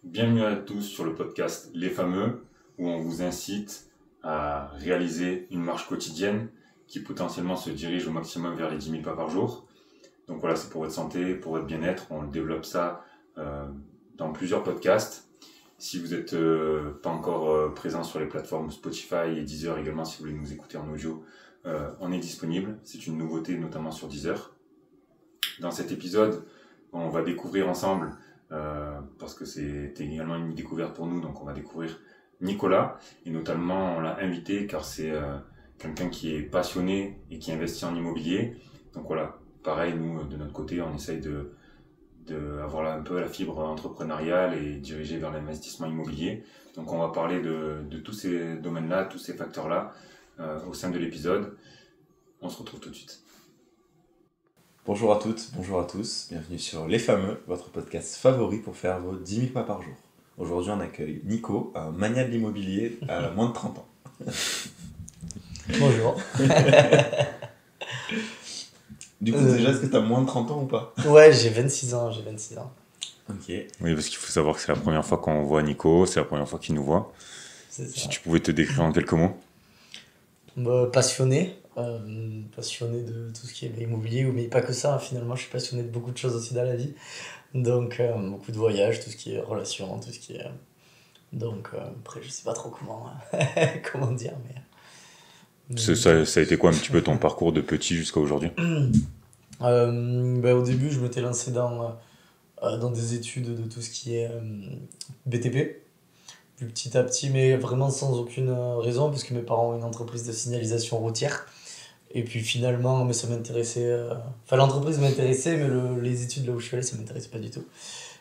Bienvenue à tous sur le podcast Les Fameux, où on vous incite à réaliser une marche quotidienne qui potentiellement se dirige au maximum vers les 10 000 pas par jour. Donc voilà, c'est pour votre santé, pour votre bien-être. On développe ça dans plusieurs podcasts. Si vous n'êtes pas encore présent sur les plateformes Spotify et Deezer également, si vous voulez nous écouter en audio, on est disponible. C'est une nouveauté, notamment sur Deezer. Dans cet épisode, on va découvrir ensemble, parce que c'était également une découverte pour nous, donc on va découvrir Nicolas, et notamment on l'a invité car c'est quelqu'un qui est passionné et qui investit en immobilier. Donc voilà, pareil, nous de notre côté, on essaye de avoir un peu la fibre entrepreneuriale et diriger vers l'investissement immobilier. Donc on va parler de tous ces domaines-là, tous ces facteurs-là au sein de l'épisode. On se retrouve tout de suite. Bonjour à toutes, bonjour à tous, bienvenue sur Les Fameux, votre podcast favori pour faire vos 10 000 pas par jour. Aujourd'hui on accueille Nico, un mania de l'immobilier à moins de 30 ans. Bonjour. Du coup déjà, est-ce que tu as moins de 30 ans ou pas? Ouais, j'ai 26 ans. Ok. Oui, parce qu'il faut savoir que c'est la première fois qu'on voit Nico, c'est la première fois qu'il nous voit. C'est ça. Si tu pouvais te décrire en quelques mots. Passionné de tout ce qui est immobilier, mais pas que ça, finalement, je suis passionné de beaucoup de choses aussi dans la vie. Donc, beaucoup de voyages, tout ce qui est relations, tout ce qui est... Donc, après, je sais pas trop comment dire, mais... Ça a été quoi un petit peu ton parcours de petit jusqu'à aujourd'hui? Au début, je m'étais lancé dans des études de tout ce qui est BTP. Puis petit à petit, mais vraiment sans aucune raison, parce que mes parents ont une entreprise de signalisation routière. Et puis finalement, mais ça m'intéressait... l'entreprise m'intéressait, mais les études là où je suis allé, ça m'intéressait pas du tout.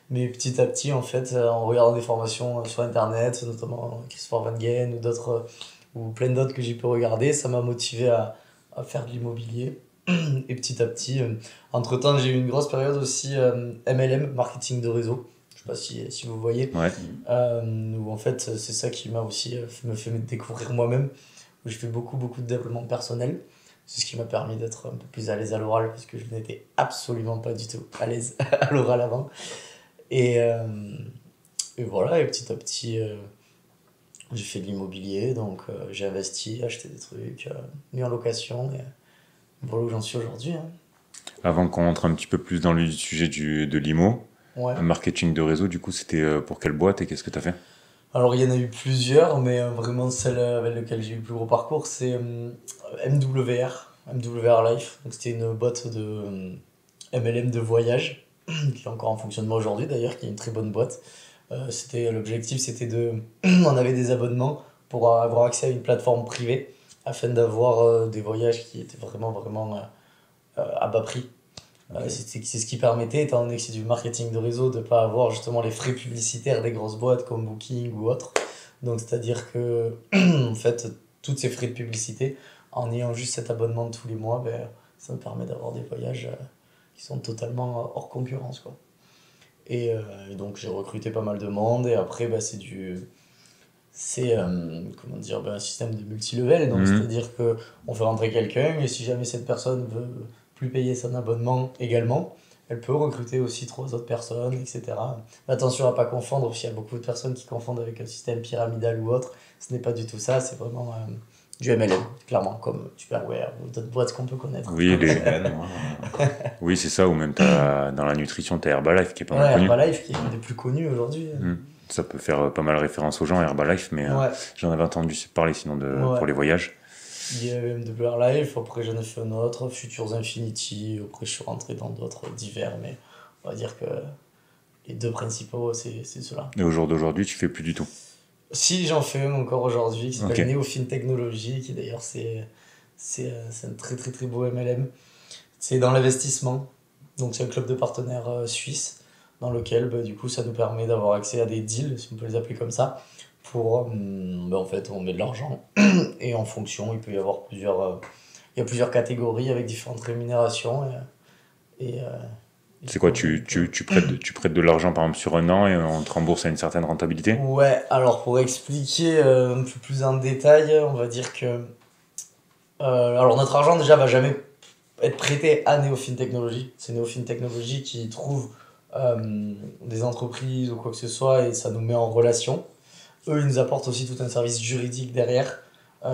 Mais petit à petit, en fait, en regardant des formations sur Internet, notamment Christopher Van Geen ou d'autres, ou plein d'autres que j'ai pu regarder, ça m'a motivé à faire de l'immobilier. Et petit à petit, entre-temps, j'ai eu une grosse période aussi MLM, marketing de réseau. Je sais pas si vous voyez. Ouais. Où en fait, c'est ça qui m'a aussi me fait me découvrir moi-même. Où j'ai fait beaucoup de développement personnel. C'est ce qui m'a permis d'être un peu plus à l'aise à l'oral, parce que je n'étais absolument pas du tout à l'aise à l'oral avant. Et voilà, et petit à petit, j'ai fait de l'immobilier, donc j'ai investi, acheté des trucs, mis en location, et voilà où j'en suis aujourd'hui. Hein. Avant qu'on rentre un petit peu plus dans le sujet de l'IMO, Ouais. le marketing de réseau, du coup, c'était pour quelle boîte et qu'est-ce que tu as fait? Alors, il y en a eu plusieurs, mais vraiment celle avec laquelle j'ai eu le plus gros parcours, c'est MWR Life. Donc, c'était une boîte de MLM de voyage, qui est encore en fonctionnement aujourd'hui d'ailleurs, qui est une très bonne boîte. L'objectif, c'était on avait des abonnements pour avoir accès à une plateforme privée, afin d'avoir des voyages qui étaient vraiment à bas prix. Okay. C'est ce qui permettait, étant donné que c'est du marketing de réseau, de ne pas avoir justement les frais publicitaires des grosses boîtes comme Booking ou autres. Donc, c'est-à-dire que, en fait, toutes ces frais de publicité, en ayant juste cet abonnement de tous les mois, ça me permet d'avoir des voyages qui sont totalement hors concurrence, quoi. Et donc, j'ai recruté pas mal de monde, et après, c'est un système de multi-level. Donc, c'est-à-dire qu'on fait rentrer quelqu'un, et si jamais cette personne veut plus payer son abonnement également, elle peut recruter aussi 3 autres personnes, etc. Attention à pas confondre, parce qu'il y a beaucoup de personnes qui confondent avec un système pyramidal ou autre. Ce n'est pas du tout ça, c'est vraiment du MLM, clairement, comme Tupperware ou d'autres boîtes qu'on peut connaître. Oui, oui, c'est ça, ou même dans la nutrition, tu as Herbalife qui est pas mal connu. Herbalife qui est un des plus connus aujourd'hui. Ça peut faire pas mal référence aux gens, Herbalife, mais j'en avais entendu parler sinon pour les voyages. Il y avait MWR Life, après j'en ai fait un autre, Futures Infinity, après je suis rentré dans d'autres divers, mais on va dire que les 2 principaux, c'est ceux-là. Et au jour d'aujourd'hui, tu fais plus du tout? Si, j'en fais un encore aujourd'hui, qui s'appelle Neofin Technology, qui d'ailleurs c'est un très beau MLM. C'est dans l'investissement, donc c'est un club de partenaires suisse, dans lequel du coup ça nous permet d'avoir accès à des deals, si on peut les appeler comme ça, pour en fait on met de l'argent et en fonction il peut y avoir plusieurs catégories avec différentes rémunérations c'est quoi, tu prêtes de l'argent par exemple sur un an et on te rembourse à une certaine rentabilité? Ouais, alors pour expliquer un peu plus en détail, on va dire que alors notre argent déjà va jamais être prêté à Neofin Technology. C'est Neofin Technology qui trouve des entreprises ou quoi que ce soit et ça nous met en relation. Eux, ils nous apportent aussi tout un service juridique derrière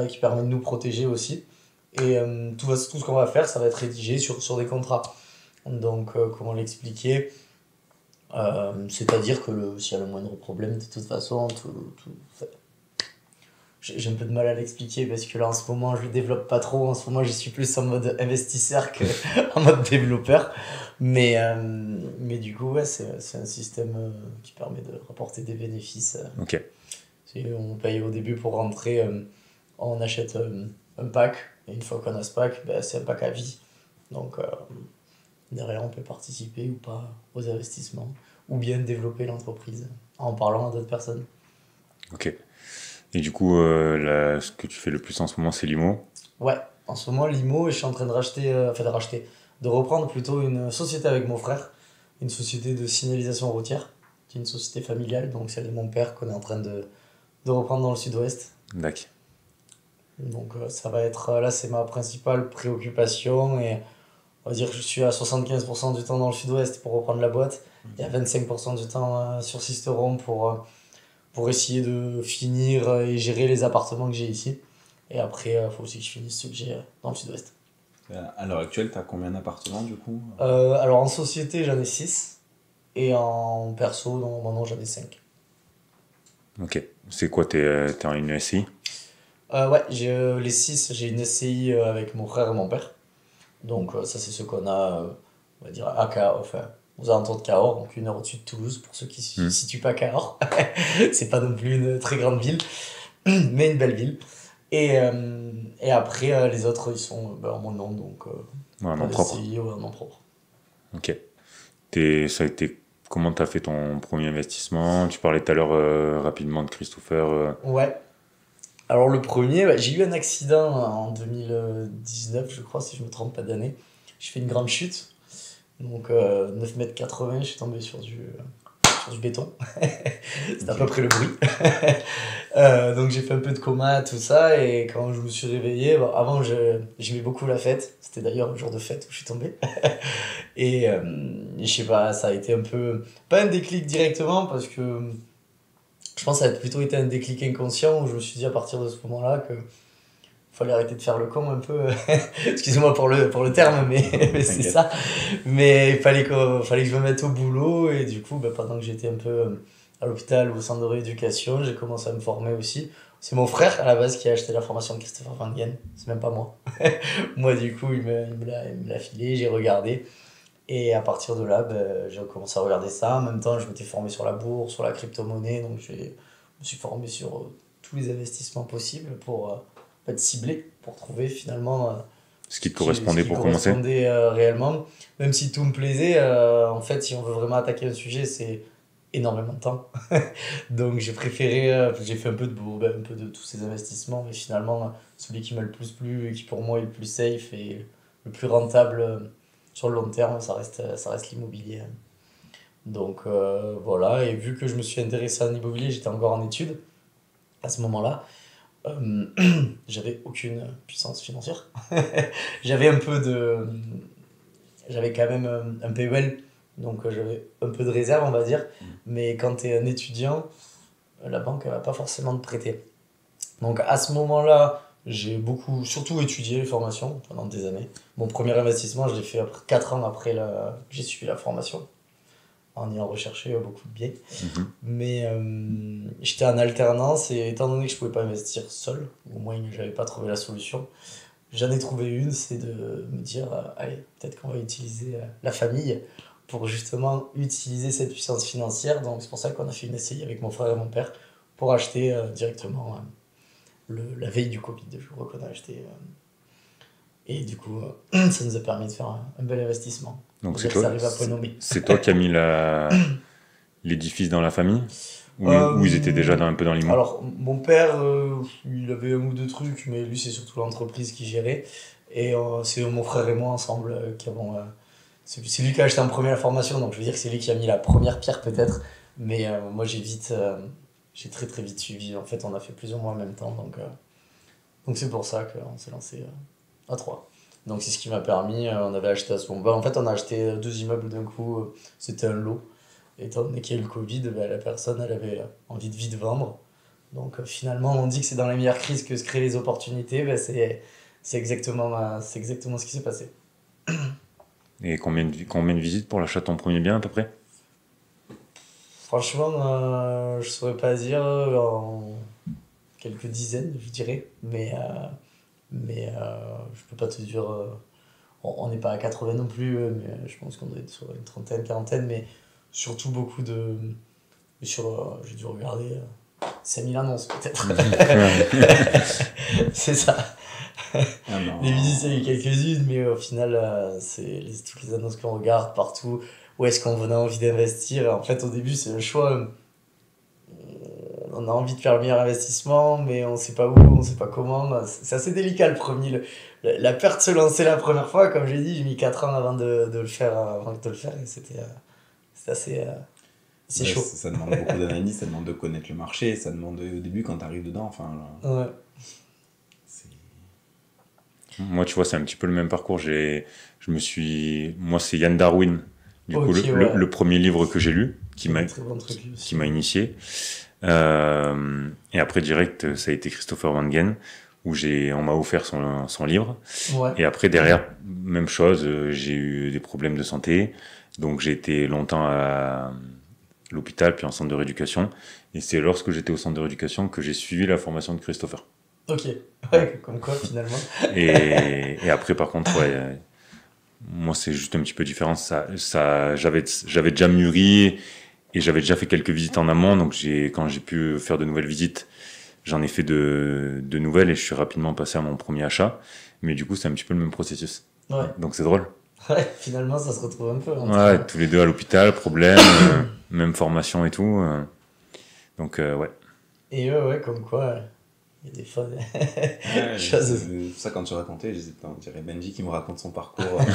qui permet de nous protéger aussi. Et tout ce qu'on va faire, ça va être rédigé sur des contrats. Donc, comment l'expliquer c'est-à-dire que s'il y a le moindre problème, de toute façon, j'ai un peu de mal à l'expliquer parce que là, en ce moment, je le développe pas trop. En ce moment, je suis plus en mode investisseur qu'en mode développeur. Mais du coup, ouais, c'est un système qui permet de rapporter des bénéfices. Ok. On paye au début pour rentrer, on achète un pack. Et une fois qu'on a ce pack, ben, c'est un pack à vie. Donc, derrière, on peut participer ou pas aux investissements. Ou bien développer l'entreprise en parlant à d'autres personnes. Ok. Et du coup, ce que tu fais le plus en ce moment, c'est l'IMO. Ouais, en ce moment, l'IMO, je suis en train de reprendre plutôt une société avec mon frère, une société de signalisation routière, qui est une société familiale, donc celle de mon père qu'on est en train de reprendre dans le sud-ouest. D'accord. Donc ça va être, là c'est ma principale préoccupation et on va dire que je suis à 75% du temps dans le sud-ouest pour reprendre la boîte et à 25% du temps sur Sisteron pour essayer de finir et gérer les appartements que j'ai ici. Et après, il faut aussi que je finisse ceux que j'ai dans le sud-ouest. À l'heure actuelle, tu as combien d'appartements du coup Alors en société, j'en ai 6 et en perso, dans mon nom, j'en ai 5. Ok. C'est quoi, t'es en une SCI? Ouais, j'ai les 6, j'ai une SCI avec mon frère et mon père. Donc ça, c'est ce qu'on a, on va dire, à Cahors, enfin, aux alentours de Cahors, donc 1 heure au-dessus de Toulouse, pour ceux qui ne se situent pas à Cahors. C'est pas non plus une très grande ville, mais une belle ville. Et après, les autres, ils sont en mon nom, donc Ouais, en pas nom propre. SCI ou en nom propre. Ok. Ça a été... Comment t'as fait ton premier investissement? Tu parlais tout à l'heure rapidement de Christopher. Ouais. Alors le premier, j'ai eu un accident en 2019, je crois, si je me trompe pas d'année. J'ai fait une grande chute. Donc 9,80 m, je suis tombé sur du béton. C'était à peu près le bruit. Donc j'ai fait un peu de coma, tout ça. Et quand je me suis réveillé, avant j'aimais beaucoup la fête. C'était d'ailleurs le jour de fête où je suis tombé. Et je sais pas, ça a été un peu... Pas un déclic directement parce que... Je pense que ça a plutôt été un déclic inconscient où je me suis dit à partir de ce moment-là que fallait arrêter de faire le con un peu. Excusez-moi pour le terme, mais c'est ça. Mais il fallait que je me mette au boulot et du coup, pendant que j'étais un peu à l'hôpital ou au centre de rééducation, j'ai commencé à me former aussi. C'est mon frère à la base qui a acheté la formation de Christopher Van Gien, c'est même pas moi. Moi, du coup, il me l'a filé, j'ai regardé. Et à partir de là, j'ai commencé à regarder ça. En même temps, je m'étais formé sur la bourse, sur la crypto-monnaie. Donc, je me suis formé sur tous les investissements possibles pour être ciblé, pour trouver finalement Ce qui te correspondait pour commencer. Réellement. Même si tout me plaisait, en fait, si on veut vraiment attaquer un sujet, c'est énormément de temps. Donc, j'ai préféré, j'ai fait un peu de tous ces investissements. Mais finalement, celui qui m'a le plus plu et qui pour moi est le plus safe et le plus rentable sur le long terme, ça reste l'immobilier. Donc voilà, et vu que je me suis intéressé à l'immobilier, j'étais encore en études à ce moment-là. J'avais aucune puissance financière. J'avais quand même un PEL, donc j'avais un peu de réserve, on va dire. Mais quand tu es un étudiant, la banque ne va pas forcément te prêter. Donc à ce moment-là, j'ai surtout étudié les formations pendant des années. Mon premier investissement, je l'ai fait 4 ans après j'ai suivi la formation, en ayant recherché beaucoup de biais. Mais j'étais en alternance et étant donné que je ne pouvais pas investir seul, au moins je n'avais pas trouvé la solution, j'en ai trouvé une, c'est de me dire, allez, peut-être qu'on va utiliser la famille pour justement utiliser cette puissance financière. Donc c'est pour ça qu'on a fait une SCI avec mon frère et mon père pour acheter directement la veille du Covid, je crois qu'on a acheté. Et du coup, ça nous a permis de faire un bel investissement. Donc c'est toi qui as mis l'édifice dans la famille ou ils étaient déjà un peu dans l'immobilier? Alors, mon père, il avait un ou deux trucs, mais lui, c'est surtout l'entreprise qui gérait. Et c'est mon frère et moi ensemble qui avons... c'est lui qui a acheté en premier la formation, donc je veux dire que c'est lui qui a mis la première pierre peut-être. Mais moi, j'ai très très vite suivi. En fait, on a fait plus ou moins en même temps. Donc c'est pour ça qu'on s'est lancé à 3. Donc c'est ce qui m'a permis, on avait acheté à ce moment-là. En fait, on a acheté 2 immeubles d'un coup, c'était un lot. étant donné qu'il y a eu le Covid, la personne, elle avait envie de vite vendre. Donc finalement, on dit que c'est dans les meilleures crises que se créent les opportunités. C'est exactement ce qui s'est passé. Et combien de visites pour l'achat de ton premier bien à peu près? Franchement, je saurais pas dire, en quelques dizaines, je dirais. Je peux pas te dire. On n'est pas à 80 non plus, mais je pense qu'on doit être sur une trentaine, quarantaine. Mais surtout beaucoup de. J'ai dû regarder 5000 annonces peut-être. C'est ça. Ah non. Les visites, il y a eu quelques-unes, mais au final, toutes les annonces qu'on regarde partout. Où est-ce qu'on a envie d'investir? En fait, au début, c'est le choix. On a envie de faire le meilleur investissement, mais on sait pas où, on sait pas comment. C'est assez délicat le premier. La peur de se lancer la première fois, comme j'ai dit, j'ai mis 4 ans avant de le faire, et c'était assez chaud. Ça demande beaucoup d'analyse, ça demande de connaître le marché, ça demande au début quand tu arrives dedans. Enfin, là, Ouais. Moi, tu vois, c'est un petit peu le même parcours. Moi, c'est Yann Darwin, du coup, le premier livre que j'ai lu, qui m'a initié. Et après, direct, ça a été Christopher Wangen, où on m'a offert son livre. Ouais. Et après, derrière, même chose, j'ai eu des problèmes de santé. Donc, j'ai été longtemps à l'hôpital, puis en centre de rééducation. Et c'est lorsque j'étais au centre de rééducation que j'ai suivi la formation de Christopher. Ok, ouais, comme quoi finalement. Et après, par contre, ouais, moi, c'est juste un petit peu différent. J'avais déjà mûri et j'avais déjà fait quelques visites en amont. Donc, quand j'ai pu faire de nouvelles visites, j'en ai fait de nouvelles et je suis rapidement passé à mon premier achat. Mais du coup, c'est un petit peu le même processus. Ouais. Donc, c'est drôle. Ouais, finalement, ça se retrouve un peu. Ouais, tous les deux à l'hôpital, problème, même formation et tout. Donc, ouais. Et ouais, comme quoi, il y a des fois choses. C'est ça, quand tu racontais, on dirait Benji qui me raconte son parcours. Ouais,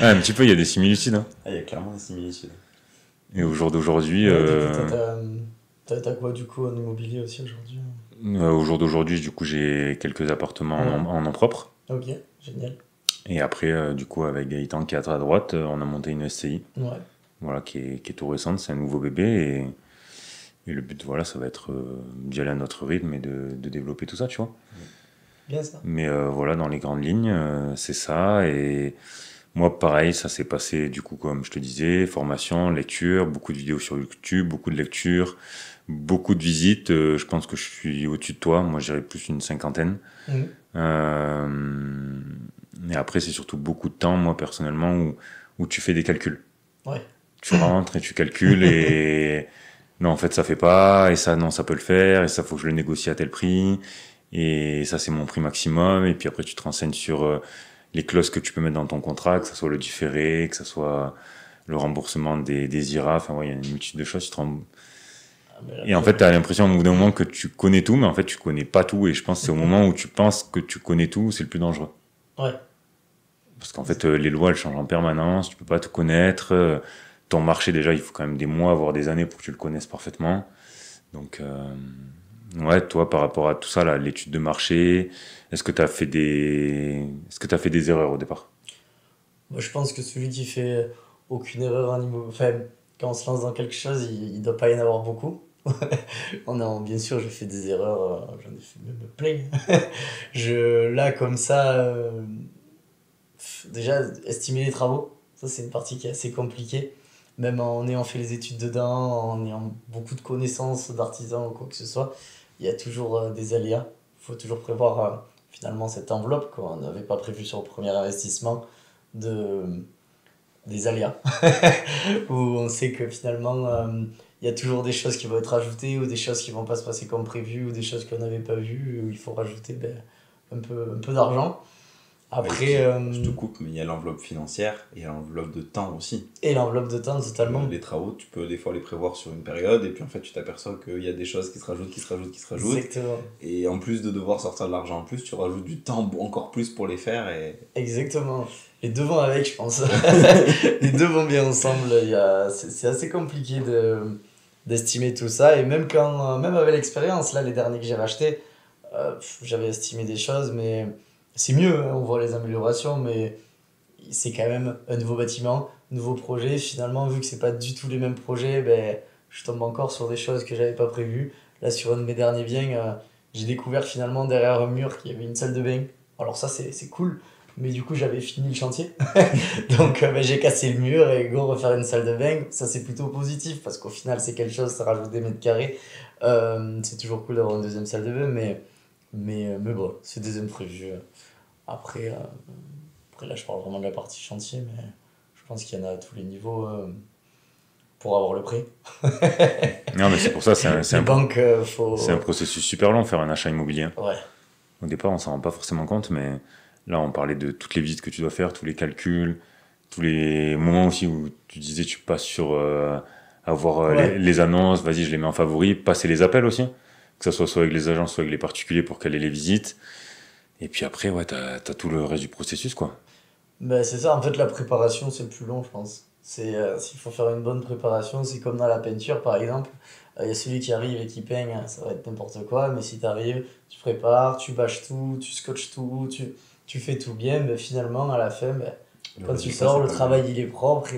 un petit peu, il y a des similitudes. Hein. Il y a clairement des similitudes. Et au jour d'aujourd'hui. T'as quoi du coup en immobilier aussi aujourd'hui? Au jour d'aujourd'hui, du coup, j'ai quelques appartements en nom propre. Ok, génial. Et après, du coup, avec Gaëtan qui est à droite, on a monté une SCI. Ouais. Voilà, qui est tout récente, c'est un nouveau bébé. Et le but, voilà, ça va être d'y aller à notre rythme et de développer tout ça, tu vois. Bien ça. Mais voilà, dans les grandes lignes, c'est ça. Et moi, pareil, ça s'est passé, du coup, comme je te disais, formation, lecture, beaucoup de vidéos sur YouTube, beaucoup de lectures, beaucoup de visites. Je pense que je suis au-dessus de toi. Moi, j'irais plus une 50aine. Et après, c'est surtout beaucoup de temps, moi, personnellement, où tu fais des calculs. Ouais. Tu rentres et tu calcules et non, en fait, ça fait pas, et ça, non, ça peut le faire, et ça, faut que je le négocie à tel prix, et ça, c'est mon prix maximum, et puis après, tu te renseignes sur les clauses que tu peux mettre dans ton contrat, que ce soit le différé, que ce soit le remboursement des IRA, enfin, ouais, il y a une multitude de choses, et en fait, tu as l'impression au bout d'un moment que tu connais tout, mais en fait, tu connais pas tout, et je pense que c'est au moment où tu penses que tu connais tout, c'est le plus dangereux. Ouais. Parce qu'en fait, les lois, elles changent en permanence, tu peux pas tout connaître, ton marché, déjà, il faut quand même des mois, voire des années pour que tu le connaisses parfaitement. Donc, ouais, toi, par rapport à tout ça, là, l'étude de marché, est-ce que tu as fait des erreurs au départ? Moi, je pense que celui qui fait aucune erreur en immobilier, enfin, quand on se lance dans quelque chose, il doit pas y en avoir beaucoup. Bien sûr, j'ai fait des erreurs, j'en ai fait même plein. Là, comme ça, déjà, estimer les travaux, ça, c'est une partie qui est assez compliquée. Même en ayant fait les études dedans, en ayant beaucoup de connaissances d'artisans ou quoi que ce soit, il y a toujours des aléas. Il faut toujours prévoir finalement cette enveloppe qu'on n'avait pas prévue sur le premier investissement des aléas. Où on sait que finalement, il y a toujours des choses qui vont être ajoutées ou des choses qui vont pas se passer comme prévu ou des choses qu'on n'avait pas vues où il faut rajouter un peu d'argent. Après, je te coupe, mais il y a l'enveloppe financière et l'enveloppe de temps aussi. Et l'enveloppe de temps, totalement. Les travaux, tu peux des fois les prévoir sur une période et puis en fait tu t'aperçois qu'il y a des choses qui se rajoutent. Exactement. Et en plus de devoir sortir de l'argent en plus, tu rajoutes du temps encore plus pour les faire. Exactement. Les deux vont avec, je pense. Les deux vont bien ensemble. C'est assez compliqué d'estimer tout ça. Et même avec l'expérience, là, les derniers que j'ai rachetés, j'avais estimé des choses, mais c'est mieux, hein, on voit les améliorations, mais c'est quand même un nouveau bâtiment, nouveaux projets. Finalement, vu que c'est pas du tout les mêmes projets, ben, je tombe encore sur des choses que j'avais pas prévues. Là, sur un de mes derniers biens, j'ai découvert finalement derrière un mur qu'il y avait une salle de bain. Alors ça, c'est cool, mais du coup, j'avais fini le chantier. Donc, ben, j'ai cassé le mur et go refaire une salle de bain. Ça, c'est plutôt positif parce qu'au final, c'est quelque chose, ça rajoute des mètres carrés. C'est toujours cool d'avoir une deuxième salle de bain, mais bon, c'est des imprévus. Après, après, là, je parle vraiment de la partie chantier, mais je pense qu'il y en a à tous les niveaux pour avoir le prêt. Non, mais c'est pour ça, Les banques, faut... c'est un processus super long, faire un achat immobilier. Ouais. Au départ, on s'en rend pas forcément compte, mais là, on parlait de toutes les visites que tu dois faire, tous les calculs, tous les moments aussi où tu disais tu passes sur avoir Ouais. les annonces, vas-y, je les mets en favori, passer les appels aussi, que ce soit avec les agents, soit avec les particuliers pour caler les visites. Et puis après, ouais, t'as tout le reste du processus, quoi. Ben, c'est ça, en fait, la préparation, c'est le plus long, je pense. S'il faut faire une bonne préparation, c'est comme dans la peinture, par exemple. Il y a celui qui arrive et qui peigne, ça va être n'importe quoi, mais si tu arrives, tu prépares, tu bâches tout, tu scotches tout, tu fais tout bien, mais finalement, à la fin, ben, Le quand tu résultat, sors, c'est le pas travail, il est propre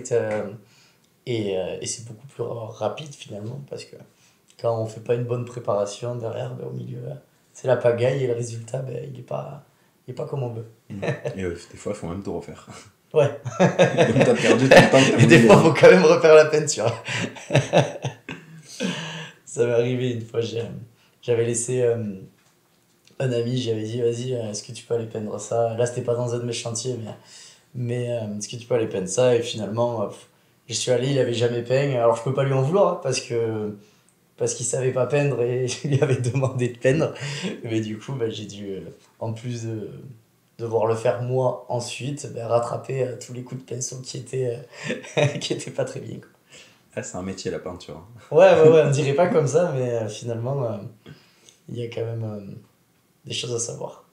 et c'est beaucoup plus rapide, finalement, parce que quand on fait pas une bonne préparation derrière, ben, au milieu, c'est la pagaille et le résultat, ben, il est pas comme on veut. Et des fois, il faut même tout refaire. Ouais. Donc, t'as perdu ton temps que t'as Et des voulu fois, gagner. faut quand même refaire la peinture. Ça m'est arrivé une fois, j'avais laissé un ami, j'avais dit, vas-y, est-ce que tu peux aller peindre ça? Là, c'était pas dans un de mes chantiers, mais est-ce que tu peux aller peindre ça? Et finalement, je suis allé, il avait jamais peint. Alors, je peux pas lui en vouloir, hein, parce qu'il savait pas peindre et je lui avais demandé de peindre. Mais du coup, bah, j'ai dû, en plus de devoir le faire moi ensuite, bah, rattraper tous les coups de pinceau qui étaient pas très bien, quoi. Ah, c'est un métier, la peinture. Ouais, on dirait pas comme ça, mais finalement, il y a quand même des choses à savoir.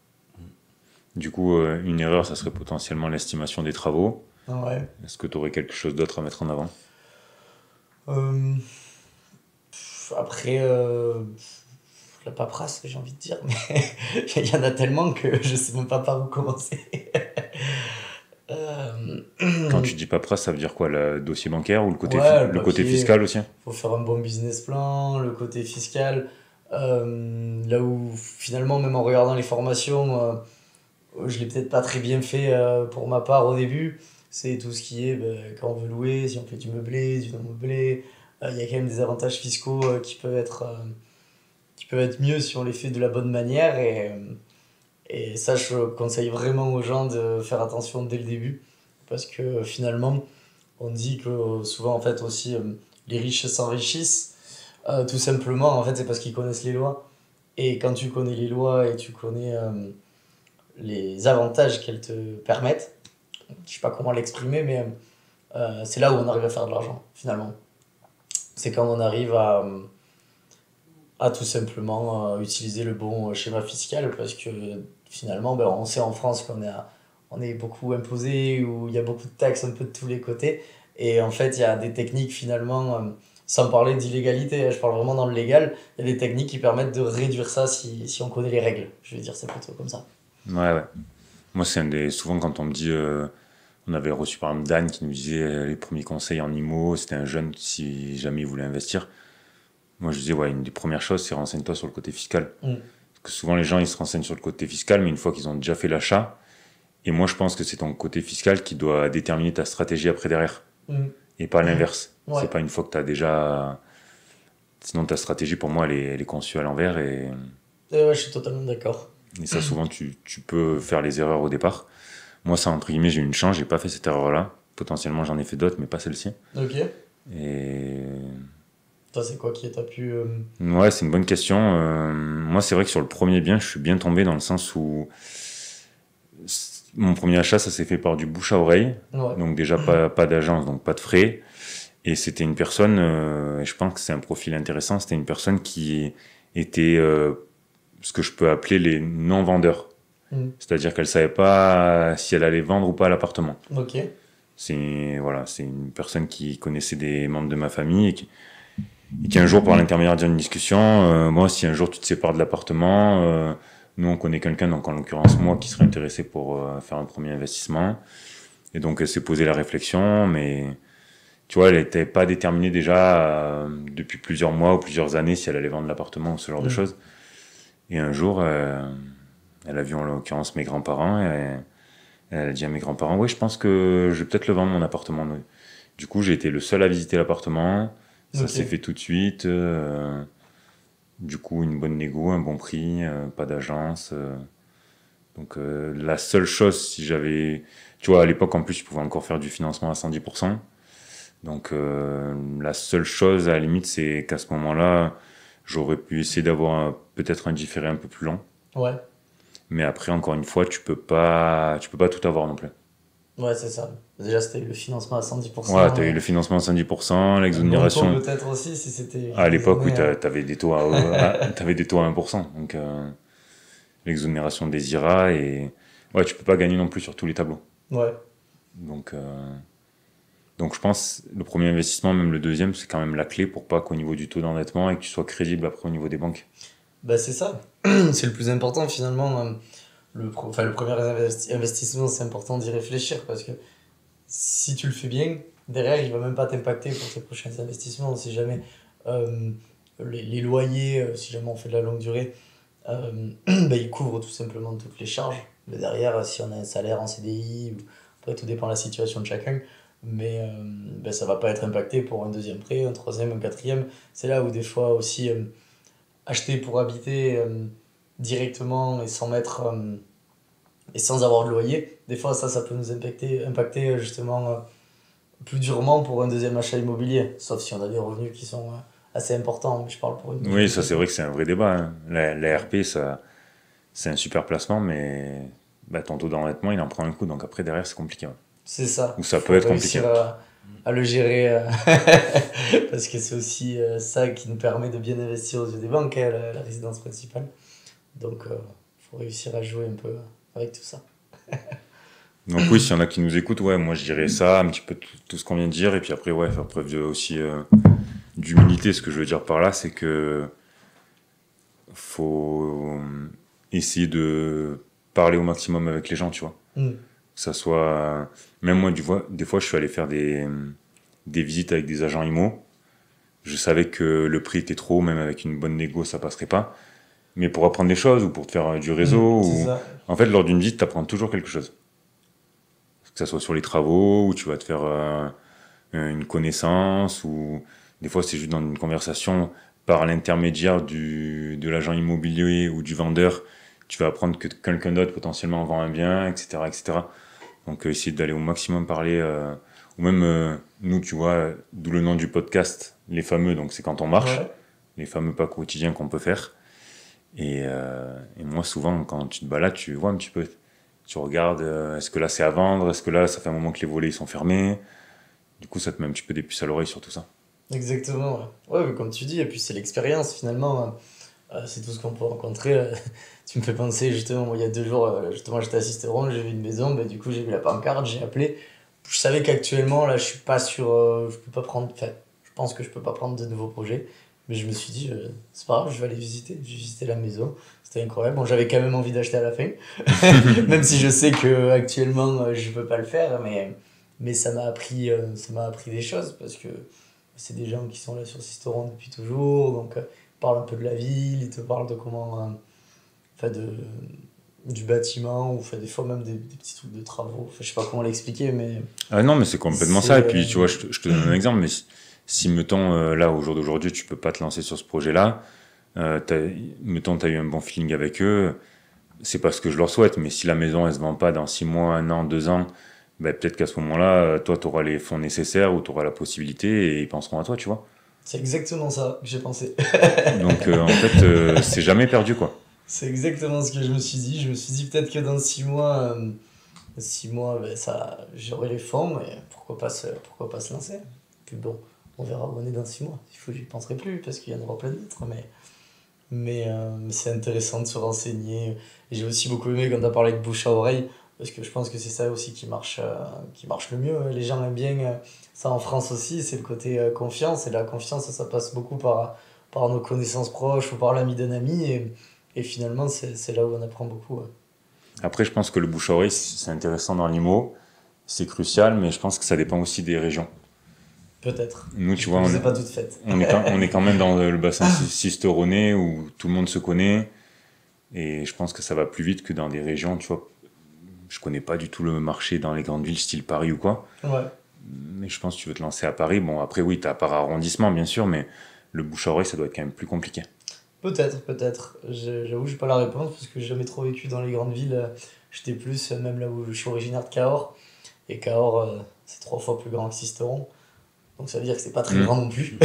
Du coup, une erreur, ça serait potentiellement l'estimation des travaux. Ouais. Est-ce que tu aurais quelque chose d'autre à mettre en avant? Euh, Après, la paperasse, j'ai envie de dire, mais il y en a tellement que je sais même pas par où commencer. Euh, Quand tu dis paperasse, ça veut dire quoi? Le dossier bancaire ou le côté, Ouais, le le côté papier. fiscal aussi? Faut faire un bon business plan, le côté fiscal. Là où finalement, même en regardant les formations, je l'ai peut-être pas très bien fait pour ma part au début. C'est tout ce qui est ben, quand on veut louer, si on fait du meublé, du non meublé. Il y a quand même des avantages fiscaux qui peuvent être mieux si on les fait de la bonne manière. Et ça, je conseille vraiment aux gens de faire attention dès le début. Parce que finalement, on dit que souvent, en fait, aussi, les riches s'enrichissent. Tout simplement, en fait, c'est parce qu'ils connaissent les lois. Et quand tu connais les lois et tu connais les avantages qu'elles te permettent, je sais pas comment l'exprimer, mais c'est là où on arrive à faire de l'argent, finalement. C'est quand on arrive à tout simplement utiliser le bon schéma fiscal, parce que finalement, ben, on sait en France on est beaucoup imposé, où il y a beaucoup de taxes un peu de tous les côtés, et en fait, il y a des techniques finalement, sans parler d'illégalité, hein, je parle vraiment dans le légal, il y a des techniques qui permettent de réduire ça si on connaît les règles. Je veux dire, c'est plutôt comme ça. Ouais. Moi, c'est un des. Souvent, quand on me dit. On avait reçu par exemple Dan qui nous disait les premiers conseils en IMO, c'était un jeune si jamais il voulait investir. Moi, je disais, ouais, une des premières choses, c'est renseigne-toi sur le côté fiscal. Mm. Parce que souvent, les gens, ils se renseignent sur le côté fiscal, mais une fois qu'ils ont déjà fait l'achat, et moi, je pense que c'est ton côté fiscal qui doit déterminer ta stratégie après derrière, Mm. et pas l'inverse. Ouais. C'est pas une fois que tu as déjà. Sinon, ta stratégie, pour moi, elle est conçue à l'envers, Et ouais, je suis totalement d'accord. et ça, souvent, tu peux faire les erreurs au départ. Moi, ça, entre guillemets, j'ai eu une chance, j'ai pas fait cette erreur-là. Potentiellement, j'en ai fait d'autres, mais pas celle-ci. Ok. Et Toi, c'est quoi qui t'a pu. ouais, c'est une bonne question. Moi, c'est vrai que sur le premier bien, je suis bien tombé dans le sens où mon premier achat, ça s'est fait par du bouche à oreille. Ouais. Donc déjà, pas d'agence, donc pas de frais. Et c'était une personne, et je pense que c'est un profil intéressant, c'était une personne qui était ce que je peux appeler les non-vendeurs. C'est-à-dire qu'elle savait pas si elle allait vendre ou pas l'appartement. Ok. C'est une personne qui connaissait des membres de ma famille et qui un jour, par l'intermédiaire d'une discussion, moi, si un jour tu te sépares de l'appartement, nous on connaît quelqu'un, donc en l'occurrence moi, qui serait intéressé pour faire un premier investissement. Et donc, elle s'est posé la réflexion, mais tu vois, elle n'était pas déterminée déjà depuis plusieurs mois ou plusieurs années si elle allait vendre l'appartement ou ce genre de choses. Et un jour, elle a vu en l'occurrence mes grands-parents et elle a dit à mes grands-parents, oui, je pense que je vais peut-être le vendre mon appartement. Du coup, j'ai été le seul à visiter l'appartement. Ça s'est fait tout de suite. Du coup, une bonne négo, un bon prix, pas d'agence. Donc, la seule chose, si j'avais... Tu vois, à l'époque, en plus, je pouvais encore faire du financement à 110%. Donc, la seule chose, à la limite, c'est qu'à ce moment-là, j'aurais pu essayer d'avoir peut-être un différé un peu plus long. Ouais. Mais après, encore une fois, tu peux pas tout avoir non plus. Ouais, c'est ça. Déjà, c'était le financement à 110%. Ouais, t'as eu le financement à 110%, l'exonération. Un bon taux peut-être aussi, si c'était... À l'époque, oui, t'avais des taux t'avais des taux à 1%. Donc, l'exonération des IRA et... Ouais, tu peux pas gagner non plus sur tous les tableaux. Ouais. Donc, je pense, le premier investissement, même le deuxième, c'est quand même la clé pour pas qu'au niveau du taux d'endettement et que tu sois crédible après au niveau des banques. Bah, c'est ça. C'est le plus important, finalement. Le premier investissement, c'est important d'y réfléchir parce que si tu le fais bien, derrière, il va même pas t'impacter pour tes prochains investissements. Si jamais les loyers, si jamais on fait de la longue durée, bah, ils couvrent tout simplement toutes les charges. Mais derrière, si on a un salaire en CDI, après tout dépend de la situation de chacun, mais bah, ça va pas être impacté pour un deuxième prêt, un troisième, un quatrième. C'est là où des fois aussi acheter pour habiter directement et sans mettre et sans avoir de loyer, des fois ça peut nous impacter justement plus durement pour un deuxième achat immobilier, sauf si on a des revenus qui sont assez importants. Mais je parle pour une... Oui, ça c'est vrai que c'est un vrai débat. Hein. La RP, ça, c'est un super placement, mais bah, ton taux d'endettement, il en prend un coup. Donc après, derrière, c'est compliqué. Ouais. C'est ça. Ou ça peut être compliqué. À le gérer, parce que c'est aussi ça qui nous permet de bien investir aux yeux des banques, hein, la résidence principale. Donc, faut réussir à jouer un peu avec tout ça. Donc oui, s'il y en a qui nous écoutent, ouais, moi je dirais ça, un petit peu tout ce qu'on vient de dire, et puis après, ouais, faire preuve aussi d'humilité. Ce que je veux dire par là, c'est que faut essayer de parler au maximum avec les gens, tu vois. Que ça soit... Même moi, des fois, je suis allé faire des visites avec des agents IMO. Je savais que le prix était trop haut, même avec une bonne négo, ça passerait pas. Mais pour apprendre des choses, ou pour te faire du réseau, en fait, lors d'une visite, tu apprends toujours quelque chose. Que ça soit sur les travaux, ou tu vas te faire une connaissance, ou des fois, c'est juste dans une conversation par l'intermédiaire de l'agent immobilier ou du vendeur, tu vas apprendre que quelqu'un d'autre potentiellement vend un bien, etc., etc. Donc, essayer d'aller au maximum parler, ou même nous, tu vois, d'où le nom du podcast, les fameux, donc c'est quand on marche, les fameux pas quotidiens qu'on peut faire. Et moi, souvent, quand tu te balades, tu vois un petit peu, tu regardes, est-ce que là c'est à vendre, est-ce que là ça fait un moment que les volets sont fermés. Du coup, ça te met un petit peu des puces à l'oreille sur tout ça. Exactement, ouais, comme tu dis, et puis c'est l'expérience finalement, c'est tout ce qu'on peut rencontrer. Tu me fais penser justement, moi, il y a 2 jours, justement j'étais assisté ronde, j'ai vu une maison, bah, du coup j'ai vu la pancarte, j'ai appelé. Je savais qu'actuellement là je suis pas sûr, je peux pas prendre, enfin je pense que je peux pas prendre de nouveaux projets, mais je me suis dit c'est pas grave, je vais aller visiter. J'ai visité la maison, c'était incroyable. Bon, j'avais quand même envie d'acheter à la fin, même si je sais que actuellement je peux pas le faire, mais ça m'a appris des choses parce que c'est des gens qui sont là sur Sisteron depuis toujours, donc ils parlent un peu de la ville, ils te parlent de comment, du bâtiment, ou des fois même des petits trucs de travaux. Enfin, je sais pas comment l'expliquer, mais... Ah non, mais c'est complètement ça. Et puis, tu vois, je te donne un exemple, mais si mettons, là, au jour d'aujourd'hui, tu peux pas te lancer sur ce projet-là, mettons, tu as eu un bon feeling avec eux, c'est pas ce que je leur souhaite, mais si la maison, elle se vend pas dans 6 mois, 1 an, 2 ans, ben, peut-être qu'à ce moment-là, toi, tu auras les fonds nécessaires ou tu auras la possibilité et ils penseront à toi, tu vois. C'est exactement ça que j'ai pensé. Donc, en fait, c'est jamais perdu, quoi. C'est exactement ce que je me suis dit. Je me suis dit peut-être que dans 6 mois, 6 mois, ben, j'aurai les fonds, mais pourquoi pas se lancer. Puis bon, on verra où on est dans 6 mois. Il faut que j'y penserai plus, parce qu'il y en aura plein d'autres, mais c'est intéressant de se renseigner. Et j'ai aussi beaucoup aimé quand tu as parlé de bouche à oreille, parce que je pense que c'est ça aussi qui marche le mieux. Les gens aiment bien ça en France aussi, c'est le côté confiance. Et la confiance, ça passe beaucoup par nos connaissances proches ou par l'ami d'un ami. Et finalement, c'est là où on apprend beaucoup. Après, je pense que le bouche à oreille, c'est intéressant dans l'IMO. c'est crucial, mais je pense que ça dépend aussi des régions. Peut-être. Nous, tu vois, Je ne les ai pas toutes faites. on est quand même dans le bassin cisteronnais où tout le monde se connaît. Et je pense que ça va plus vite que dans des régions, tu vois. Je connais pas du tout le marché dans les grandes villes, style Paris ou quoi. Ouais. Mais je pense que tu veux te lancer à Paris. Bon, après, oui, t'as par arrondissement, bien sûr, mais le bouche à oreille, ça doit être quand même plus compliqué. Peut-être. J'avoue, j'ai pas la réponse parce que j'ai jamais trop vécu dans les grandes villes. J'étais plus, même là où je suis originaire de Cahors. Et Cahors, c'est 3 fois plus grand que Sisteron. Donc ça veut dire que c'est pas très grand non plus.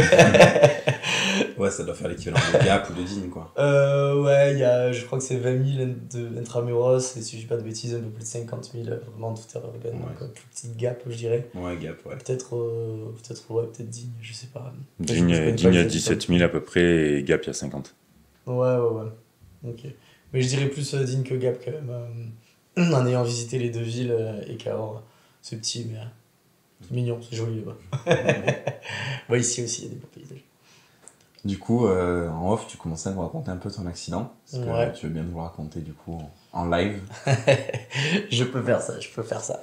Ouais, ça doit faire l'équivalent de Gap ou de Digne, quoi. Ouais, je crois que c'est 20 000 intramuros. Et si je dis pas de bêtises, un peu plus de 50 000. Vraiment toute terre urbaine. Ouais. Donc plus petite Gap, je dirais. Ouais, Gap, ouais. Peut-être Digne, je sais pas. Digne à 17 000 à peu près et Gap, il y a 50. Ouais. Ok. Mais je dirais plus Digne que Gap quand même. En ayant visité les deux villes et Cahors, c'est petit, mais c'est mignon, c'est joli là-bas. Bah, ici aussi, il y a des beaux paysages. Du coup, en off, tu commençais à nous raconter un peu ton accident. Est-ce Ouais. que tu veux bien nous le raconter, du coup, en live? Je peux faire ça.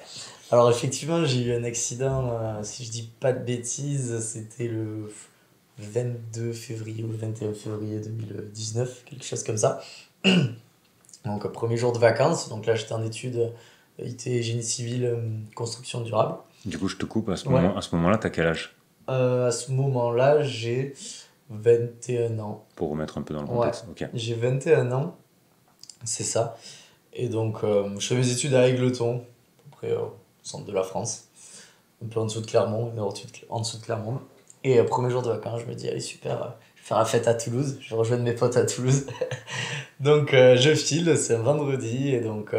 Alors, effectivement, j'ai eu un accident, si je dis pas de bêtises, c'était le 22 février ou le 21 février 2019, quelque chose comme ça. Donc, premier jour de vacances. Donc là, j'étais en études IT génie civil, construction durable. Du coup, je te coupe. À ce Ouais. moment-là, t'as quel âge? À ce moment-là, j'ai 21 ans. Pour remettre un peu dans le contexte. Ok. J'ai 21 ans, c'est ça. Et donc, je fais mes études à Égletons, à peu près au centre de la France, un peu en dessous de Clermont, une heure en dessous de Clermont. Et premier jour de vacances, je me dis, allez, super, je vais faire la fête à Toulouse, je vais rejoindre mes potes à Toulouse. Donc, je file, c'est un vendredi, et donc,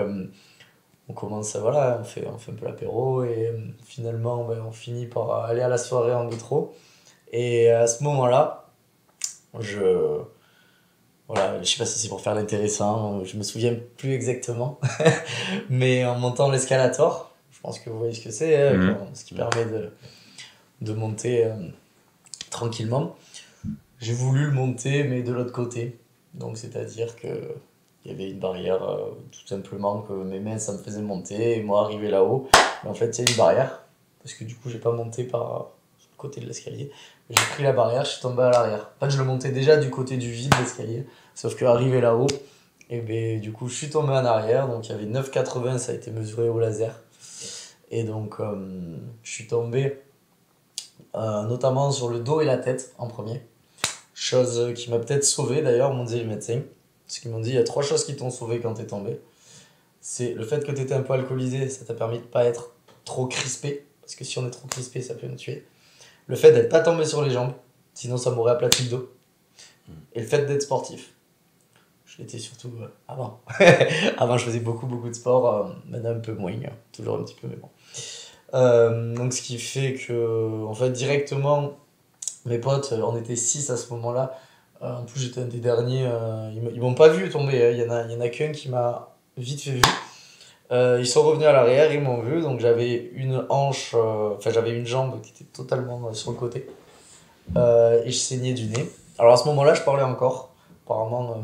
on commence, voilà, on fait un peu l'apéro, et finalement, on finit par aller à la soirée en métro. Et à ce moment-là, voilà, je sais pas si c'est pour faire l'intéressant, je me souviens plus exactement, mais en montant l'escalator, je pense que vous voyez ce que c'est, ce qui permet de monter tranquillement. J'ai voulu le monter, mais de l'autre côté. Donc, c'est-à-dire que il y avait une barrière, tout simplement, que mes mains, ça me faisait monter, et moi, arriver là-haut. Mais en fait, il y a une barrière, parce que du coup, j'ai pas monté par le côté de l'escalier. J'ai pris la barrière, je suis tombé à l'arrière. En fait, je le montais déjà du côté du vide, l'escalier. Sauf qu'arrivé là-haut, et ben, du coup, je suis tombé en arrière. Donc, il y avait 9,80, ça a été mesuré au laser. Et donc, je suis tombé notamment sur le dos et la tête en premier. Chose qui m'a peut-être sauvé, d'ailleurs, m'ont dit les médecins. Parce qu'ils m'ont dit, il y a 3 choses qui t'ont sauvé quand t'es tombé. C'est le fait que t'étais un peu alcoolisé, ça t'a permis de pas être trop crispé. Parce que si on est trop crispé, ça peut nous tuer. Le fait d'être pas tombé sur les jambes, sinon ça m'aurait aplati le dos. Et le fait d'être sportif. Je l'étais surtout avant. Avant, je faisais beaucoup de sport, maintenant un peu moins, toujours un petit peu, mais bon. Donc, ce qui fait que, en fait, directement, mes potes, on était 6 à ce moment-là. En plus, j'étais un des derniers. Ils m'ont pas vu tomber. Il y en a qu'un qui m'a vite fait vu. Ils sont revenus à l'arrière, ils m'ont vu. Donc, j'avais une hanche, j'avais une jambe qui était totalement sur le côté. Et je saignais du nez. Alors, à ce moment-là, je parlais encore. Apparemment,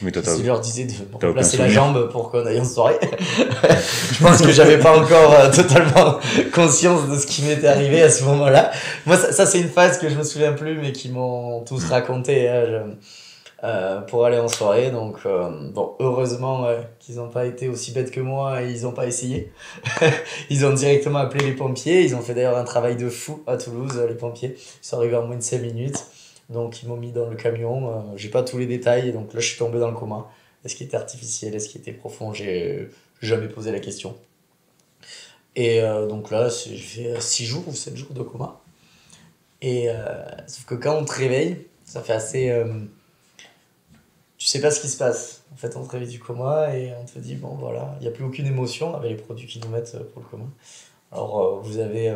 Mais toi, je leur disais de aucun remplacer la souvenir. jambe pour qu'on aille en soirée. Je pense que j'avais pas encore totalement conscience de ce qui m'était arrivé à ce moment-là. Moi, ça c'est une phase que je me souviens plus, mais qui m'ont tous raconté pour aller en soirée. Donc, bon, heureusement qu'ils n'ont pas été aussi bêtes que moi et ils n'ont pas essayé. Ils ont directement appelé les pompiers. Ils ont fait d'ailleurs un travail de fou à Toulouse, les pompiers. Ils sont arrivés en moins de 5 minutes. Donc, ils m'ont mis dans le camion. J'ai pas tous les détails. Et donc là, je suis tombé dans le coma. Est-ce qu'il était artificiel? Est-ce qu'il était profond? J'ai jamais posé la question. Et donc là, j'ai fait 6 jours ou 7 jours de coma. Et sauf que quand on te réveille, ça fait assez... tu sais pas ce qui se passe. En fait, on te réveille du coma et on te dit, bon voilà, il n'y a plus aucune émotion avec les produits qu'ils nous mettent pour le coma. Alors, vous avez...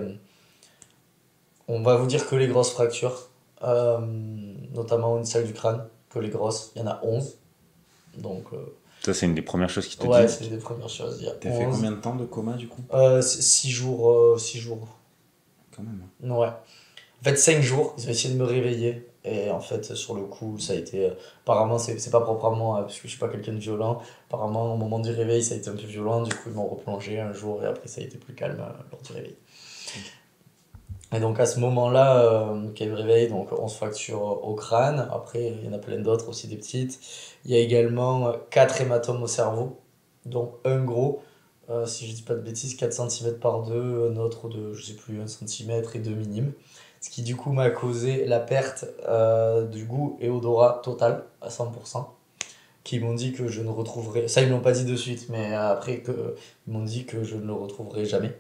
on va vous dire que les grosses fractures, notamment une salle du crâne, que les grosses, il y en a 11. Donc, ça, c'est une des premières choses qui te ouais, dit. c'est une des premières choses. T'as fait combien de temps de coma, du coup? 6 jours. 6 jours. Quand même. Ouais. En fait, 5 jours, ils ont essayé de me réveiller. Et en fait, sur le coup, ça a été. Apparemment, c'est pas propre à moi, parce que je suis pas quelqu'un de violent. Apparemment, au moment du réveil, ça a été un peu violent. Du coup, ils m'ont replongé un jour et après, ça a été plus calme lors du réveil. Et donc, à ce moment-là, qu'il y a eu le réveil, donc 11 fractures au crâne. Après, il y en a plein d'autres, aussi des petites. Il y a également 4 hématomes au cerveau, dont un gros. Si je dis pas de bêtises, 4 cm par 2, un autre de, je sais plus, 1 cm et 2 minimes. Ce qui du coup m'a causé la perte du goût et odorat total à 100%. Qui m'ont dit que je ne retrouverai, ça ils me l'ont pas dit de suite, mais après ils m'ont dit que je ne le retrouverai jamais.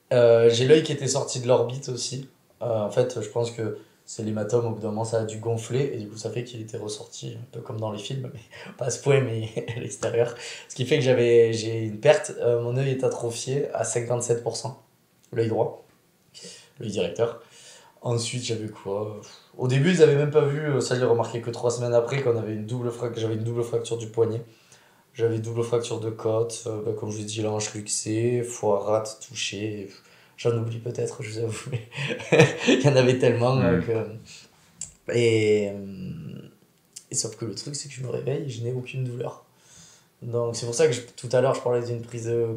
J'ai l'œil qui était sorti de l'orbite aussi. En fait, je pense que c'est l'hématome, au bout d'un moment ça a dû gonfler et du coup ça fait qu'il était ressorti un peu comme dans les films, mais pas à ce point, mais à l'extérieur. Ce qui fait que j'ai une perte. Mon œil est atrophié à 57%, l'œil droit, l'œil directeur. Ensuite, j'avais quoi? Au début, ils avaient même pas vu, ça je l'ai remarqué que 3 semaines après, qu'on avait j'avais une double fracture du poignet. J'avais double fracture de côte, comme je vous ai dit, l'anche luxée, foie rate touchée. J'en oublie peut-être, je vous avoue, mais il y en avait tellement que. Et sauf que le truc, c'est que je me réveille et je n'ai aucune douleur. Donc c'est pour ça que tout à l'heure, je parlais d'une prise de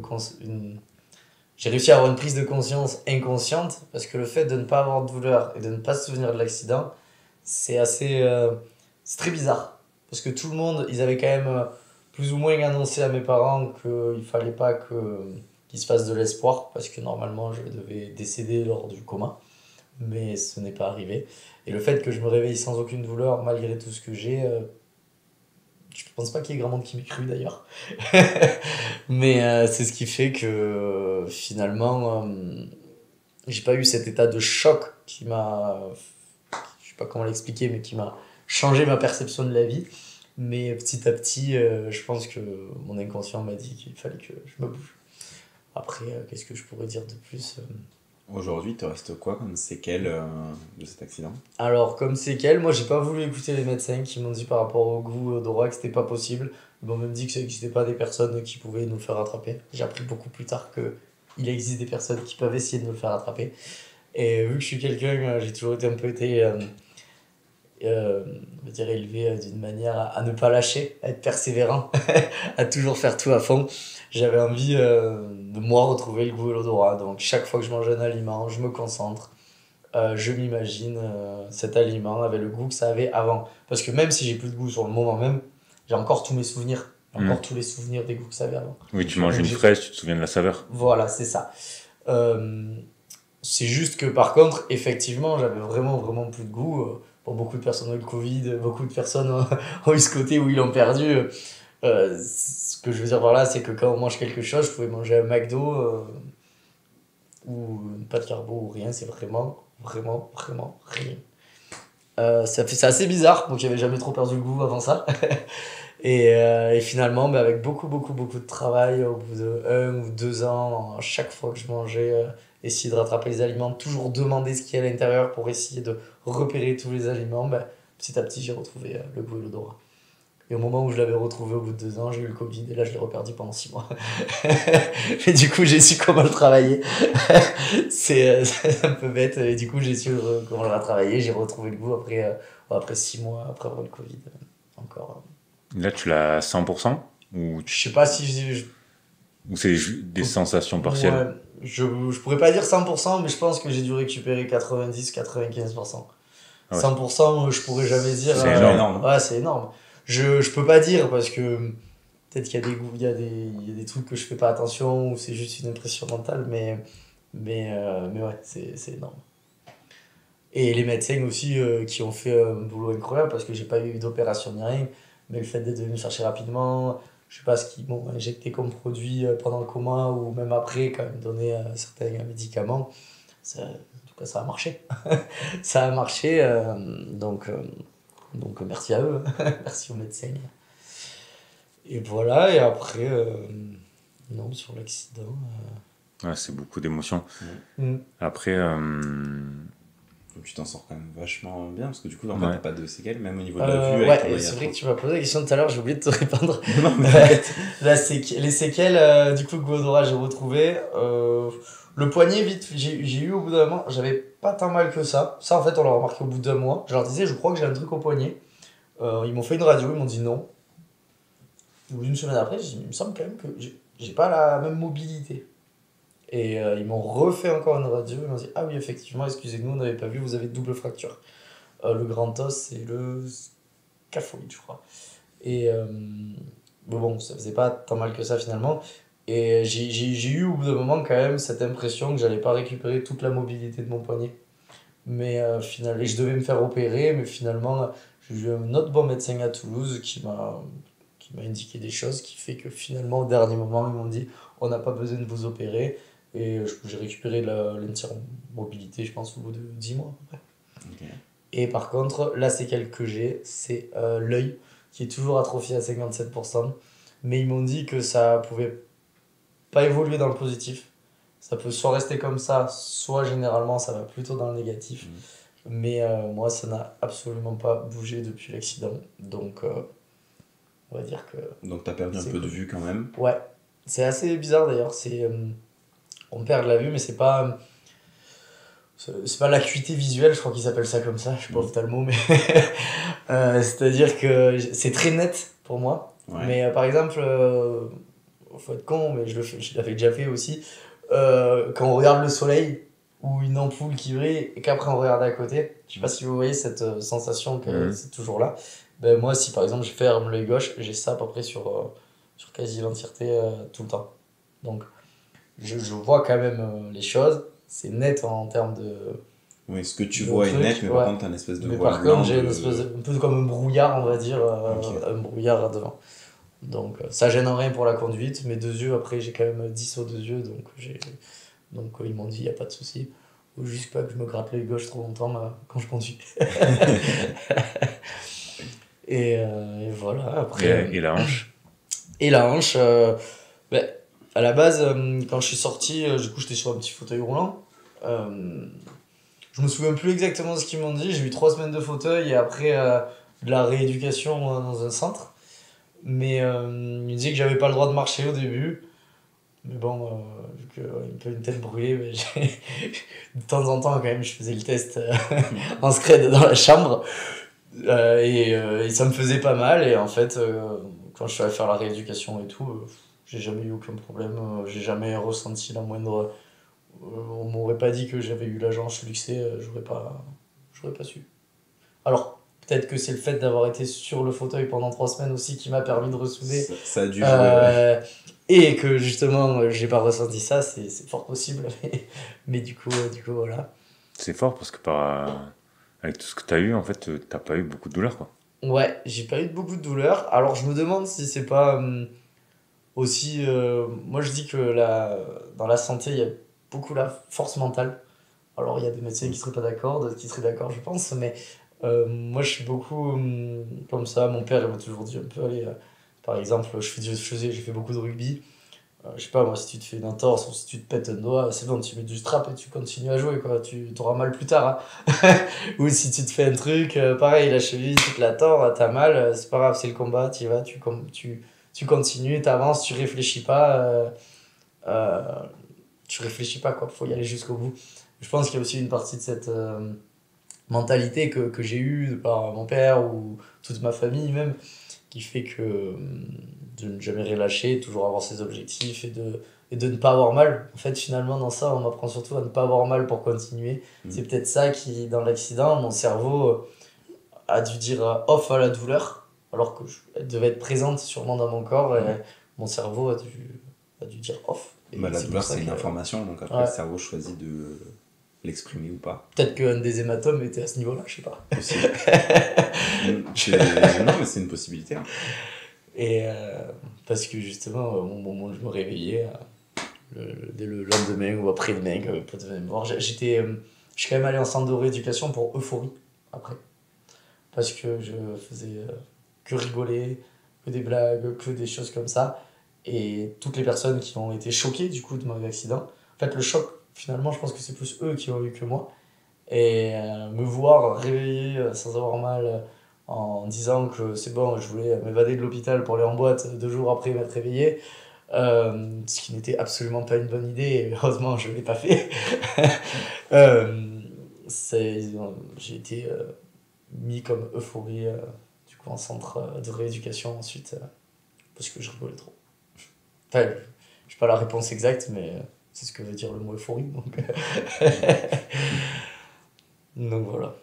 j'ai réussi à avoir une prise de conscience inconsciente, parce que le fait de ne pas avoir de douleur et de ne pas se souvenir de l'accident, c'est assez. C'est très bizarre. Parce que tout le monde, ils avaient quand même plus ou moins annoncé à mes parents qu'il fallait pas qu'ils se fassent de l'espoir, parce que normalement je devais décéder lors du coma. Mais ce n'est pas arrivé. Et le fait que je me réveille sans aucune douleur, malgré tout ce que j'ai, je pense pas qu'il y ait grand monde qui m'ait cru d'ailleurs. Mais c'est ce qui fait que finalement, j'ai pas eu cet état de choc qui m'a. Je sais pas comment l'expliquer, mais qui m'a changé ma perception de la vie. Mais petit à petit, je pense que mon inconscient m'a dit qu'il fallait que je me bouge. Après, qu'est-ce que je pourrais dire de plus Aujourd'hui, il te reste quoi comme séquelles de cet accident? Alors, comme séquelles, moi j'ai pas voulu écouter les médecins qui m'ont dit par rapport au goût odorat que c'était pas possible. Ils m'ont même dit que ça n'existait pas des personnes qui pouvaient nous le faire attraper. J'ai appris beaucoup plus tard qu'il existe des personnes qui peuvent essayer de nous le faire attraper. Et vu que je suis quelqu'un, j'ai toujours été un peu on va dire élevé d'une manière à ne pas lâcher, à être persévérant, à toujours faire tout à fond. J'avais envie de moi retrouver le goût et l'odorat. Donc chaque fois que je mange un aliment, je me concentre. Je m'imagine cet aliment avec le goût que ça avait avant. Parce que même si j'ai plus de goût sur le moment même, j'ai encore tous mes souvenirs. Encore tous les souvenirs des goûts que ça avait avant. Oui, tu manges une fraise, tu te souviens de la saveur. Voilà, c'est ça. C'est juste que par contre, effectivement, j'avais vraiment plus de goût. Pour beaucoup de personnes ont eu le Covid, beaucoup de personnes ont eu ce côté où ils l'ont perdu. Ce que je veux dire par là, c'est que quand on mange quelque chose, je pouvais manger un McDo ou pas de carbo ou rien, c'est vraiment rien. C'est assez bizarre, donc j'avais jamais trop perdu le goût avant ça. Et finalement, avec beaucoup de travail, au bout de 1 ou 2 ans, à chaque fois que je mangeais, essayer de rattraper les aliments, toujours demander ce qu'il y a à l'intérieur pour essayer de repérer tous les aliments, petit à petit j'ai retrouvé le goût et l'odorat. Et au moment où je l'avais retrouvé au bout de 2 ans, j'ai eu le Covid et là je l'ai reperdu pendant 6 mois. Et du coup j'ai su comment le travailler. C'est un peu bête, et du coup j'ai su comment le retravailler, j'ai retrouvé le goût après 6 mois, après avoir le Covid encore. Là tu l'as à 100% ou Je sais pas si ou c'est des sensations partielles? Ouais, je pourrais pas dire 100%, mais je pense que j'ai dû récupérer 90-95%. Ah ouais. 100%, je pourrais jamais dire. C'est énorme. Ouais, c'est énorme. Je peux pas dire parce que peut-être qu'il y a des goûts, il y a des trucs que je fais pas attention ou c'est juste une impression mentale, mais ouais, c'est énorme. Et les médecins aussi qui ont fait un boulot incroyable parce que j'ai pas eu d'opération ni rien, mais le fait d'être venu chercher rapidement. Je sais pas ce qu'ils m'ont injecté comme produit pendant le coma ou même après quand ils me donnaient certains médicaments. En tout cas, ça a marché. Ça a marché, donc merci à eux, merci aux médecins. Et voilà, et après, non, sur l'accident. Ouais, c'est beaucoup d'émotions. Après. Tu t'en sors quand même vachement bien parce que du coup, en fait, t'as pas de séquelles, même au niveau de la vue. Ouais, c'est vrai que tu m'as posé la question tout à l'heure, j'ai oublié de te répondre. Les séquelles, du coup, le goût odorat, j'ai retrouvé. Le poignet, vite, j'ai eu au bout d'un moment, j'avais pas tant mal que ça. Ça, en fait, on l'a remarqué au bout d'un mois. Je leur disais, je crois que j'ai un truc au poignet. Ils m'ont fait une radio, ils m'ont dit non. Une semaine après, j'ai dit, il me semble quand même que j'ai pas la même mobilité. Et ils m'ont refait encore une radio, ils m'ont dit, ah oui, effectivement, excusez-nous, on n'avait pas vu, vous avez double fracture. Le grand os et le scaphoïde, je crois. Et bon, ça faisait pas tant mal que ça finalement. Et j'ai eu au bout d'un moment quand même cette impression que j'allais pas récupérer toute la mobilité de mon poignet. Mais finalement, et je devais me faire opérer, mais finalement, j'ai eu un autre bon médecin à Toulouse qui m'a indiqué des choses qui fait que finalement, au dernier moment, ils m'ont dit on n'a pas besoin de vous opérer. Et j'ai récupéré l'entière mobilité, je pense, au bout de 10 mois à peu près. Ok. Et par contre, la séquelle que j'ai, c'est l'œil qui est toujours atrophié à 57%. Mais ils m'ont dit que ça pouvait pas évoluer dans le positif. Ça peut soit rester comme ça, soit généralement ça va plutôt dans le négatif. Mais moi, ça n'a absolument pas bougé depuis l'accident. Donc, on va dire que... Donc t'as perdu un peu de vue quand même. Ouais, c'est assez bizarre d'ailleurs. On perd de la vue, mais c'est pas l'acuité visuelle, je crois qu'ils appellent ça comme ça. Je sais pas ophtalmo, mais c'est-à-dire que c'est très net pour moi. Ouais. Mais par exemple, faut être con, mais je l'avais déjà fait aussi. Quand on regarde le soleil ou une ampoule qui brille et qu'après on regarde à côté, je sais pas si vous voyez cette sensation que c'est toujours là. Ben moi, si par exemple je ferme l'œil gauche, j'ai ça à peu près sur quasi l'entièreté tout le temps. Donc je vois quand même les choses, c'est net en termes de. Oui, ce que tu de vois truc, est net, mais ouais. par contre, t'as une espèce de Mais voile par contre, blanc j'ai une espèce un peu comme un brouillard, on va dire, Ok. un brouillard devant. Donc ça gêne en rien pour la conduite. Mes deux yeux, après, j'ai quand même 10 aux deux yeux, donc ils m'ont dit, il n'y a pas de souci. Faut juste pas que je me gratte l'œil gauche trop longtemps quand je conduis. Et voilà, après. Et la hanche? Et la hanche, ben, à la base, quand je suis sorti, du coup, j'étais sur un petit fauteuil roulant. Je me souviens plus exactement de ce qu'ils m'ont dit. J'ai eu 3 semaines de fauteuil et après de la rééducation dans un centre. Mais ils me disaient que j'avais pas le droit de marcher au début. Mais bon, vu que un peu une tête brûlée, mais de temps en temps, quand même, je faisais le test en scred dans la chambre. Et ça me faisait pas mal. Et en fait, quand je suis allé faire la rééducation et tout, j'ai jamais eu aucun problème. J'ai jamais ressenti la moindre. On m'aurait pas dit que j'avais eu la hanche luxée, j'aurais pas su. Alors, peut-être que c'est le fait d'avoir été sur le fauteuil pendant 3 semaines aussi qui m'a permis de ressouder. Ça a dû jouer, ouais. Et que justement, j'ai pas ressenti ça, c'est fort possible. Mais du coup, voilà. C'est fort parce que avec tout ce que tu as eu, en fait, t'as pas eu beaucoup de douleur, quoi. Ouais, j'ai pas eu beaucoup de douleur. Alors, je me demande si c'est pas aussi. Moi, je dis que dans la santé, il y a beaucoup la force mentale. Alors, il y a des médecins qui seraient pas d'accord, d'autres qui seraient d'accord, je pense, mais moi, je suis beaucoup comme ça. Mon père, il m'a toujours dit un peu, allez, par exemple, j'ai fait beaucoup de rugby. Je sais pas, moi, si tu te fais une entorse ou si tu te pètes un doigt, c'est bon, tu mets du strap et tu continues à jouer, quoi. Tu auras mal plus tard, hein. Ou si tu te fais un truc, pareil, la cheville, tu te la tords, t'as mal, c'est pas grave, c'est le combat, tu y vas, tu continues, t'avances, tu réfléchis pas. Tu réfléchis pas, quoi. Faut y aller jusqu'au bout. Je pense qu'il y a aussi une partie de cette mentalité que j'ai eue par mon père ou toute ma famille même, qui fait que de ne jamais rien lâcher, toujours avoir ses objectifs et de ne pas avoir mal. En fait, finalement, dans ça, on m'apprend surtout à ne pas avoir mal pour continuer. C'est peut-être ça qui, dans l'accident, mon cerveau a dû dire off à la douleur, alors qu'elle devait être présente sûrement dans mon corps, et mon cerveau a dû dire off. Bah, la douleur, c'est une information, donc après, le cerveau choisit de l'exprimer ou pas. Peut-être qu'un des hématomes était à ce niveau-là, je sais pas. Non, mais c'est une possibilité. Hein. Et parce que justement, au moment où je me réveillais, dès le lendemain ou après-demain, peut venir me voir, je suis quand même allé en centre de rééducation pour euphorie, après. Parce que je faisais que rigoler, que des blagues, que des choses comme ça. Et toutes les personnes qui ont été choquées du coup de mon accident, en fait le choc finalement je pense que c'est plus eux qui ont eu que moi. Et me voir réveillé sans avoir mal en disant que c'est bon, je voulais m'évader de l'hôpital pour aller en boîte 2 jours après m'être réveillé, Ce qui n'était absolument pas une bonne idée, et heureusement je ne l'ai pas fait. Euh, j'ai été mis comme euphorie du coup en centre de rééducation ensuite parce que je rigolais trop. Enfin, je n'ai pas la réponse exacte, mais c'est ce que veut dire le mot euphorie. Donc voilà.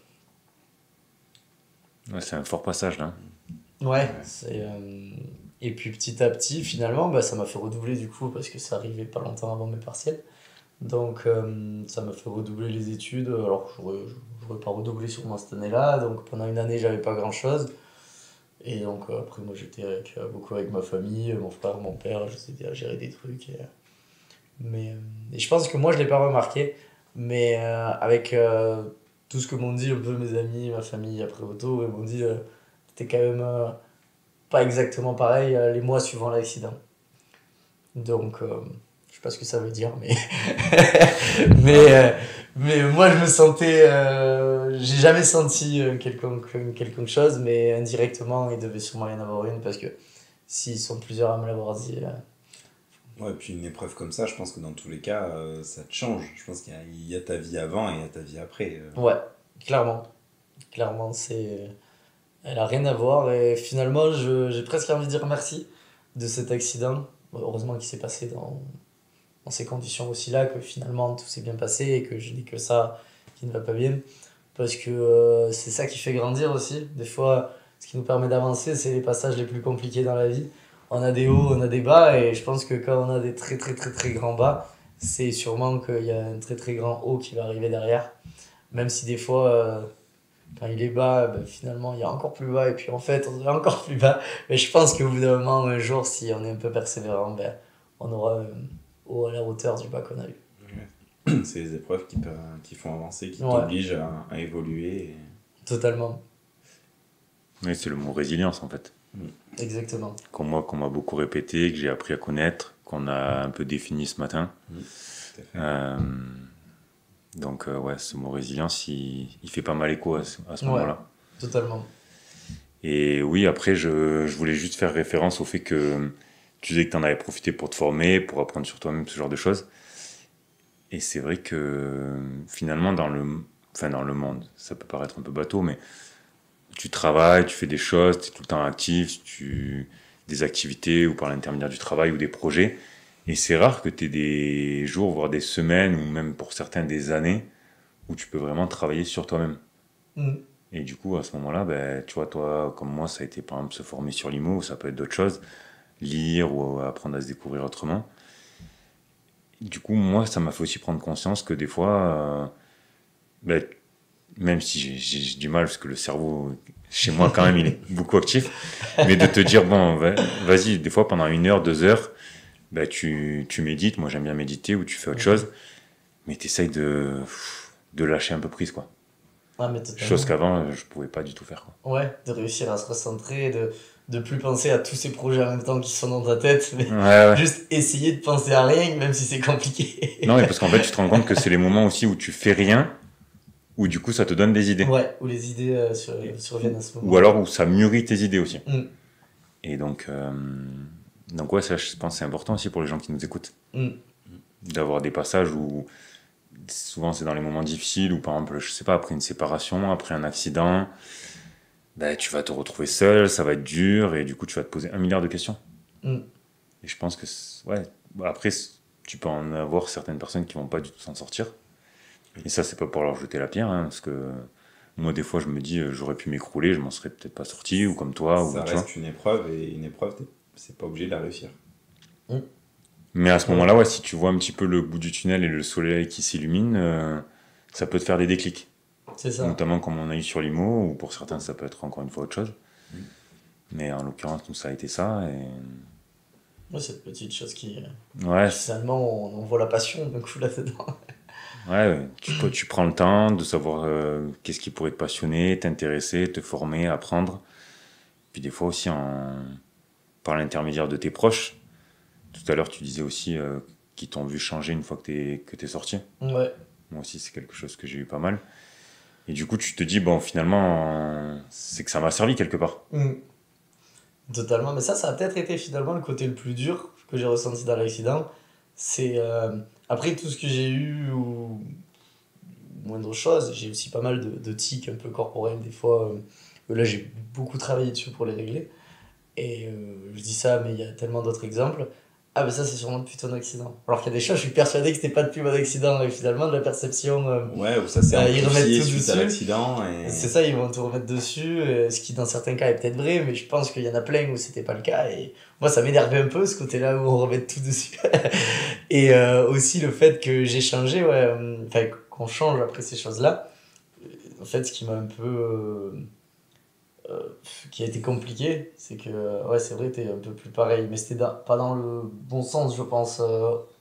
Ouais, c'est un fort passage là. Ouais, et puis petit à petit, finalement, bah, ça m'a fait redoubler du coup, parce que ça arrivait pas longtemps avant mes partiels. Donc ça m'a fait redoubler les études, alors j'aurais pas redoublé sûrement cette année-là, donc pendant une année j'avais pas grand-chose. Et donc après moi j'étais beaucoup avec ma famille, mon frère, mon père, je sais à gérer des trucs. Et je pense que moi je l'ai pas remarqué, mais avec tout ce que m'ont dit un peu mes amis, ma famille après auto, ils m'ont dit c'était quand même pas exactement pareil les mois suivant l'accident. Donc je sais pas ce que ça veut dire, mais mais moi je me sentais j'ai jamais senti quelconque chose, mais indirectement il devait sûrement y en avoir une, parce que s'ils sont plusieurs à me l'avoir dit. Ouais, et puis une épreuve comme ça, je pense que dans tous les cas, ça te change. Je pense qu'il y a ta vie avant et il y a ta vie après. Ouais, clairement. Clairement, elle a rien à voir, et finalement j'ai presque envie de dire merci de cet accident. Bon, heureusement qu'il s'est passé dans ces conditions aussi là, que finalement tout s'est bien passé et que je dis que ça qui ne va pas bien, parce que c'est ça qui fait grandir aussi. Des fois ce qui nous permet d'avancer, c'est les passages les plus compliqués dans la vie. On a des hauts, on a des bas, et je pense que quand on a des très très très très grands bas, c'est sûrement qu'il y a un très très grand haut qui va arriver derrière, même si des fois quand il est bas, ben, finalement il y a encore plus bas, et puis en fait on est encore plus bas. Mais je pense qu'au bout d'un moment, un jour, si on est un peu persévérant, ben, on aura haut à la hauteur du bas qu'on a eu. Ouais. C'est les épreuves qui font avancer, qui t'obligent à évoluer. Totalement. Oui, c'est le mot résilience en fait. Exactement. Qu'on m'a beaucoup répété, que j'ai appris à connaître, qu'on a un peu défini ce matin. Tout à fait. Donc ouais, ce mot résilience, il fait pas mal écho à ce moment-là. Totalement. Et oui, après, je voulais juste faire référence au fait que tu disais que tu en avais profité pour te former, pour apprendre sur toi-même, ce genre de choses. Et c'est vrai que finalement, dans le monde, ça peut paraître un peu bateau, mais tu travailles, tu fais des choses, tu es tout le temps actif, des activités ou par l'intermédiaire du travail ou des projets. Et c'est rare que tu aies des jours, voire des semaines, ou même pour certains des années, où tu peux vraiment travailler sur toi-même. Et du coup, à ce moment-là, ben, tu vois, toi, comme moi, ça a été par exemple se former sur l'IMO, ou ça peut être d'autres choses, lire ou apprendre à se découvrir autrement. Et du coup, moi, ça m'a fait aussi prendre conscience que des fois, ben, même si j'ai du mal, parce que le cerveau, chez moi, quand même, il est beaucoup actif, mais de te dire, bon, vas-y, des fois, pendant 1 heure, 2 heures, ben, tu médites, moi j'aime bien méditer, ou tu fais autre chose, mais tu essayes de lâcher un peu prise, quoi. Ah, mais Chose qu'avant, je pouvais pas du tout faire, quoi. Ouais, de réussir à se recentrer, de plus penser à tous ces projets en même temps qui sont dans ta tête, mais Ouais. juste essayer de penser à rien, même si c'est compliqué. Non, mais parce qu'en fait, tu te rends compte que c'est les moments aussi où tu fais rien, où du coup, ça te donne des idées. Ouais, où les idées surviennent à ce moment. Ou alors où ça mûrit tes idées aussi. Mm. Et donc ouais, ça, je pense que c'est important aussi pour les gens qui nous écoutent. D'avoir des passages où, souvent c'est dans les moments difficiles, où par exemple, je sais pas, après une séparation, après un accident, ben, tu vas te retrouver seul, ça va être dur, et du coup, tu vas te poser 1 milliard de questions. Et je pense que, ouais, après, tu peux en avoir certaines personnes qui vont pas du tout s'en sortir. Et ça, c'est pas pour leur jeter la pierre, hein, parce que moi, des fois, je me dis, j'aurais pu m'écrouler, je m'en serais peut-être pas sorti, ou comme toi. Ça reste une épreuve, et une épreuve, c'est pas obligé de la réussir. Mais à ce moment-là, ouais, si tu vois un petit peu le bout du tunnel et le soleil qui s'illumine, ça peut te faire des déclics. C'est ça. Notamment comme on a eu sur l'IMO, ou pour certains, ça peut être encore une fois autre chose. Mais en l'occurrence, nous, ça a été ça. Et... Ouais, cette petite chose qui ouais, finalement, on voit la passion d'un coup là-dedans. Ouais, tu prends le temps de savoir qu'est-ce qui pourrait te passionner, t'intéresser, te former, apprendre. Puis des fois aussi par l'intermédiaire de tes proches. Tout à l'heure, tu disais aussi qu'ils t'ont vu changer une fois que t'es sorti. Ouais. Moi aussi, c'est quelque chose que j'ai eu pas mal. Et du coup, tu te dis, bon, finalement, c'est que ça m'a servi quelque part. Totalement, mais ça a peut-être été finalement le côté le plus dur que j'ai ressenti dans l'accident. C'est après tout ce que j'ai eu ou moindre chose, j'ai aussi pas mal de tics un peu corporels des fois. Là, j'ai beaucoup travaillé dessus pour les régler. Et je dis ça, mais il y a tellement d'autres exemples. Ah, mais ça, c'est sûrement depuis ton accident. Alors qu'il y a des choses, je suis persuadé que c'était pas depuis mon accident, et finalement, de la perception. Ouais, où ça s'est Ils remettent amplifié tout suite à dessus. l'accident. Et... C'est ça, ils vont tout remettre dessus, ce qui dans certains cas est peut-être vrai, mais je pense qu'il y en a plein où c'était pas le cas. Et moi, ça m'énervait un peu ce côté-là où on remet tout dessus. Et aussi le fait que j'ai changé, ouais, enfin qu'on change après ces choses-là. En fait, ce qui m'a un peu. Qui a été compliqué, c'est que, ouais, c'est vrai, t'es un peu plus pareil, mais c'était pas dans le bon sens, je pense,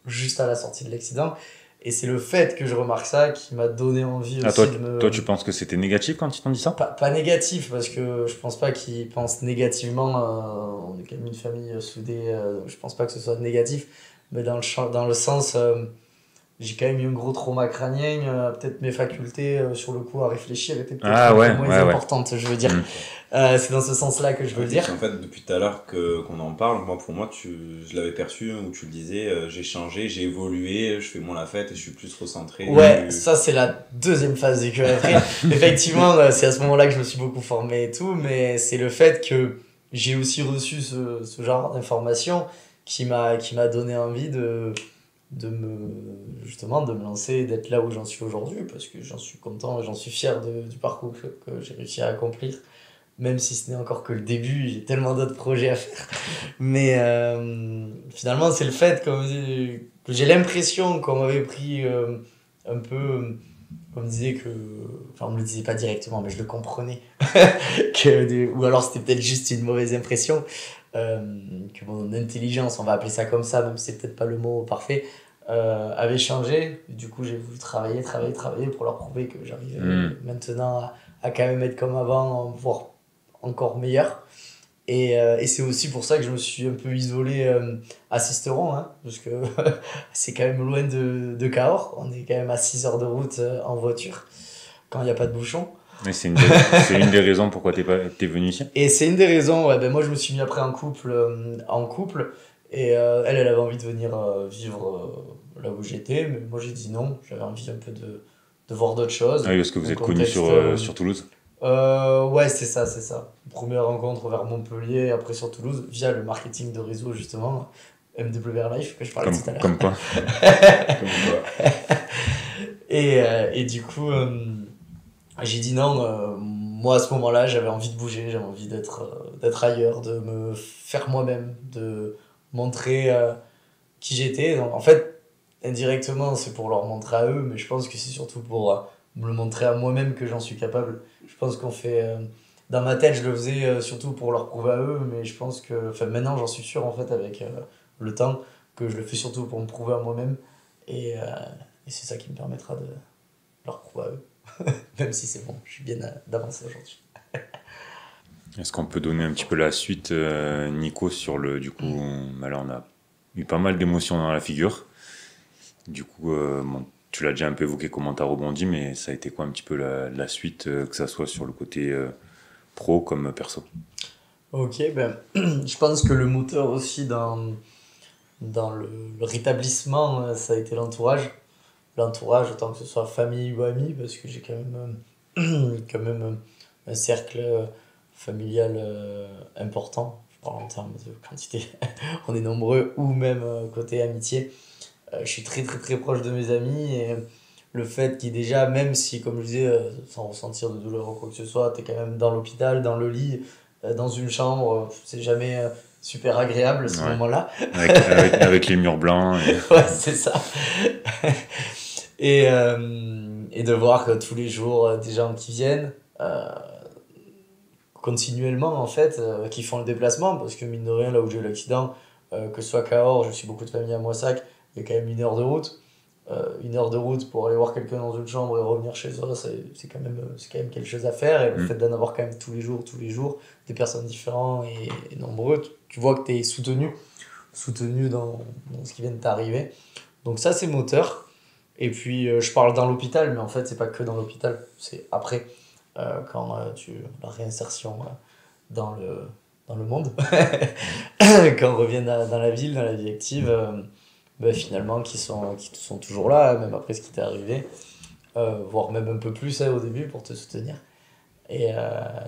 juste à la sortie de l'accident. Et c'est le fait que je remarque ça qui m'a donné envie aussi toi, de me. toi, tu penses que c'était négatif quand ils t'ont dit ça? Pas négatif, parce que je pense pas qu'ils pensent négativement. On est quand même une famille soudée, je pense pas que ce soit négatif, mais dans le sens. J'ai quand même eu un gros trauma crânien, peut-être mes facultés sur le coup à réfléchir étaient peut-être un peu moins importantes, je veux dire. C'est dans ce sens-là que je veux le dire. En fait, depuis tout à l'heure qu'on en parle, moi, pour moi, je l'avais perçu où tu le disais, j'ai changé, j'ai évolué, je fais moins la fête et je suis plus recentré. Ouais, ça c'est la deuxième phase du cœur. Effectivement, c'est à ce moment-là que je me suis beaucoup formé et tout, mais c'est le fait que j'ai aussi reçu ce genre d'informations qui m'a donné envie de me lancer, d'être là où j'en suis aujourd'hui, parce que j'en suis content, j'en suis fier du parcours que j'ai réussi à accomplir, même si ce n'est encore que le début, j'ai tellement d'autres projets à faire. Mais finalement, c'est le fait que j'ai l'impression qu'on m'avait pris un peu, on me disait que, enfin on me le disait pas directement, mais je le comprenais, ou alors c'était peut-être juste une mauvaise impression, que mon intelligence, on va appeler ça comme ça, même si c'est peut-être pas le mot parfait, avait changé. Du coup, j'ai voulu travailler pour leur prouver que j'arrivais maintenant à quand même être comme avant, voire encore meilleur. Et c'est aussi pour ça que je me suis un peu isolé à Sisteron, hein, parce que c'est quand même loin de Cahors. On est quand même à 6 heures de route en voiture, quand il n'y a pas de bouchon. Mais c'est une des raisons pourquoi t'es venu ici. Et c'est une des raisons, ouais, ben moi je me suis mis après en couple, et elle avait envie de venir vivre là où j'étais, mais moi j'ai dit non, j'avais envie un peu de voir d'autres choses. Ah oui, parce que vous êtes connus sur Toulouse. Ouais, c'est ça. Première rencontre vers Montpellier, après sur Toulouse, via le marketing de réseau justement, MWR Life, que je parlais tout à l'heure. Comme quoi. Et du coup, j'ai dit non. Moi, à ce moment-là, j'avais envie de bouger, j'avais envie d'être ailleurs, de me faire moi-même, de montrer qui j'étais. Donc, en fait, indirectement, c'est pour leur montrer à eux, mais je pense que c'est surtout pour me le montrer à moi-même que j'en suis capable. Je pense qu'on fait... dans ma tête, je le faisais surtout pour leur prouver à eux, mais je pense que... Enfin, maintenant, j'en suis sûr, en fait, avec le temps, que je le fais surtout pour me prouver à moi-même. Et c'est ça qui me permettra de leur prouver à eux. Même si c'est bon, je suis bien d'avance aujourd'hui. Est-ce qu'on peut donner un petit peu la suite, Nico, sur le... Du coup, là, on a eu pas mal d'émotions dans la figure. Du coup, bon, tu l'as déjà un peu évoqué comment tu as rebondi, mais ça a été quoi un petit peu la suite, que ça soit sur le côté pro comme perso? Ok, ben, je pense que le moteur aussi dans le rétablissement, ça a été l'entourage. L'entourage, autant que ce soit famille ou amis, parce que j'ai quand même un cercle familial important. Je parle en termes de quantité, on est nombreux, ou même côté amitié. Je suis très très très proche de mes amis, et le fait qu'il déjà, même si, comme je disais, sans ressentir de douleur ou quoi que ce soit, t'es quand même dans l'hôpital, dans le lit, dans une chambre, c'est jamais super agréable ce moment-là. Avec les murs blancs. Ouais, c'est ça. Et de voir que tous les jours, des gens qui viennent continuellement, en fait, qui font le déplacement, parce que mine de rien, là où j'ai eu l'accident, que ce soit Cahors, je suis beaucoup de famille à Moissac, il y a quand même 1 heure de route. 1 heure de route pour aller voir quelqu'un dans une chambre et revenir chez soi, c'est quand même quelque chose à faire. Et le fait d'en avoir quand même tous les jours, des personnes différentes et nombreux, tu vois que tu es soutenu dans ce qui vient de t'arriver. Donc ça, c'est moteur. Et puis, je parle dans l'hôpital, mais en fait, c'est pas que dans l'hôpital, c'est après, quand la réinsertion dans dans le monde, quand on revient dans la ville, dans la vie active, finalement, qui sont toujours là, même après ce qui t'est arrivé, voire même un peu plus au début pour te soutenir. Et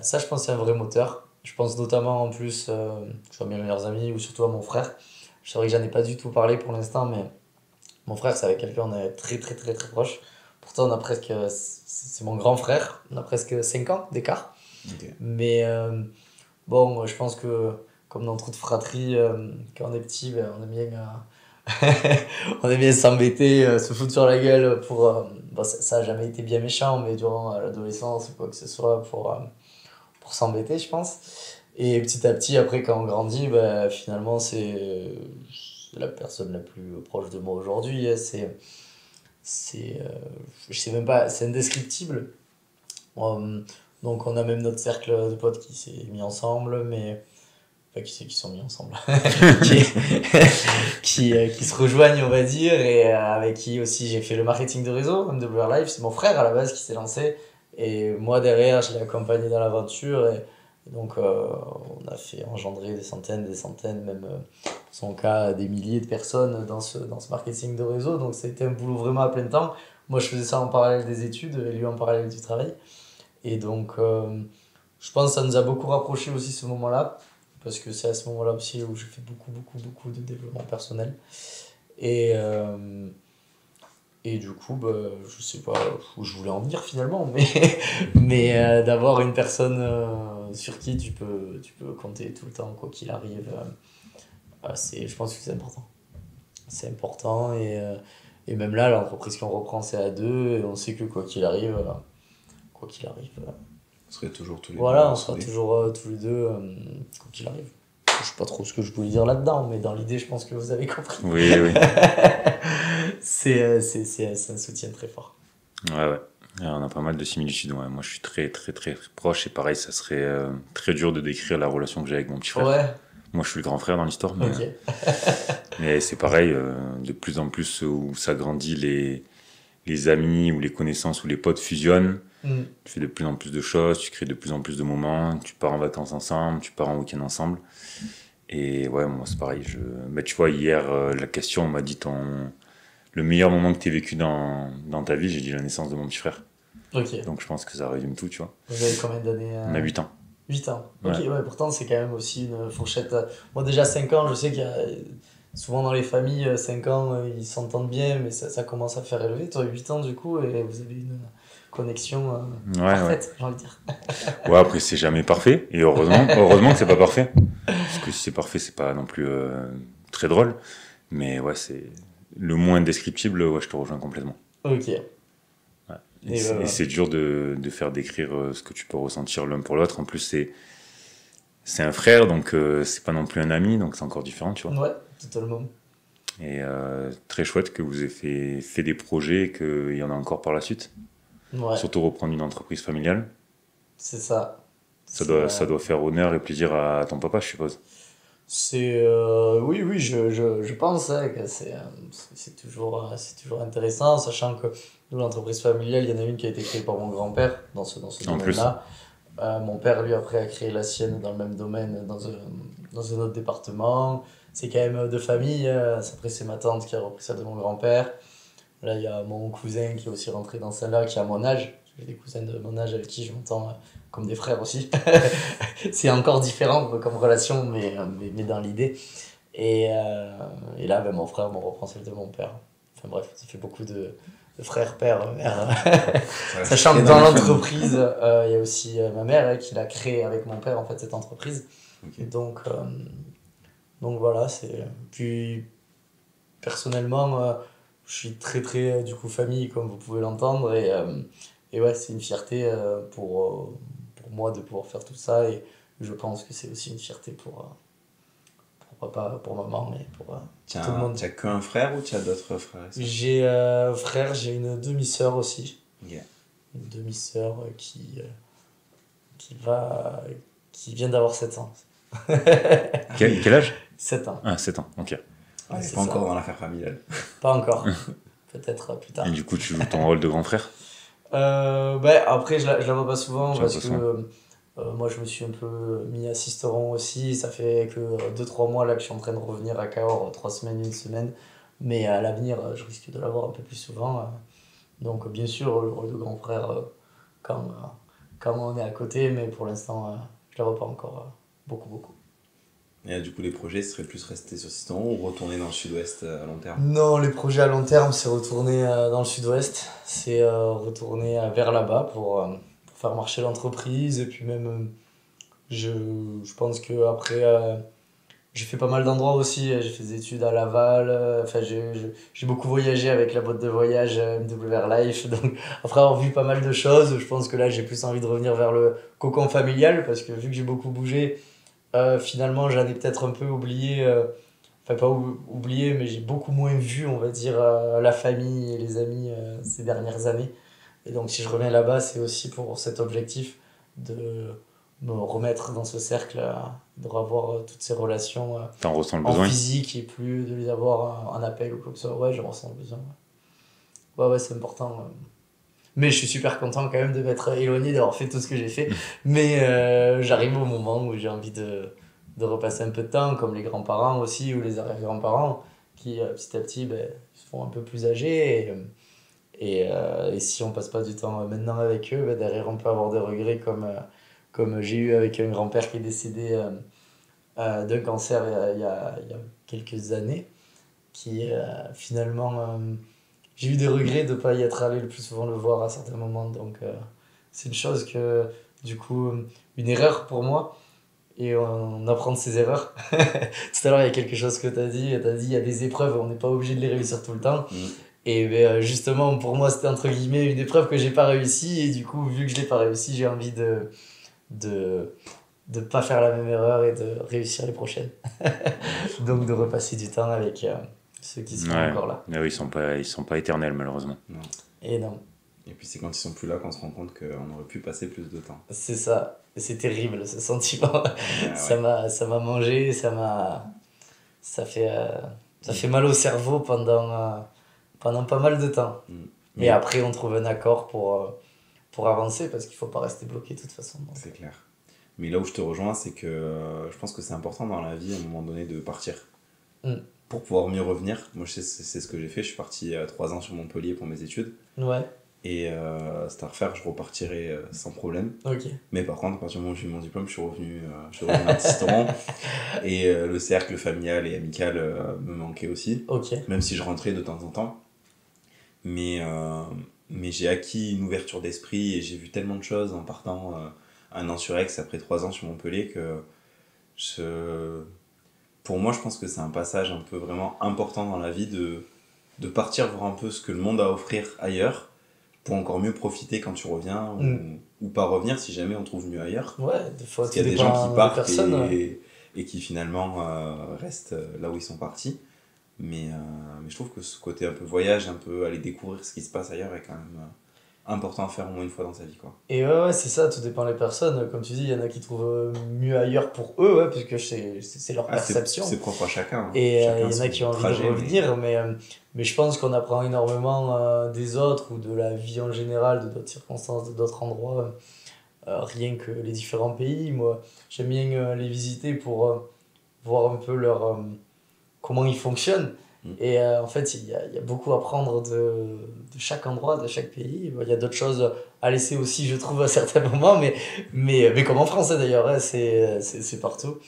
ça, je pense, c'est un vrai moteur. Je pense notamment en plus, tu vois, mes meilleurs amis ou surtout à mon frère. C'est vrai que j'en ai pas du tout parlé pour l'instant, mais mon frère, c'est avec quelqu'un on est très très très très proche. Pourtant, on a presque, c'est mon grand frère, on a presque 5 ans d'écart. Ok. Mais bon, je pense que comme dans toute fratrie, quand on est petit, on aime bien, on aime bien s'embêter, se foutre sur la gueule pour. Bon, ça a jamais été bien méchant, mais durant l'adolescence ou quoi que ce soit, pour s'embêter, je pense. Et petit à petit, après, quand on grandit, finalement, c'est la personne la plus proche de moi aujourd'hui. Je sais même pas, c'est indescriptible. Donc, on a même notre cercle de potes qui s'est mis ensemble, mais. Enfin, qui sont mis ensemble. qui se rejoignent, on va dire, et avec qui aussi j'ai fait le marketing de réseau, MWR Live. C'est mon frère à la base qui s'est lancé. Et moi, derrière, je l'ai accompagné dans l'aventure. Et donc, on a fait engendrer des centaines, même, dans son cas, des milliers de personnes dans ce marketing de réseau. Donc, ça a été un boulot vraiment à plein temps. Moi, je faisais ça en parallèle des études et lui en parallèle du travail. Et donc, je pense que ça nous a beaucoup rapprochés aussi ce moment-là. Parce que c'est à ce moment-là aussi où j'ai fait beaucoup de développement personnel. Et du coup, je sais pas où je voulais en venir finalement, mais d'avoir une personne sur qui tu peux compter tout le temps, quoi qu'il arrive, je pense que c'est important. C'est important et même là, l'entreprise qu'on reprend, c'est à deux et on sait que quoi qu'il arrive, Vous serez toujours tous les voilà, deux on sera soudés. toujours tous les deux, quoi qu'il arrive. Je sais pas trop ce que je voulais dire là-dedans, mais dans l'idée, je pense que vous avez compris. Oui, oui. C'est un soutien très fort. Ouais. On a pas mal de similitudes. Ouais. Moi, je suis très proche et pareil, ça serait très dur de décrire la relation que j'ai avec mon petit frère. Ouais, Moi, je suis le grand frère dans l'histoire, mais, ok. mais c'est pareil, de plus en plus où ça grandit, les amis ou les connaissances ou les potes fusionnent. Mm. Tu fais de plus en plus de choses, tu crées de plus en plus de moments, tu pars en vacances ensemble, tu pars en week-end ensemble. Et ouais, moi c'est pareil. Mais tu vois, hier, la question, on m'a dit le meilleur moment que tu as vécu dans ta vie, j'ai dit la naissance de mon petit frère. Ok. Donc je pense que ça résume tout, tu vois. Vous avez combien d'années On a 8 ans. 8 ans. Ok, Ouais. ouais, pourtant, c'est quand même aussi une fourchette. Moi, déjà 5 ans, je sais qu'il y a. Souvent dans les familles, 5 ans, ils s'entendent bien, mais ça commence à faire élever. Toi, 8 ans, du coup, et vous avez une connexion Ouais. parfaite, j'ai envie de dire. Ouais, après c'est jamais parfait. Et heureusement que c'est pas parfait. Parce que si c'est parfait, c'est pas non plus très drôle. Mais ouais, c'est le moins indescriptible, ouais, je te rejoins complètement. Ok. Et c'est dur de faire décrire ce que tu peux ressentir l'un pour l'autre. En plus, c'est un frère, donc c'est pas non plus un ami, donc c'est encore différent, tu vois. Ouais, totalement. Et très chouette que vous ayez fait des projets et qu'il y en a encore par la suite. Ouais, Surtout reprendre une entreprise familiale. c'est ça. Ça doit faire honneur et plaisir à ton papa, je suppose. Oui, je pense que c'est toujours intéressant, sachant que nous, l'entreprise familiale, il y en a une qui a été créée par mon grand-père dans ce En domaine-là. Mon père, lui, après, a créé la sienne dans le même domaine, dans un autre département. C'est quand même de famille. Après, c'est ma tante qui a repris ça de mon grand-père. Là, il y a mon cousin qui est aussi rentré dans celle-là, qui a mon âge. J'ai des cousins de mon âge avec qui je m'entends comme des frères aussi. C'est encore différent comme relation, mais dans l'idée. Et là, mon frère me reprend celle de mon père. Enfin bref, ça fait beaucoup de frères, pères, mères. Sachant que dans l'entreprise, il y a aussi ma mère qui l'a créée avec mon père, en fait, cette entreprise. Okay. Donc voilà, Puis, personnellement, je suis très, très, du coup, famille, comme vous pouvez l'entendre. Et ouais, c'est une fierté pour moi de pouvoir faire tout ça. Et je pense que c'est aussi une fierté pour papa, pour maman, mais pour tout le monde. Tu as qu'un frère ou tu as d'autres frères et sœurs? J'ai une demi-sœur aussi. Yeah. Une demi-sœur qui vient d'avoir 7 ans. Quel âge? 7 ans. Ah, 7 ans, ok. Elle n'est c'est pas ça. encore dans l'affaire familiale. Pas encore. Peut-être plus tard. Et du coup, tu joues ton rôle de grand frère? Après, je la vois pas souvent Je la parce vois que souvent. Moi, je me suis un peu mis assisteront aussi. Ça fait que 2-3 mois là que je suis en train de revenir à Cahors, 3 semaines, une semaine. Mais à l'avenir, je risque de l'avoir un peu plus souvent. Donc, bien sûr, le rôle de grand frère quand, quand on est à côté, mais pour l'instant, je ne la vois pas encore beaucoup, beaucoup. Et du coup, les projets seraient plus restés sur Sisteron ou retourner dans le sud-ouest à long terme? Non, les projets à long terme, c'est retourner dans le sud-ouest. C'est retourner vers là-bas pour faire marcher l'entreprise. Et puis même, je, je pense qu'après, j'ai fait pas mal d'endroits aussi. J'ai fait des études à Laval. Enfin, j'ai beaucoup voyagé avec la boîte de voyage MWR Life. Donc, après avoir vu pas mal de choses, je pense que là, j'ai plus envie de revenir vers le cocon familial. Parce que vu que j'ai beaucoup bougé, finalement, j'en ai peut-être un peu oublié. Enfin, pas oublié, mais j'ai beaucoup moins vu, on va dire, la famille et les amis ces dernières années. Et donc, si je reviens là-bas, c'est aussi pour cet objectif de me remettre dans ce cercle, de revoir toutes ces relations T'en ressens le en besoin? physique et plus de les avoir en appel ou quoi que ce soit. Ouais, je ressens le besoin. Ouais, ouais, c'est important. Mais je suis super content quand même de m'être éloigné, d'avoir fait tout ce que j'ai fait. Mais j'arrive au moment où j'ai envie de repasser un peu de temps, comme les grands-parents aussi, ou les arrière-grands-parents, qui petit à petit ben, se font un peu plus âgés. Et si on passe pas du temps maintenant avec eux, ben, derrière on peut avoir des regrets comme j'ai eu avec un grand-père qui est décédé d'un cancer il y a quelques années, qui finalement j'ai eu des regrets de ne pas y être allé le plus souvent le voir à certains moments. Donc, c'est une chose que, du coup, une erreur pour moi. Et on apprend de ses erreurs. Tout à l'heure, il y a quelque chose que tu as dit. Tu as dit il y a des épreuves, on n'est pas obligé de les réussir tout le temps. Et ben, justement, pour moi, c'était entre guillemets une épreuve que j'ai pas réussi. Et du coup, vu que je l'ai pas réussi, j'ai envie de, de pas faire la même erreur et de réussir les prochaines. Donc, de repasser du temps avec ceux qui sont Ouais, encore là. mais oui, ils sont pas éternels malheureusement. Non. Et non. Et puis c'est quand ils sont plus là qu'on se rend compte qu'on aurait pu passer plus de temps. C'est ça. Et c'est terrible ce sentiment. Ouais. Ça m'a mangé, ça fait, ça fait mal au cerveau pendant pas mal de temps. Mais après, on trouve un accord pour avancer parce qu'il faut pas rester bloqué de toute façon. Donc. C'est clair. Mais là où je te rejoins, c'est que je pense que c'est important dans la vie à un moment donné de partir. Pour pouvoir mieux revenir. Moi, c'est ce que j'ai fait. Je suis parti 3 ans sur Montpellier pour mes études. Ouais. Et c'est à refaire, je repartirai sans problème. Ok. Mais par contre, à partir du moment où j'ai eu mon diplôme, je suis revenu à Sisteron. Et le cercle familial et amical me manquait aussi. Ok. Même si je rentrais de temps en temps. Mais j'ai acquis une ouverture d'esprit et j'ai vu tellement de choses en partant 1 an sur Aix après 3 ans sur Montpellier que pour moi, je pense que c'est un passage un peu vraiment important dans la vie de partir voir un peu ce que le monde a à offrir ailleurs pour encore mieux profiter quand tu reviens ou pas revenir si jamais on trouve mieux ailleurs. Ouais, des fois, parce qu'il y a des gens qui partent et qui finalement restent là où ils sont partis. Mais je trouve que ce côté un peu voyage, un peu aller découvrir ce qui se passe ailleurs est quand même important à faire au moins une fois dans sa vie, quoi. Et ouais, c'est ça, tout dépend des personnes. Comme tu dis, il y en a qui trouvent mieux ailleurs pour eux, ouais, parce que c'est leur perception. C'est propre à chacun. Hein. Et il y en a qui ont envie de revenir, mais je pense qu'on apprend énormément des autres ou de la vie en général, de d'autres circonstances, de d'autres endroits, rien que les différents pays. Moi, j'aime bien les visiter pour voir un peu comment ils fonctionnent. Et en fait, il y a beaucoup à prendre de chaque endroit, de chaque pays. Il y a d'autres choses à laisser aussi, je trouve, à certains moments, mais comme en France d'ailleurs, hein, c'est partout.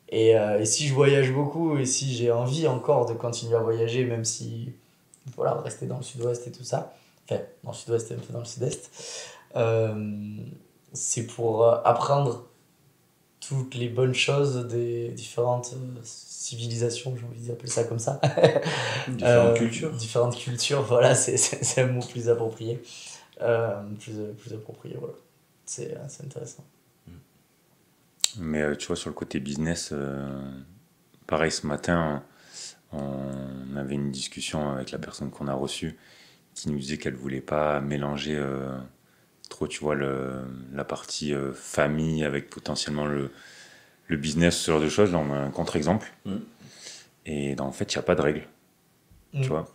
Et si je voyage beaucoup et si j'ai envie encore de continuer à voyager, même si, voilà, rester dans le sud-ouest et tout ça, enfin, dans le sud-ouest et un peu dans le sud-est, c'est pour apprendre toutes les bonnes choses des différentes civilisations, j'ai envie d'appeler ça comme ça. Différentes cultures. Différentes cultures, voilà, c'est un mot plus approprié. Plus approprié, voilà. C'est intéressant. Mais tu vois, sur le côté business, pareil, ce matin, on avait une discussion avec la personne qu'on a reçue qui nous disait qu'elle ne voulait pas mélanger trop, tu vois, la partie famille avec potentiellement le business, ce genre de choses. Là, on a un contre-exemple. Et en fait, il n'y a pas de règle. Tu vois,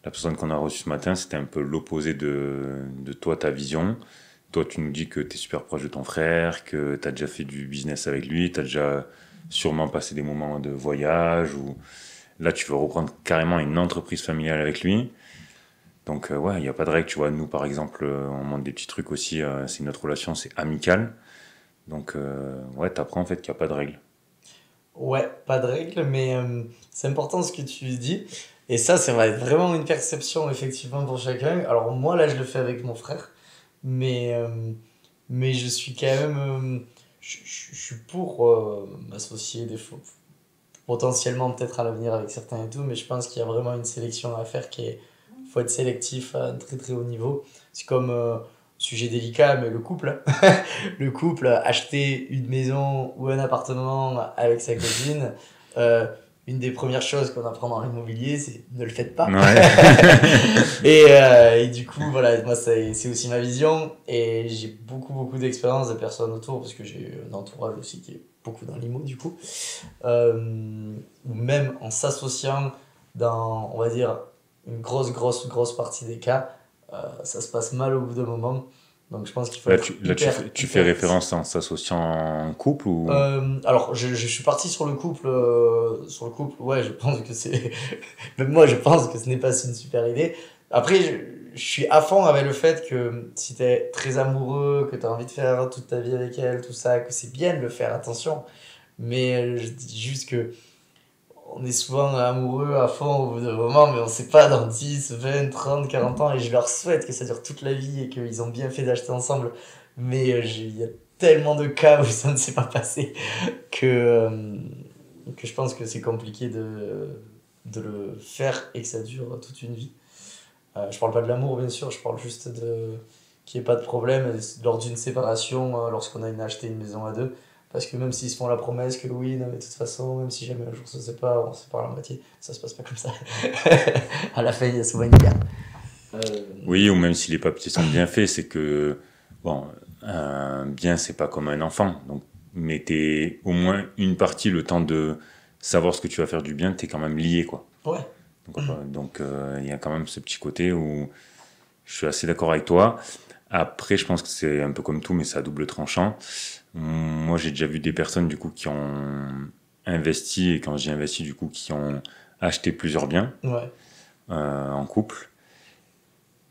la personne qu'on a reçue ce matin, c'était un peu l'opposé de toi, ta vision. toi, tu nous dis que tu es super proche de ton frère, que tu as déjà fait du business avec lui, tu as déjà sûrement passé des moments de voyage, ou là, tu veux reprendre carrément une entreprise familiale avec lui. Donc, ouais, il n'y a pas de règle. Tu vois, nous, par exemple, on montre des petits trucs aussi. C'est notre relation, c'est amical. Donc, ouais, tu apprends en fait qu'il n'y a pas de règle. Ouais, pas de règle, mais c'est important ce que tu dis. Et ça va être vraiment une perception, effectivement, pour chacun. Alors, moi, là, je le fais avec mon frère, mais, mais je suis quand même. Je suis pour m'associer des fois, potentiellement, peut-être à l'avenir avec certains et tout, mais je pense qu'il y a vraiment une sélection à faire qui est. Faut être sélectif à un très très haut niveau. C'est comme. Sujet délicat, mais le couple. Le couple, acheter une maison ou un appartement avec sa copine, euh, une des premières choses qu'on apprend dans l'immobilier, c'est ne le faites pas. Ouais. Et du coup, voilà, moi, c'est aussi ma vision. Et j'ai beaucoup d'expérience de personnes autour, parce que j'ai un entourage aussi qui est beaucoup dans l'immo, du coup. Ou même en s'associant dans, on va dire, une grosse partie des cas, ça se passe mal au bout d'un moment. Donc je pense qu'il faut Là, être tu fais référence en s'associant en couple ou... alors je suis parti sur le couple, ouais, je pense que c'est même moi je pense que ce n'est pas une super idée. Après je suis à fond avec le fait que si t'es très amoureux, que t'as envie de faire toute ta vie avec elle, tout ça, que c'est bien de le faire, attention, mais je dis juste que on est souvent amoureux à fond au bout d'un moment, mais on sait pas dans 10, 20, 30, 40 ans, et je leur souhaite que ça dure toute la vie et qu'ils ont bien fait d'acheter ensemble. Mais il y a tellement de cas où ça ne s'est pas passé que je pense que c'est compliqué de le faire et que ça dure toute une vie. Je parle pas de l'amour, bien sûr, je parle juste de qu'il n'y ait pas de problème lors d'une séparation, lorsqu'on a acheté une maison à deux. Parce que même s'ils se font la promesse que oui, non, mais de toute façon, même si jamais un jour ça se sépare, on se sépare la moitié, ça se passe pas comme ça. À la fin, il y a souvent une guerre. Oui, ou même si les papiers sont bien faits, c'est que, bon, un bien, c'est pas comme un enfant. Donc, mais t'es au moins une partie, le temps de savoir ce que tu vas faire du bien, t'es quand même lié, quoi. Ouais. Donc, il y a quand même ce petit côté où je suis assez d'accord avec toi. Après, je pense que c'est un peu comme tout, mais c'est à double tranchant. Moi, j'ai déjà vu des personnes, du coup, qui ont investi, et quand j'ai investi, du coup, qui ont acheté plusieurs biens Ouais. en couple.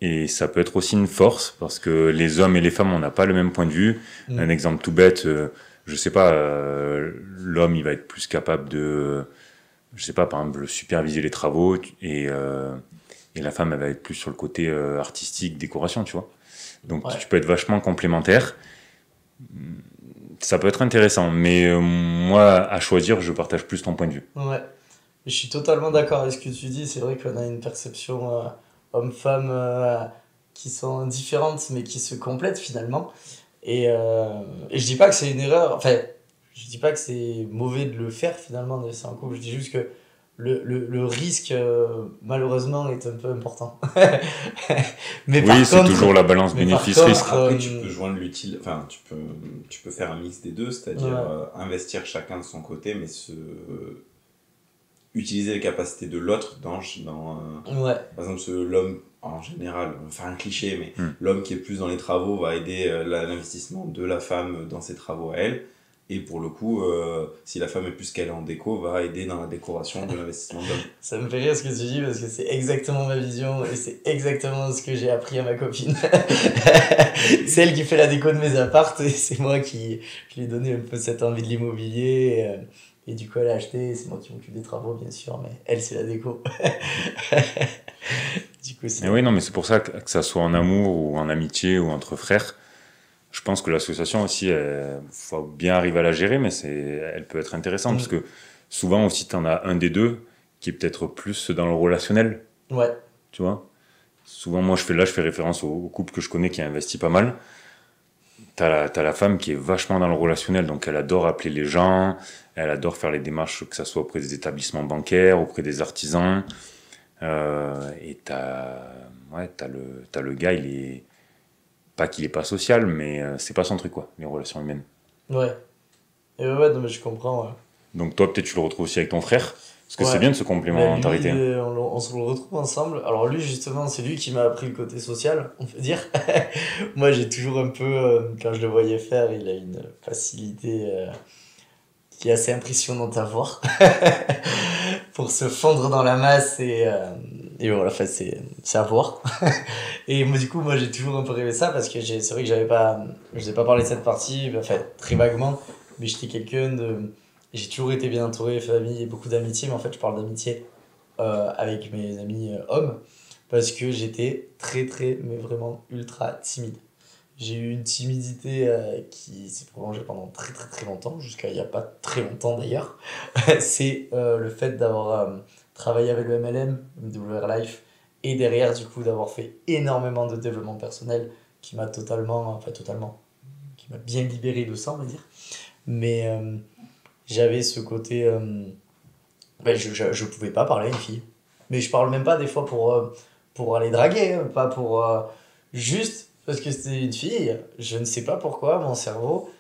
Et ça peut être aussi une force, parce que les hommes et les femmes, on n'a pas le même point de vue. Un exemple tout bête, je sais pas, l'homme, il va être plus capable de, je sais pas, par exemple, superviser les travaux, et la femme, elle va être plus sur le côté artistique, décoration, tu vois. Donc, Ouais. tu peux être vachement complémentaire. Ça peut être intéressant, mais moi, à choisir, je partage plus ton point de vue. Ouais. Je suis totalement d'accord avec ce que tu dis. C'est vrai qu'on a une perception homme-femme qui sont différentes, mais qui se complètent finalement. Et je dis pas que c'est une erreur, enfin, je dis pas que c'est mauvais de le faire finalement, de laisser en couple. Je dis juste que le risque, malheureusement, est un peu important. Mais Oui, par c'est contre, toujours la balance mais par bénéfice-risque. contre, Après, tu peux joindre l'utile, enfin, tu peux faire un mix des deux, c'est-à-dire Ouais. investir chacun de son côté, mais utiliser les capacités de l'autre Ouais, par exemple, l'homme, en général, on va faire un cliché, mais Hmm. l'homme qui est plus dans les travaux va aider l'investissement de la femme dans ses travaux à elle. Et pour le coup, si la femme est plus qu'elle en déco, va aider dans la décoration de l'investissement de l'homme. ça me fait rire ce que tu dis parce que c'est exactement ma vision et c'est exactement ce que j'ai appris à ma copine. C'est elle qui fait la déco de mes apparts et c'est moi qui lui ai donné un peu cette envie de l'immobilier. Et du coup, elle a acheté, c'est moi qui m'occupe des travaux, bien sûr, mais elle, c'est la déco. Du coup, Mais c'est. oui, non, mais c'est pour ça que ça soit en amour ou en amitié ou entre frères, je pense que l'association aussi, il faut bien arriver à la gérer, mais elle peut être intéressante parce que souvent aussi, tu en as un des deux qui est peut-être plus dans le relationnel, Ouais, tu vois. Souvent, moi, je fais référence au couple que je connais qui a investi pas mal. T'as la femme qui est vachement dans le relationnel, donc elle adore appeler les gens, elle adore faire les démarches, que ça soit auprès des établissements bancaires, auprès des artisans. Et t'as le gars, il est pas qu'il est pas social, mais c'est pas son truc, quoi, les relations humaines. ouais. Et ouais, non, mais je comprends. Ouais. Donc toi, peut-être tu le retrouves aussi avec ton frère. Parce que c'est bien de se complémentarité. Lui, on se le retrouve ensemble. Alors lui, justement, c'est lui qui m'a appris le côté social, on peut dire. Moi, j'ai toujours un peu, quand je le voyais faire, il a une facilité qui est assez impressionnante à voir pour se fondre dans la masse et voilà, enfin, c'est à voir. Et moi, du coup, moi, j'ai toujours un peu rêvé ça parce que c'est vrai que je n'ai pas parlé de cette partie, enfin, très vaguement, mais j'étais quelqu'un de... J'ai toujours été bien entouré, famille et beaucoup d'amitié, mais en fait, je parle d'amitié avec mes amis hommes parce que j'étais très, très, mais vraiment ultra timide. J'ai eu une timidité qui s'est prolongée pendant très, très, très longtemps, jusqu'à il n'y a pas très longtemps d'ailleurs. C'est le fait d'avoir travaillé avec le MLM, MWR Life, et derrière, du coup, d'avoir fait énormément de développement personnel qui m'a qui m'a bien libéré de ça, on va dire. Mais j'avais ce côté je pouvais pas parler à une fille, mais je parle même pas des fois pour aller draguer, hein, pas pour juste parce que c'était une fille. Je ne sais pas pourquoi mon cerveau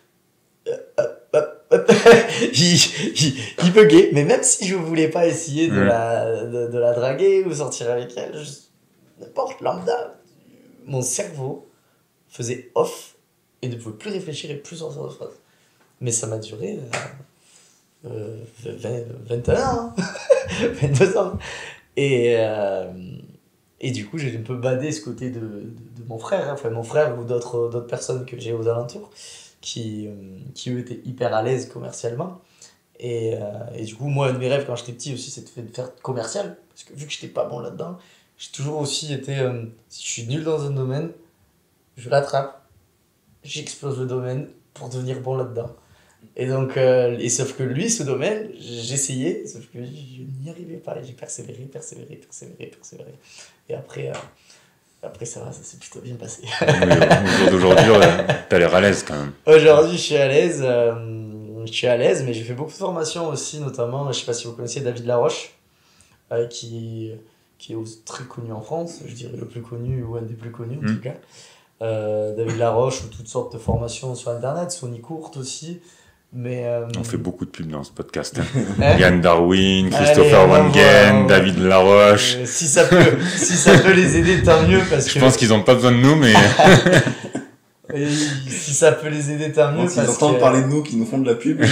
il buguait, mais même si je voulais pas essayer de la draguer ou sortir avec elle, n'importe, lambda, mon cerveau faisait off et ne pouvait plus réfléchir et plus sortir de phrase. Mais ça m'a duré 21 ans, 22 ans. Et du coup, j'ai un peu badé ce côté de mon frère, hein. Enfin mon frère ou d'autres personnes que j'ai aux alentours qui eux étaient hyper à l'aise commercialement. Et du coup, moi, un de mes rêves quand j'étais petit aussi, c'était de faire commercial. Parce que vu que j'étais pas bon là-dedans, j'ai toujours aussi été, si je suis nul dans un domaine, je l'attrape, j'explose le domaine pour devenir bon là-dedans. Et donc, sauf que lui, ce domaine, j'essayais, sauf que je n'y arrivais pas. Et j'ai persévéré. Et après, ça va, ça s'est plutôt bien passé. Oui, au jour d'aujourd'hui, t'as l'air à l'aise quand même. Aujourd'hui, je suis à l'aise, mais j'ai fait beaucoup de formations aussi, notamment, je sais pas si vous connaissez David Laroche, qui est très connu en France, je dirais le plus connu, ou un des plus connus en tout cas. David Laroche, ou toutes sortes de formations sur Internet, Sony Courte aussi. Mais, on fait beaucoup de pubs dans ce podcast. Yann Darwin, Christopher Wangen, David Laroche. Si ça peut les aider, tant mieux. Je pense qu'ils n'ont pas besoin de nous, mais... Et si ça peut les aider, tant mieux. S'ils entendent parler de nous qui nous font de la pub.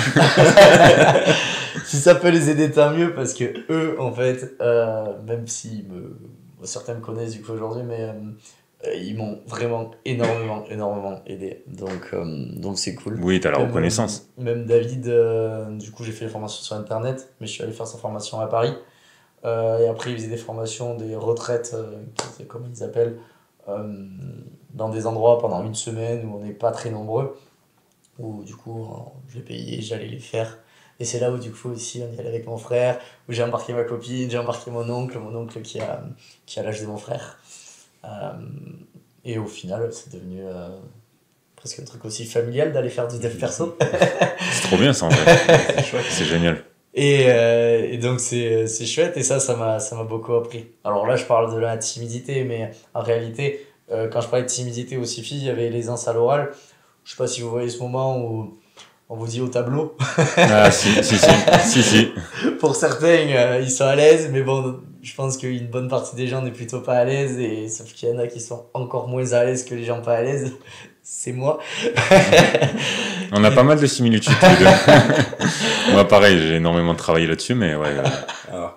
Si ça peut les aider, tant mieux, parce que eux, en fait, même si certains me connaissent du coup aujourd'hui, mais ils m'ont vraiment énormément aidé. Donc c'est cool. Oui, t'as la reconnaissance. Même David, du coup, j'ai fait les formations sur Internet, mais je suis allé faire sa formation à Paris. Et après, il faisait des formations, des retraites, comme ils appellent, dans des endroits pendant une semaine où on n'est pas très nombreux. Où du coup, je les payais, j'allais les faire. Et c'est là où du coup aussi, on y allait avec mon frère, où j'ai embarqué ma copine, j'ai embarqué mon oncle qui a l'âge de mon frère. Et au final, c'est devenu presque un truc aussi familial d'aller faire du dev perso. C'est trop bien ça en fait. C'est chouette, c'est génial. Et donc c'est chouette, et ça m'a beaucoup appris. Alors là, je parle de la timidité, mais en réalité, quand je parlais de timidité aussi filles, il y avait l'aisance à l'oral. Je sais pas si vous voyez ce moment où on vous dit au tableau. Ah si. Pour certains, ils sont à l'aise, mais bon, je pense qu'une bonne partie des gens n'est plutôt pas à l'aise, et sauf qu'il y en a qui sont encore moins à l'aise que les gens pas à l'aise. C'est moi. On a pas mal de similitudes tous les deux. Moi pareil, j'ai énormément travaillé là-dessus, mais ouais.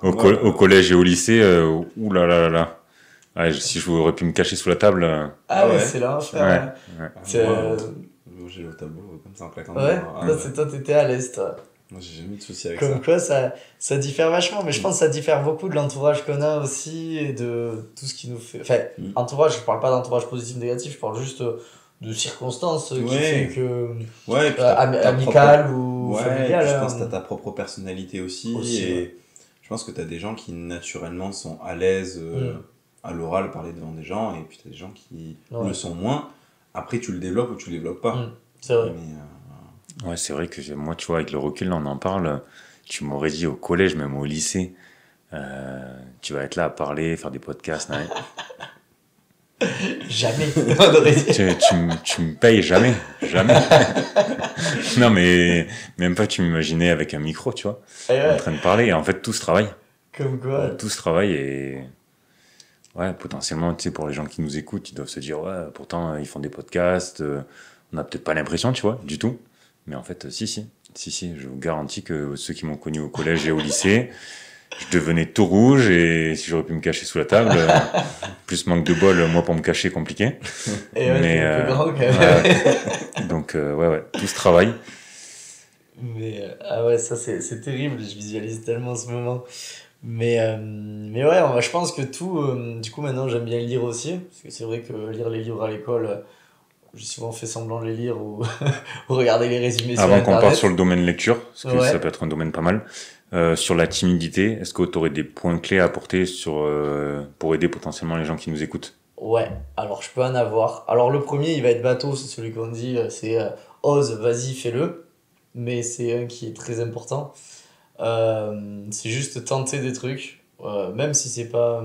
Au collège et au lycée, oulala. Ouais, si je aurais pu me cacher sous la table. Ah ouais, c'est l'enfer. Ouais. J'ai le tableau comme ça en claquant. Ouais, c'est toi, t'étais à l'aise, toi. Moi, j'ai jamais eu de soucis avec ça. Comme quoi, ça diffère vachement, mais je pense que ça diffère beaucoup de l'entourage qu'on a aussi et de tout ce qui nous fait. Enfin, entourage, je parle pas d'entourage positif ou négatif, je parle juste de circonstances qui fait que. Ouais, amical ou familial. Je pense que t'as ta propre personnalité aussi et je pense que t'as des gens qui naturellement sont à l'aise à l'oral, parler devant des gens, et puis t'as des gens qui le sont moins. Après, tu le développes ou tu le développes pas. C'est vrai. Ouais, c'est vrai que moi, tu vois, avec le recul, là, on en parle. Tu m'aurais dit au collège, même au lycée, tu vas être là à parler, faire des podcasts. Jamais. On aurait dit. Tu me payes jamais. Jamais. Non, mais même pas tu m'imaginais avec un micro, tu vois, en train de parler. Et en fait, tout se travaille. Comme quoi. Tout se travaille et... Ouais, potentiellement, tu sais, pour les gens qui nous écoutent, ils doivent se dire, ouais, pourtant, ils font des podcasts, on n'a peut-être pas l'impression, tu vois, du tout. Mais en fait, si, je vous garantis que ceux qui m'ont connu au collège et au lycée, je devenais tout rouge et si j'aurais pu me cacher sous la table, plus manque de bol, moi, pour me cacher, compliqué. Et ouais, mais, un peu grand, quand même. Donc, ouais, tout se travaille. Mais, ah ouais, ça, c'est terrible, je visualise tellement ce moment. Mais ouais, je pense que tout, du coup maintenant j'aime bien lire aussi, parce que c'est vrai que lire les livres à l'école, j'ai souvent fait semblant de les lire ou, ou regarder les résumés sur Avant Internet. qu'on parte sur le domaine lecture, parce que Ouais. ça peut être un domaine pas mal, sur la timidité, est-ce que tu aurais des points clés à apporter pour aider potentiellement les gens qui nous écoutent? Ouais, alors je peux en avoir. Alors le premier, il va être bateau, c'est celui qu'on dit, c'est ose, vas-y, fais-le. Mais c'est un qui est très important. C'est juste tenter des trucs, même si c'est pas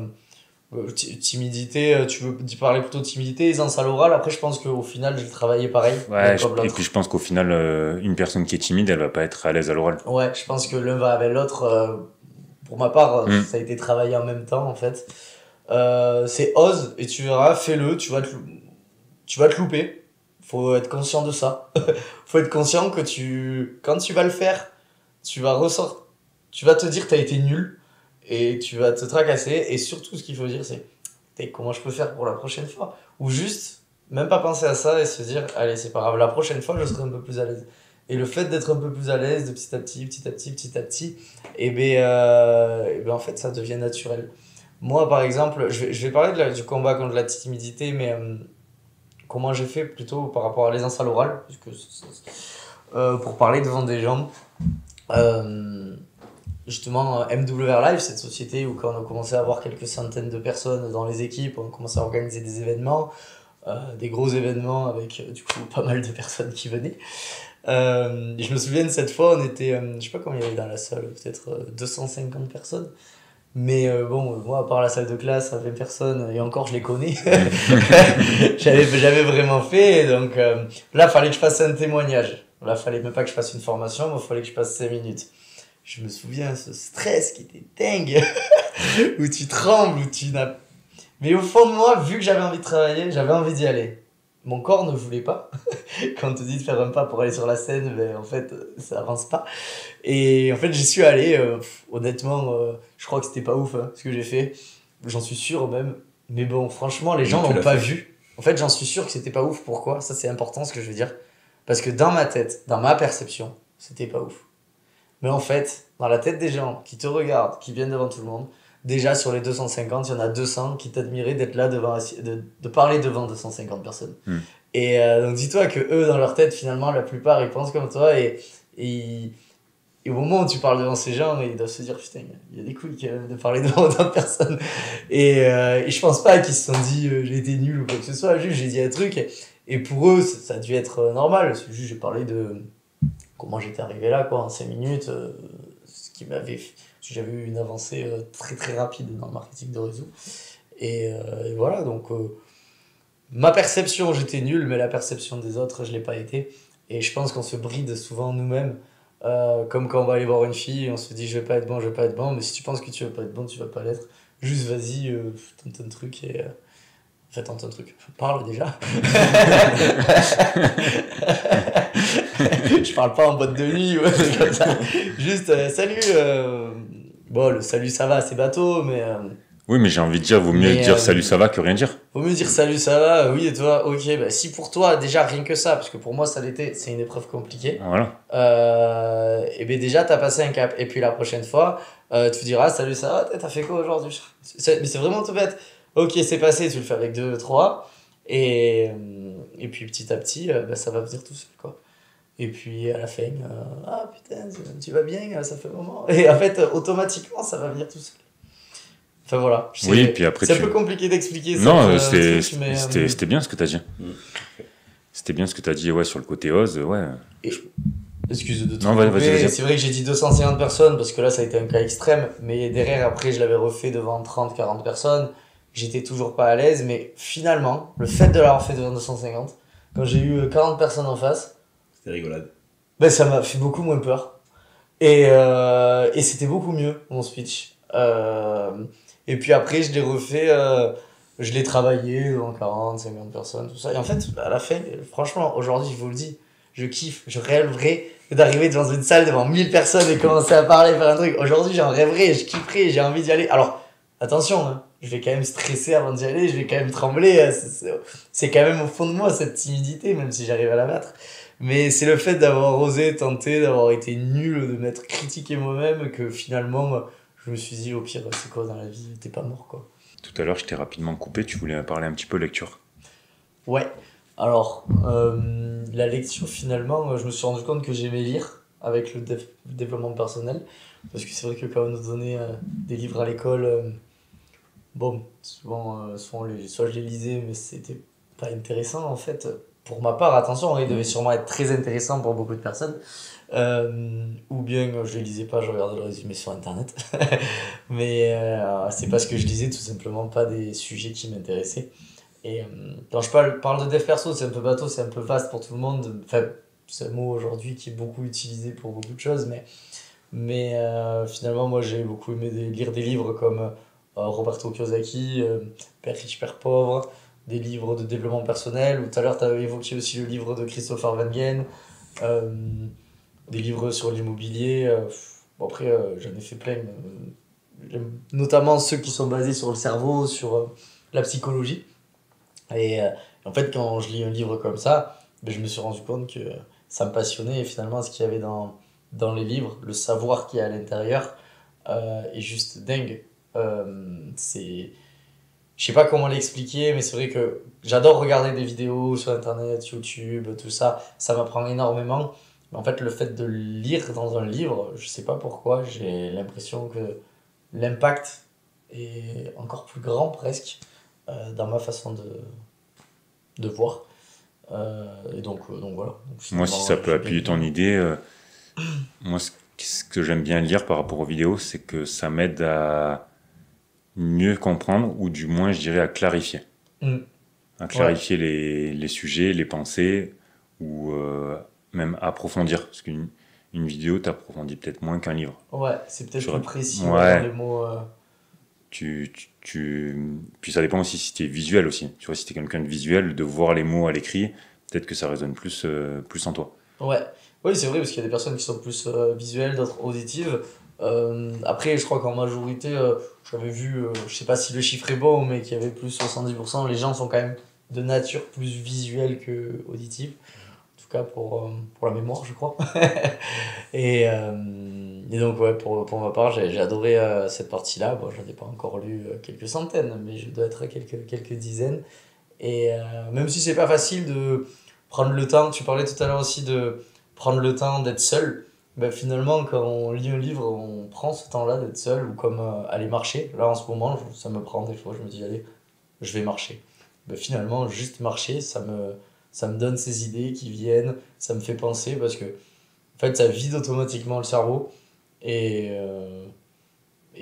timidité, tu veux parler plutôt de timidité, aisance à l'oral. Après, je pense qu'au final, j'ai travaillé pareil. Ouais, comme et l'autre. puis je pense qu'au final, une personne qui est timide, elle va pas être à l'aise à l'oral. Ouais, je pense que l'un va avec l'autre. Pour ma part, Mm. ça a été travaillé en même temps, en fait. C'est ose, et tu verras, fais-le, tu vas te louper. Faut être conscient de ça. Faut être conscient que quand tu vas le faire, tu vas te dire que t'as été nul, et tu vas te tracasser, et surtout, ce qu'il faut dire, c'est comment je peux faire pour la prochaine fois? Ou juste, même pas penser à ça, et se dire, allez, c'est pas grave, la prochaine fois, je serai un peu plus à l'aise. Et le fait d'être un peu plus à l'aise, de petit à petit, en fait, ça devient naturel. Moi, par exemple, je vais parler du combat contre la timidité, mais comment j'ai fait plutôt par rapport à l'aisance à l'oral, pour parler devant des gens. Justement, MWR Live, cette société où quand on a commencé à avoir quelques centaines de personnes dans les équipes, on a commencé à organiser des événements, des gros événements avec du coup pas mal de personnes qui venaient. Je me souviens de cette fois, on était, je sais pas combien il y avait dans la salle, peut-être 250 personnes. Mais bon, moi, à part la salle de classe, 20 personnes, et encore, je les connais. J'avais vraiment fait, donc là, fallait que je fasse un témoignage. Là, fallait même pas que je fasse une formation, mais fallait que je passe 5 minutes. Je me souviens, ce stress qui était dingue, où tu trembles, où tu n'as... Mais au fond de moi, vu que j'avais envie de travailler, j'avais envie d'y aller. Mon corps ne voulait pas. Quand on te dit de faire un pas pour aller sur la scène, ben, en fait, ça avance pas. Et en fait, j'y suis allé. Honnêtement, je crois que c'était pas ouf, hein, ce que j'ai fait. J'en suis sûr même. Mais bon, franchement, les gens tu n'ont l'as pas fait. vu. En fait, j'en suis sûr que c'était pas ouf. Pourquoi? Ça, c'est important ce que je veux dire. Parce que dans ma tête, dans ma perception, c'était pas ouf. Mais en fait, dans la tête des gens qui te regardent, qui viennent devant tout le monde, déjà sur les 250, il y en a 200 qui t'admiraient d'être là de parler devant 250 personnes. Mm. Et donc dis-toi que eux, dans leur tête, finalement, la plupart, ils pensent comme toi et au moment où tu parles devant ces gens, ils doivent se dire putain, il y a des couilles quand même de parler devant autant de personnes. Et je pense pas qu'ils se sont dit j'ai été nul ou quoi que ce soit, juste j'ai dit un truc et pour eux, ça a dû être normal. C'est juste j'ai parlé de comment j'étais arrivé là quoi, en 5 minutes, ce qui m'avait fait. J'avais eu une avancée très très rapide dans le marketing de réseau. Et voilà, donc ma perception, j'étais nul, mais la perception des autres, je l'ai pas été. Et je pense qu'on se bride souvent nous-mêmes, comme quand on va aller voir une fille, on se dit je vais pas être bon, je vais pas être bon, mais si tu penses que tu vas pas être bon, tu vas pas l'être. Juste vas-y, tente un truc et... Enfin, tente un truc, parle déjà. Je parle pas en boîte de nuit ou un truc comme ça. Juste salut. Bon, le salut ça va, c'est bateau, mais Oui, mais j'ai envie de dire, vaut mieux Mais, dire salut, ça va que rien dire. vaut mieux dire salut ça va, oui et toi, ok. Bah, si pour toi, déjà rien que ça, parce que pour moi ça l'était, c'est une épreuve compliquée. Voilà. Et bien déjà t'as passé un cap. Et puis la prochaine fois, tu diras salut ça va, t'as fait quoi aujourd'hui? Mais c'est vraiment tout bête. Ok, c'est passé, tu le fais avec 2, 3. Et puis petit à petit, bah, ça va venir tout seul quoi. Et puis à la fin, ah putain, tu vas bien, ça fait un moment. Et en fait, automatiquement, ça va venir tout seul. Enfin voilà. Je sais, Oui, puis après c'est tu... un peu compliqué d'expliquer ça. Non, Mais, c'était bien ce que t'as dit. C'était bien ce que t'as dit, ouais, sur le côté ose, ouais. excuse de te Non, vas-y, vas-y. C'est vrai que j'ai dit 250 personnes parce que là, ça a été un cas extrême. Mais derrière, après, je l'avais refait devant 30, 40 personnes. j'étais toujours pas à l'aise, mais finalement, le fait de l'avoir fait devant 250, quand j'ai eu 40 personnes en face, C'était rigolade. ben ça m'a fait beaucoup moins peur. Et c'était beaucoup mieux, mon speech. Et puis après, je l'ai refait, je l'ai travaillé devant 40, 50 personnes, tout ça. Et en fait, à la fin, franchement, aujourd'hui, je vous le dis, je kiffe, je rêverais d'arriver dans une salle devant 1000 personnes et commencer à parler, faire un truc. Aujourd'hui, j'en rêverais, je kifferais, j'ai envie d'y aller. Alors, attention, hein, je vais quand même stresser avant d'y aller, je vais quand même trembler. C'est quand même au fond de moi cette timidité, même si j'arrive à la battre. Mais c'est le fait d'avoir osé tenter, d'avoir été nul, de m'être critiqué moi-même, que finalement, je me suis dit, au pire, c'est quoi dans la vie, t'es pas mort, quoi. Tout à l'heure, je t'ai rapidement coupé, tu voulais parler un petit peu lecture. Ouais, alors, la lecture, finalement, je me suis rendu compte que j'aimais lire avec le développement personnel. Parce que c'est vrai que quand on nous donnait des livres à l'école, bon, souvent, soit je les lisais, mais c'était pas intéressant, en fait. Pour ma part, attention, il devait sûrement être très intéressant pour beaucoup de personnes. Ou bien je les lisais pas, je regardais le résumé sur internet. Mais c'est parce que je lisais tout simplement pas des sujets qui m'intéressaient. Et quand je parle de dev perso, c'est un peu bateau, c'est un peu vaste pour tout le monde. Enfin, c'est un mot aujourd'hui qui est beaucoup utilisé pour beaucoup de choses, mais finalement, moi j'ai beaucoup aimé lire des livres comme Roberto Kiyosaki, Père riche, Père pauvre, des livres de développement personnel, ou tout à l'heure tu avais évoqué aussi le livre de Christopher Van Gen, des livres sur l'immobilier. Bon, après, j'en ai fait plein, notamment ceux qui sont basés sur le cerveau, sur la psychologie. Et en fait, quand je lis un livre comme ça, ben, je me suis rendu compte que ça me passionnait et finalement, ce qu'il y avait dans les livres, le savoir qu'il y a à l'intérieur, est juste dingue. C'est... Je sais pas comment l'expliquer, mais c'est vrai que j'adore regarder des vidéos sur internet, YouTube, tout ça. Ça m'apprend énormément. Mais en fait, le fait de lire dans un livre, je sais pas pourquoi, j'ai l'impression que l'impact est encore plus grand presque dans ma façon de voir. Donc voilà. Donc, Moi, si ça peut appuyer ton idée, moi, ce que j'aime bien lire par rapport aux vidéos, c'est que ça m'aide à mieux comprendre, ou du moins, je dirais, à clarifier. À clarifier les sujets, les pensées, ou même approfondir. Parce qu'une vidéo, t'approfondis peut-être moins qu'un livre. Ouais, c'est peut-être plus précis dans les mots. Puis ça dépend aussi si tu es visuel aussi. Tu vois, si tu es quelqu'un de visuel, de voir les mots à l'écrit, peut-être que ça résonne plus en toi. Ouais, oui, c'est vrai, parce qu'il y a des personnes qui sont plus visuelles, d'autres auditives. Après, je crois qu'en majorité, j'avais vu, je sais pas si le chiffre est bon, mais qu'il y avait plus 70%, les gens sont quand même de nature plus visuelle que auditive. En tout cas, pour la mémoire, je crois. Et donc, ouais, pour ma part, j'ai adoré cette partie-là. Bon, j'en ai pas encore lu quelques centaines, mais je dois être à quelques dizaines. Et même si c'est pas facile de prendre le temps, tu parlais tout à l'heure aussi de prendre le temps d'être seul. Ben finalement, quand on lit un livre, on prend ce temps-là d'être seul, ou comme aller marcher. Là, en ce moment, ça me prend des fois, je me dis, allez, je vais marcher. Ben finalement, juste marcher, ça me donne ces idées qui viennent, ça me fait penser, parce que en fait, ça vide automatiquement le cerveau. Et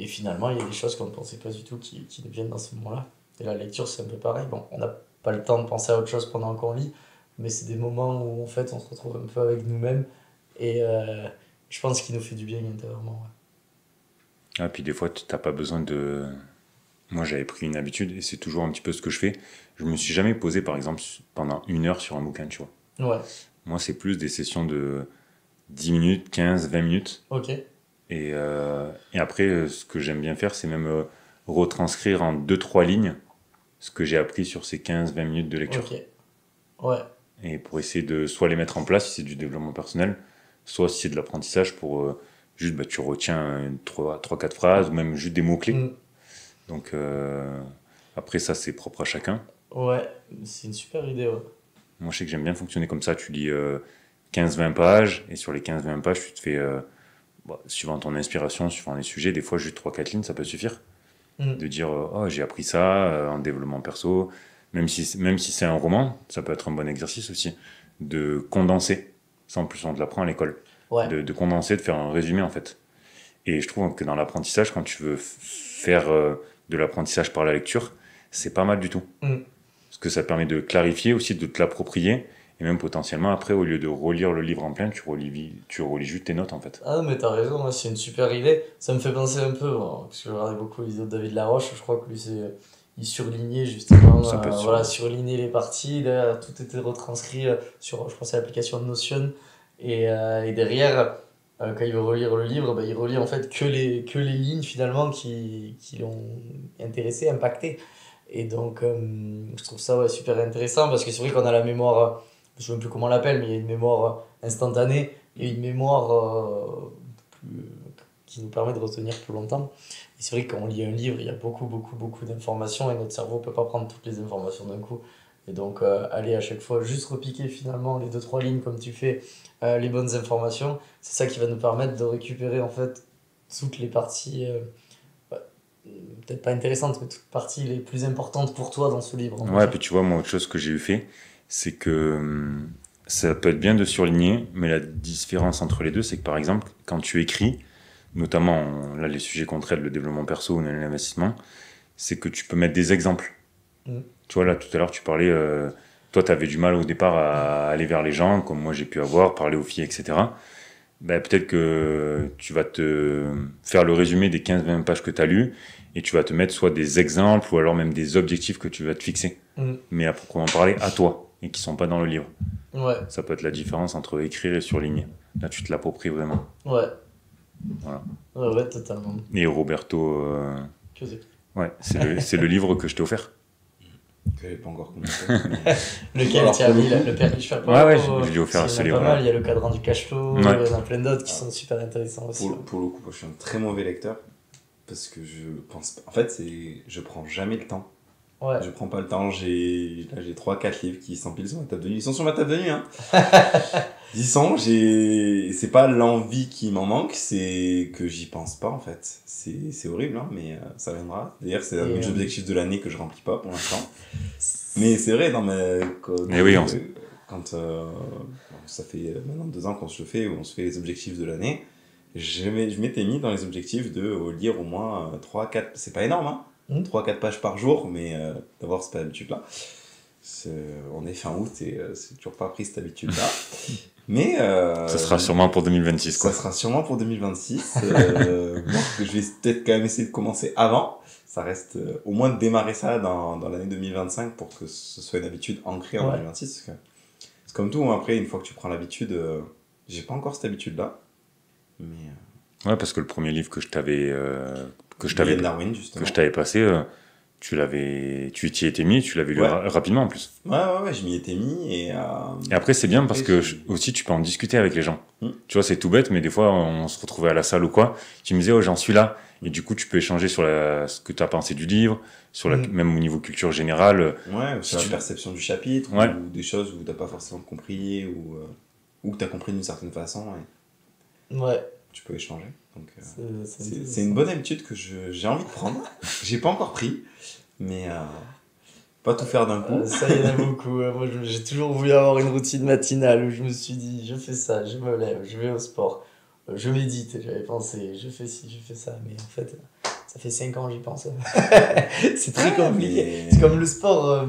finalement, il y a des choses qu'on ne pensait pas du tout qui nous viennent dans ce moment-là. Et la lecture, c'est un peu pareil. Bon, on n'a pas le temps de penser à autre chose pendant qu'on lit, mais c'est des moments où en fait, on se retrouve un peu avec nous-mêmes. Et je pense qu'il nous fait du bien intérieurement. Ouais. Ah, puis des fois, tu n'as pas besoin de... Moi, j'avais pris une habitude, et c'est toujours un petit peu ce que je fais. Je me suis jamais posé, par exemple, pendant 1 heure sur un bouquin, tu vois. Ouais. Moi, c'est plus des sessions de 10 minutes, 15, 20 minutes. Ok. Et après, ce que j'aime bien faire, c'est même retranscrire en 2-3 lignes ce que j'ai appris sur ces 15-20 minutes de lecture. Ok. Ouais. Et pour essayer de soit les mettre en place, si c'est du développement personnel, soit si c'est de l'apprentissage, pour juste, tu retiens 3-4 phrases, ou même juste des mots-clés. Donc, après, ça, c'est propre à chacun. Ouais, c'est une super idée, ouais. Moi, je sais que j'aime bien fonctionner comme ça. Tu lis 15-20 pages, et sur les 15-20 pages, tu te fais... suivant ton inspiration, suivant les sujets, des fois juste 3-4 lignes, ça peut suffire. De dire, oh, j'ai appris ça en développement perso. Même si c'est un roman, ça peut être un bon exercice aussi. De condenser. Ça, en plus, on te l'apprend à l'école. Ouais. De condenser, de faire un résumé, en fait. Et je trouve que dans l'apprentissage, quand tu veux faire de l'apprentissage par la lecture, c'est pas mal du tout. Parce que ça te permet de clarifier, aussi de te l'approprier, et même potentiellement, après, au lieu de relire le livre en plein, tu relis juste tes notes, en fait. Ah, mais t'as raison, moi, c'est une super idée. Ça me fait penser un peu, parce que je regardais beaucoup les vidéos de David Laroche, je crois que lui, il surlignait justement, Ça peut être voilà, surligner les parties, derrière, tout était retranscrit sur, je pense, l'application Notion, et derrière, quand il veut relire le livre, il relit en fait que les lignes finalement qui l'ont intéressé, impacté. Et donc, je trouve ça super intéressant parce que c'est vrai qu'on a la mémoire, je ne sais même plus comment on l'appelle, mais il y a une mémoire instantanée et une mémoire qui nous permet de retenir plus longtemps. Et c'est vrai que quand on lit un livre, il y a beaucoup, beaucoup, beaucoup d'informations et notre cerveau ne peut pas prendre toutes les informations d'un coup. Et donc, aller à chaque fois juste repiquer finalement les 2-3 lignes comme tu fais, les bonnes informations, c'est ça qui va nous permettre de récupérer en fait toutes les parties, peut-être pas intéressantes, mais toutes les parties les plus importantes pour toi dans ce livre. Ouais, puis tu vois, moi, autre chose que j'ai eu fait, c'est que ça peut être bien de surligner, mais la différence entre les deux, c'est que par exemple, quand tu écris, notamment là, les sujets qu'on traite, le développement perso ou l'investissement, c'est que tu peux mettre des exemples. Tu vois, là, tout à l'heure, tu parlais, toi, tu avais du mal au départ à aller vers les gens, comme moi j'ai pu avoir, parler aux filles, etc. Peut-être que tu vas te faire le résumé des 15-20 pages que tu as lues et tu vas te mettre soit des exemples ou alors même des objectifs que tu vas te fixer. Mais à proprement parler, à toi, et qui ne sont pas dans le livre. Ouais. Ça peut être la différence entre écrire et surligner. Là, tu te l'appropries vraiment. Ouais. Voilà. Ouais, totalement. Et Roberto... Que c'est Ouais, c'est le livre que je t'ai offert. Que j'ai pas encore commencé. Lequel tu as mis, le Père riche, Père pauvre? Ouais, je lui ai offert ce livre. Pas mal, il y a le cadran du cash flow, il y en a plein d'autres qui sont super intéressants aussi. Pour le coup, moi, je suis un très mauvais lecteur parce que je pense pas. En fait, je prends jamais le temps. Ouais. Je prends pas le temps. J'ai 3-4 livres qui s'empilent sur ma table de nuit. Ils sont sur ma table de nuit, hein. Ils sont, c'est pas l'envie qui m'en manque, c'est que j'y pense pas en fait. C'est horrible, hein, mais ça viendra. D'ailleurs, c'est un de mes objectifs de l'année que je remplis pas pour l'instant. Mais c'est vrai, quand ça fait maintenant 2 ans qu'on se le fait, où on se fait les objectifs de l'année, je m'étais mis dans les objectifs de lire au moins 3-4, c'est pas énorme, hein, 3-4 pages par jour, mais d'abord, c'est pas l'habitude-là. On est fin août et c'est toujours pas pris cette habitude-là. Mais ça sera sûrement pour 2026, quoi. Ça sera sûrement pour 2026. Moi, je vais peut-être quand même essayer de commencer avant. Ça reste au moins de démarrer ça dans l'année 2025 pour que ce soit une habitude ancrée en 2026. Parce que c'est comme tout, après, une fois que tu prends l'habitude, j'ai pas encore cette habitude-là. Mais ouais, parce que le premier livre que je t'avais Darwin, justement, que je t'avais passé, tu t'y étais mis, tu l'avais lu rapidement en plus. Ouais, je m'y étais mis et après c'est bien parce que aussi tu peux en discuter avec les gens. Tu vois, c'est tout bête, mais des fois on se retrouvait à la salle ou quoi, tu me disais oh j'en suis là, et du coup tu peux échanger sur ce que tu as pensé du livre, sur même au niveau culture générale. Ouais, sur la perception du chapitre, ou des choses où t'as pas forcément compris, ou que t'as compris d'une certaine façon. Ouais. Tu peux échanger. Donc, c'est une bonne habitude que j'ai envie de prendre. J'ai pas encore pris, mais pas tout faire d'un coup. Ça, il y en a beaucoup. Moi, j'ai toujours voulu avoir une routine matinale où je me suis dit, je fais ça, je me lève, je vais au sport, je médite, j'avais pensé, je fais ci, je fais ça. Mais en fait, ça fait 5 ans que j'y pense. C'est très compliqué. Mais... C'est comme le sport.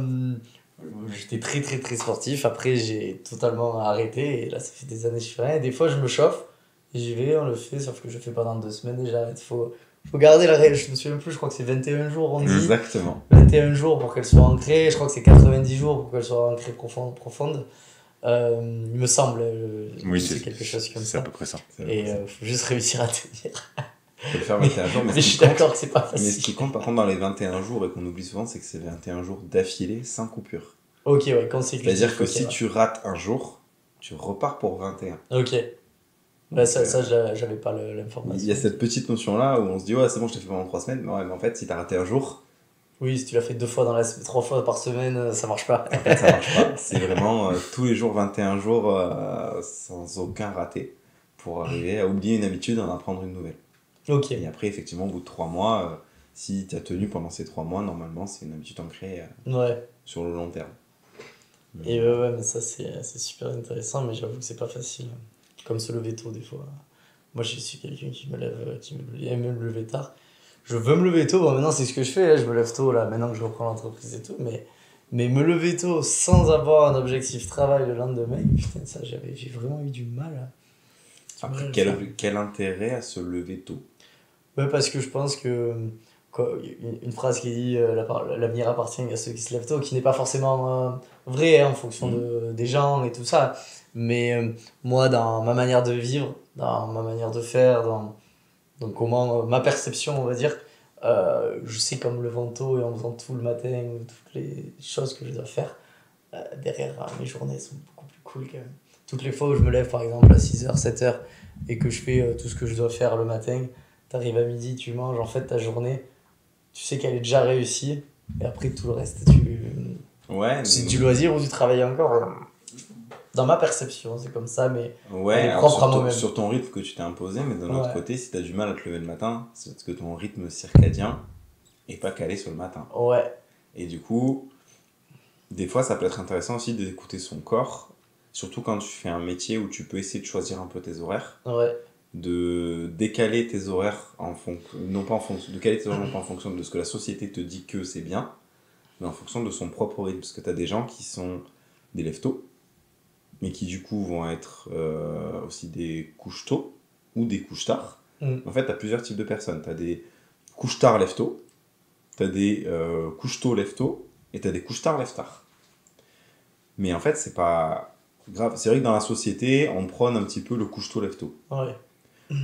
J'étais très, très, très sportif. Après, j'ai totalement arrêté. Et là, ça fait des années que je fais rien. Et des fois, je me chauffe. J'y vais, on le fait, sauf que je fais pas dans 2 semaines et j'arrête. Faut garder la règle, je me souviens plus, je crois que c'est 21 jours, on dit. Exactement. 21 jours pour qu'elle soit ancrée, je crois que c'est 90 jours pour qu'elle soit ancrée profonde. Il me semble, oui, c'est quelque chose comme ça. C'est à peu près ça. Et faut juste réussir à tenir. Faut le faire 21 jours, mais je suis d'accord que c'est pas facile. Mais ce qui compte par contre dans les 21 jours et qu'on oublie souvent, c'est que c'est 21 jours d'affilée sans coupure. Ok, ouais, consécutif. C'est-à-dire que si tu rates un jour, tu repars pour 21. Ok. Bah ça j'avais pas l'information. Il y a cette petite notion-là où on se dit, ouais, c'est bon, je t'ai fait pendant 3 semaines. Mais ouais, mais en fait, si t'as raté un jour... Oui, si tu l'as fait 2 fois 3 fois par semaine, ça marche pas. En fait, ça marche pas. C'est vraiment tous les jours, 21 jours, sans aucun raté, pour arriver à oublier une habitude et en apprendre une nouvelle. Ok. Et après, effectivement, au bout de 3 mois, si tu as tenu pendant ces 3 mois, normalement, c'est une habitude ancrée sur le long terme. Et ouais, mais ça, c'est super intéressant, mais j'avoue que c'est pas facile. Comme se lever tôt, des fois. Moi, je suis quelqu'un qui aime me lever tard. je veux me lever tôt. Bon, maintenant, c'est ce que je fais. Là, je me lève tôt, là, maintenant que je reprends l'entreprise et tout. Mais me lever tôt sans avoir un objectif travail le lendemain, putain, ça, j'ai vraiment eu du mal. Après, quel intérêt à se lever tôt? Ouais, parce que je pense que une phrase qui dit l'avenir appartient à ceux qui se lèvent tôt, qui n'est pas forcément vrai en fonction des gens et tout ça. Mais moi, dans ma manière de vivre, dans ma manière de faire, dans comment ma perception, on va dire, je sais qu'en me levant tôt et en faisant tout le matin, toutes les choses que je dois faire, derrière mes journées sont beaucoup plus cool quand même. Toutes les fois où je me lève par exemple à 6h, 7h et que je fais tout ce que je dois faire le matin, t'arrives à midi, tu manges, en fait ta journée, tu sais qu'elle est déjà réussie et après tout le reste, c'est du loisir ou du travail encore. Dans ma perception, c'est comme ça, mais ouais, elle est propre à moi-même. Sur ton rythme que tu t'es imposé, mais d'un autre côté, si t'as du mal à te lever le matin, c'est parce que ton rythme circadien est pas calé sur le matin. Ouais. Et du coup, des fois, ça peut être intéressant aussi d'écouter son corps, surtout quand tu fais un métier où tu peux essayer de choisir un peu tes horaires. Ouais. De décaler tes horaires non pas en fonction de ce que la société te dit que c'est bien, mais en fonction de son propre rythme. Parce que tu as des gens qui sont des lève-tôt, mais qui du coup vont être aussi des couches-tôt ou des couches-tard. En fait, tu as plusieurs types de personnes. Tu as des couches-tard lève-tôt, tu as des couches-tôt lève-tôt, et tu as des couches-tard lève-tard. Mais en fait, c'est pas grave. C'est vrai que dans la société, on prône un petit peu le couche-tôt lève-tôt. Ouais.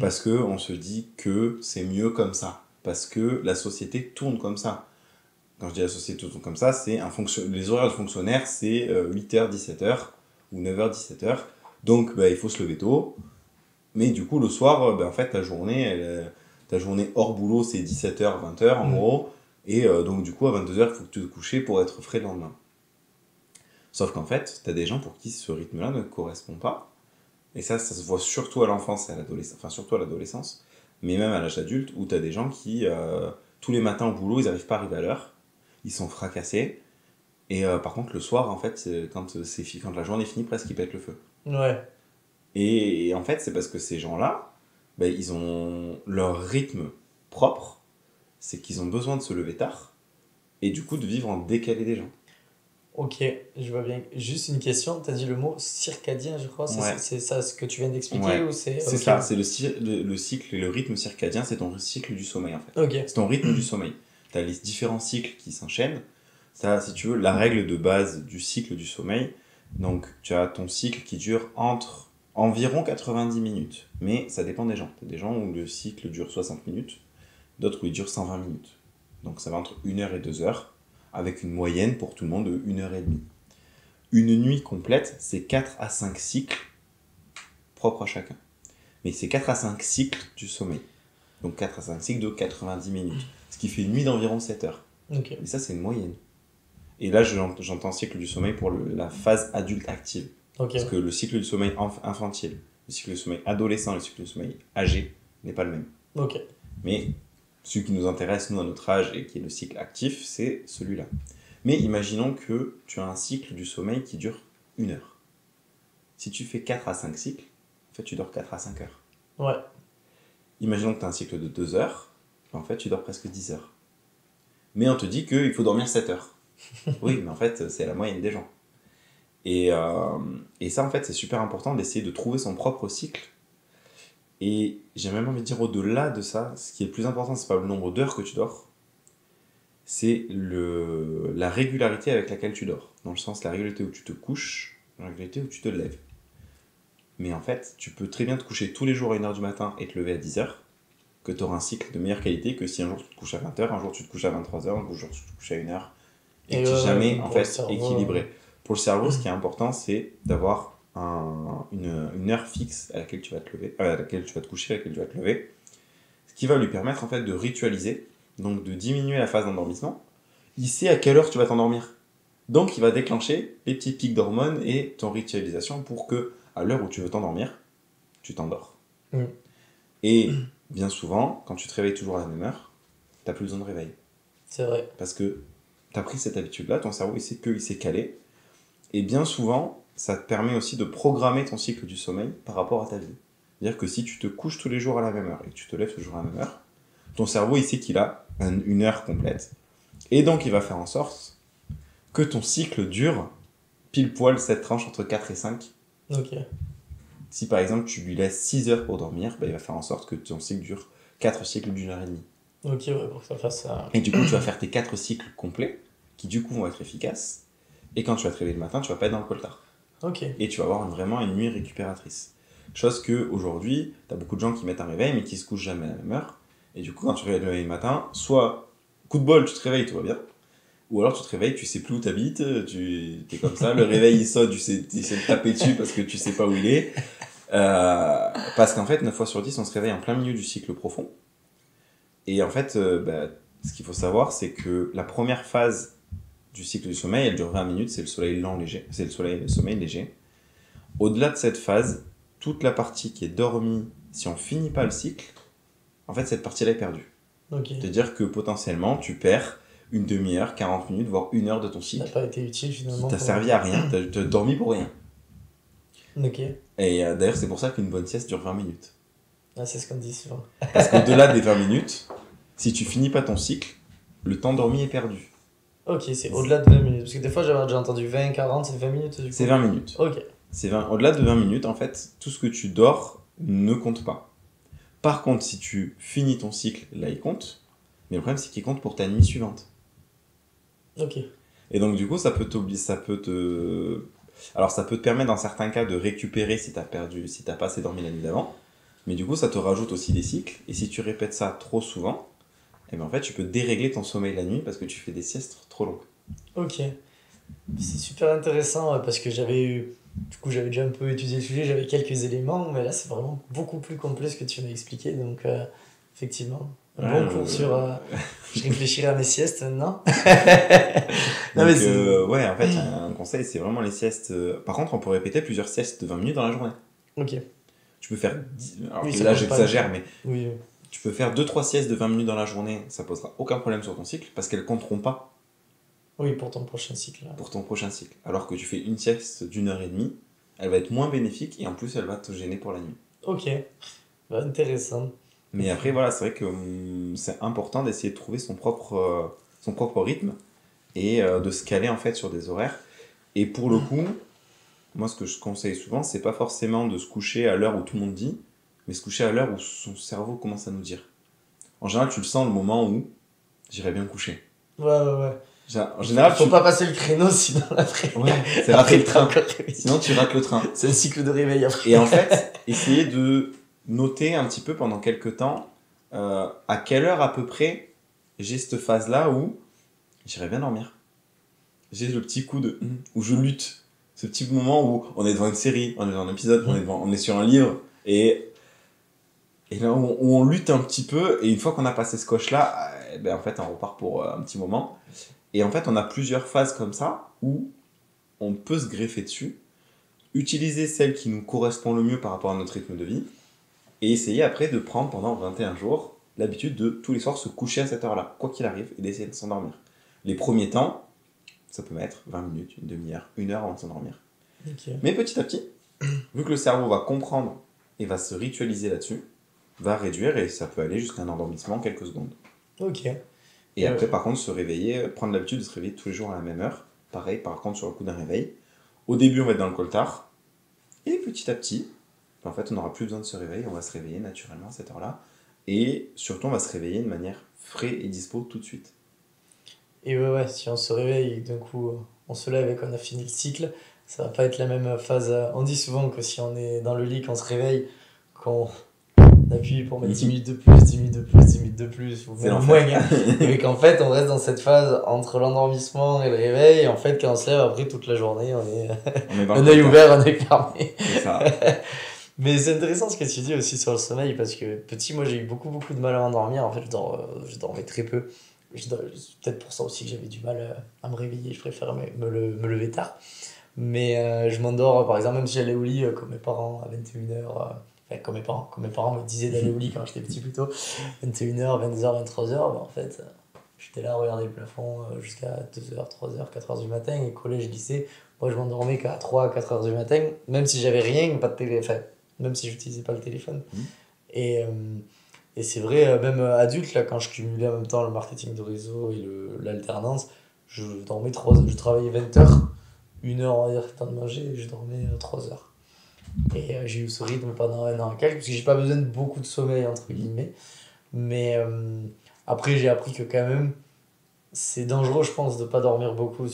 Parce qu'on se dit que c'est mieux comme ça. Parce que la société tourne comme ça. Quand je dis la société tourne comme ça, c'est les horaires de fonctionnaires, c'est 8h, 17h ou 9h, 17h. Donc, il faut se lever tôt. Mais du coup, le soir, en fait, ta journée hors boulot, c'est 17h, 20h en gros. Et donc, du coup, à 22h, il faut que tu te couches pour être frais le lendemain. Sauf qu'en fait, tu as des gens pour qui ce rythme-là ne correspond pas. Et ça se voit surtout à l'enfance et à l'adolescence, enfin surtout à l'adolescence, mais même à l'âge adulte, où tu as des gens qui, tous les matins au boulot, ils n'arrivent pas à arriver à l'heure, ils sont fracassés, et par contre le soir, en fait, quand la journée est finie, presque ils pètent le feu. Ouais. Et en fait, c'est parce que ces gens-là, ils ont leur rythme propre, c'est qu'ils ont besoin de se lever tard, et du coup de vivre en décalé des gens. Ok, je vois bien. Juste une question, tu as dit le mot circadien, je crois, c'est ça ce que tu viens d'expliquer ou c'est... C'est ça, c'est le cycle et le rythme circadien, c'est ton cycle du sommeil en fait. Okay. C'est ton rythme du sommeil. Tu as les différents cycles qui s'enchaînent. Ça, si tu veux, la règle de base du cycle du sommeil, donc tu as ton cycle qui dure entre environ 90 minutes, mais ça dépend des gens. Tu as des gens où le cycle dure 60 minutes, d'autres où il dure 120 minutes. Donc ça va entre 1 heure et 2 heures. Avec une moyenne pour tout le monde de 1h30. Une nuit complète, c'est 4 à 5 cycles propres à chacun. Mais c'est 4 à 5 cycles du sommeil. Donc 4 à 5 cycles de 90 minutes. Ce qui fait une nuit d'environ 7 heures. Okay. Et ça, c'est une moyenne. Et là, j'entends cycle du sommeil pour la phase adulte active. Okay. Parce que le cycle du sommeil infantile, le cycle du sommeil adolescent, le cycle du sommeil âgé n'est pas le même. Okay. Mais celui qui nous intéresse, nous, à notre âge, et qui est le cycle actif, c'est celui-là. Mais imaginons que tu as un cycle du sommeil qui dure 1 heure. Si tu fais 4 à 5 cycles, en fait, tu dors 4 à 5 heures. Ouais. Imaginons que tu as un cycle de 2 heures, en fait, tu dors presque 10 heures. Mais on te dit qu'il faut dormir 7 heures. Oui, mais en fait, c'est la moyenne des gens. Et ça, en fait, c'est super important d'essayer de trouver son propre cycle. Et j'ai même envie de dire au-delà de ça, ce qui est le plus important, c'est pas le nombre d'heures que tu dors, c'est la régularité avec laquelle tu dors. Dans le sens, la régularité où tu te couches, la régularité où tu te lèves. Mais en fait, tu peux très bien te coucher tous les jours à 1h du matin et te lever à 10h, que tu auras un cycle de meilleure qualité que si un jour tu te couches à 20h, un jour tu te couches à 23h, un jour tu te couches à 1h, et que tu n'es jamais en fait équilibré. Pour le cerveau, ce qui est important, c'est d'avoir une heure fixe à laquelle tu vas te lever, à laquelle tu vas te coucher, à laquelle tu vas te lever, ce qui va lui permettre en fait de ritualiser, donc de diminuer la phase d'endormissement. Il sait à quelle heure tu vas t'endormir, donc il va déclencher les petits pics d'hormones et ton ritualisation pour que à l'heure où tu veux t'endormir, tu t'endors. Et bien souvent, quand tu te réveilles toujours à la même heure, t'as plus besoin de réveil. C'est vrai. Parce que t'as pris cette habitude-là, ton cerveau il sait qu'il s'est calé, et bien souvent ça te permet aussi de programmer ton cycle du sommeil par rapport à ta vie. C'est-à-dire que si tu te couches tous les jours à la même heure et que tu te lèves toujours à la même heure, ton cerveau, il sait qu'il a une heure complète. Et donc, il va faire en sorte que ton cycle dure pile poil cette tranche entre 4 et 5. Ok. Si par exemple, tu lui laisses 6 heures pour dormir, il va faire en sorte que ton cycle dure 4 cycles d'une heure et demie. Ok, ouais, pour que ça fasse ça. Et du coup, tu vas faire tes 4 cycles complets, qui du coup vont être efficaces. Et quand tu vas te réveiller le matin, tu vas pas être dans le coltard. Ok. Et tu vas avoir vraiment une nuit récupératrice. Chose que aujourd'hui, tu as beaucoup de gens qui mettent un réveil, mais qui se couchent jamais à la même heure. Et du coup, quand tu te réveilles le matin, soit coup de bol, tu te réveilles, tout va bien. Ou alors tu te réveilles, tu sais plus où t'habites, tu es comme ça, le réveil il sonne, tu sais de taper dessus parce que tu sais pas où il est. Parce qu'en fait, 9 fois sur 10, on se réveille en plein milieu du cycle profond. Et en fait, ce qu'il faut savoir, c'est que la première phase du cycle du sommeil, elle dure 20 minutes, c'est le soleil lent léger, c'est le sommeil léger. Au-delà de cette phase, toute la partie qui est dormie, si on finit pas le cycle, en fait, cette partie-là est perdue. Ok. C'est-à-dire que potentiellement, tu perds une demi-heure, 40 minutes, voire 1 heure de ton Ça cycle. n'a pas été utile finalement. Qui t'a servi à rien, t'as dormi pour rien. Ok. Et d'ailleurs, c'est pour ça qu'une bonne sieste dure 20 minutes. Ah, c'est ce qu'on dit souvent. Parce qu'au-delà des 20 minutes, si tu finis pas ton cycle, le temps dormi est perdu. Ok, c'est au-delà de 20 minutes. Parce que des fois, j'avais déjà entendu 20, 40, c'est 20 minutes du coup. C'est 20 minutes. Ok. Au-delà de 20 minutes, en fait, tout ce que tu dors ne compte pas. Par contre, si tu finis ton cycle, là, il compte. Mais le problème, c'est qu'il compte pour ta nuit suivante. Ok. Et donc, du coup, ça peut te permettre dans certains cas de récupérer si t'as pas assez dormi la nuit d'avant. Mais du coup, ça te rajoute aussi des cycles. Et si tu répètes ça trop souvent, en fait, tu peux dérégler ton sommeil la nuit parce que tu fais des siestes trop longues. Ok. C'est super intéressant parce que j'avais déjà un peu étudié le sujet, j'avais quelques éléments, mais là, c'est vraiment beaucoup plus complet ce que tu m'as expliqué. Donc, effectivement, bon cours sur. Je réfléchirai à mes siestes maintenant. Non, donc, ouais, en fait, un conseil, c'est vraiment les siestes. Par contre, on peut répéter plusieurs siestes de 20 minutes dans la journée. Ok. Tu peux faire. Alors Oui, là, j'exagère, mais oui. tu peux faire 2-3 siestes de 20 minutes dans la journée, ça posera aucun problème sur ton cycle parce qu'elles compteront pas. Oui, pour ton prochain cycle. Pour ton prochain cycle. Alors que tu fais une sieste d'une heure et demie, elle va être moins bénéfique et en plus, elle va te gêner pour la nuit. Ok. Bah, intéressant. Mais après, voilà, c'est vrai que c'est important d'essayer de trouver son propre rythme et de se caler en fait sur des horaires. Et pour le coup, moi, ce que je conseille souvent, c'est pas forcément de se coucher à l'heure où tout le monde dit, mais se coucher à l'heure où son cerveau commence à nous dire. En général, tu le sens le moment où j'irais bien me coucher. Ouais. En général, faut pas passer le créneau, sinon après. Ouais, c'est rater le train. Sinon, tu rates le train. C'est un cycle de réveil après. Et en fait, essayer de noter un petit peu pendant quelques temps à quelle heure à peu près j'ai cette phase-là où j'irais bien dormir. J'ai le petit coup de où je lutte. Ce petit moment où on est devant une série, on est devant un épisode, on est sur un livre et là où on lutte un petit peu et une fois qu'on a passé ce coche-là, en fait on repart pour un petit moment. Et en fait on a plusieurs phases comme ça où on peut se greffer dessus, utiliser celle qui nous correspond le mieux par rapport à notre rythme de vie et essayer après de prendre pendant 21 jours l'habitude de tous les soirs se coucher à cette heure-là, quoi qu'il arrive, et d'essayer de s'endormir. Les premiers temps, ça peut mettre 20 minutes, une demi-heure, 1 heure avant de s'endormir. Okay. Mais petit à petit, vu que le cerveau va comprendre et va se ritualiser là-dessus, va réduire et ça peut aller jusqu'à un endormissement en quelques secondes. Ok. Et après, par contre, se réveiller, prendre l'habitude de se réveiller tous les jours à la même heure. Pareil, par contre, sur le coup d'un réveil. Au début, on va être dans le coltard. Et petit à petit, en fait, on n'aura plus besoin de se réveiller. On va se réveiller naturellement à cette heure-là. Et surtout, on va se réveiller de manière frais et dispo tout de suite. Et ouais, si on se réveille et d'un coup, on se lève et qu'on a fini le cycle, ça va pas être la même phase. On dit souvent que si on est dans le lit, qu'on se réveille, qu'on appuie pour mettre 10 minutes de plus, 10 minutes de plus, 10 minutes de plus, ou même moins. Et qu'en fait, on reste dans cette phase entre l'endormissement et le réveil. Et en fait, quand on se lève, après toute la journée, on est un œil ouvert, un œil fermé. C'est ça. Mais c'est intéressant ce que tu dis aussi sur le sommeil, parce que petit, moi j'ai eu beaucoup de mal à m'endormir. En fait, je dormais très peu. C'est peut-être pour ça aussi que j'avais du mal à me réveiller. Je préfère me lever tard. Mais je m'endors, par exemple, même si j'allais au lit comme mes parents à 21h. Enfin, comme mes parents me disaient d'aller au lit quand j'étais petit plutôt. 21h, 22h, 23h. Ben, en fait, j'étais là à regarder le plafond jusqu'à 2h, 3h, 4h du matin. Et collège, lycée, moi je m'endormais qu'à 3, 4h du matin. Même si j'avais rien, pas de téléphone. Même si j'utilisais pas le téléphone. Et Et c'est vrai, même adulte, là, quand je cumulais en même temps le marketing de réseau et l'alternance, je dormais 3 heures, je travaillais 20 heures, 1 heure, on va dire, le temps de manger, et je dormais 3 heures. Et j'ai eu ce rythme pendant 1 an et quelques, parce que j'ai pas besoin de beaucoup de sommeil, entre guillemets. Mais après, j'ai appris que quand même, c'est dangereux, je pense, de pas dormir beaucoup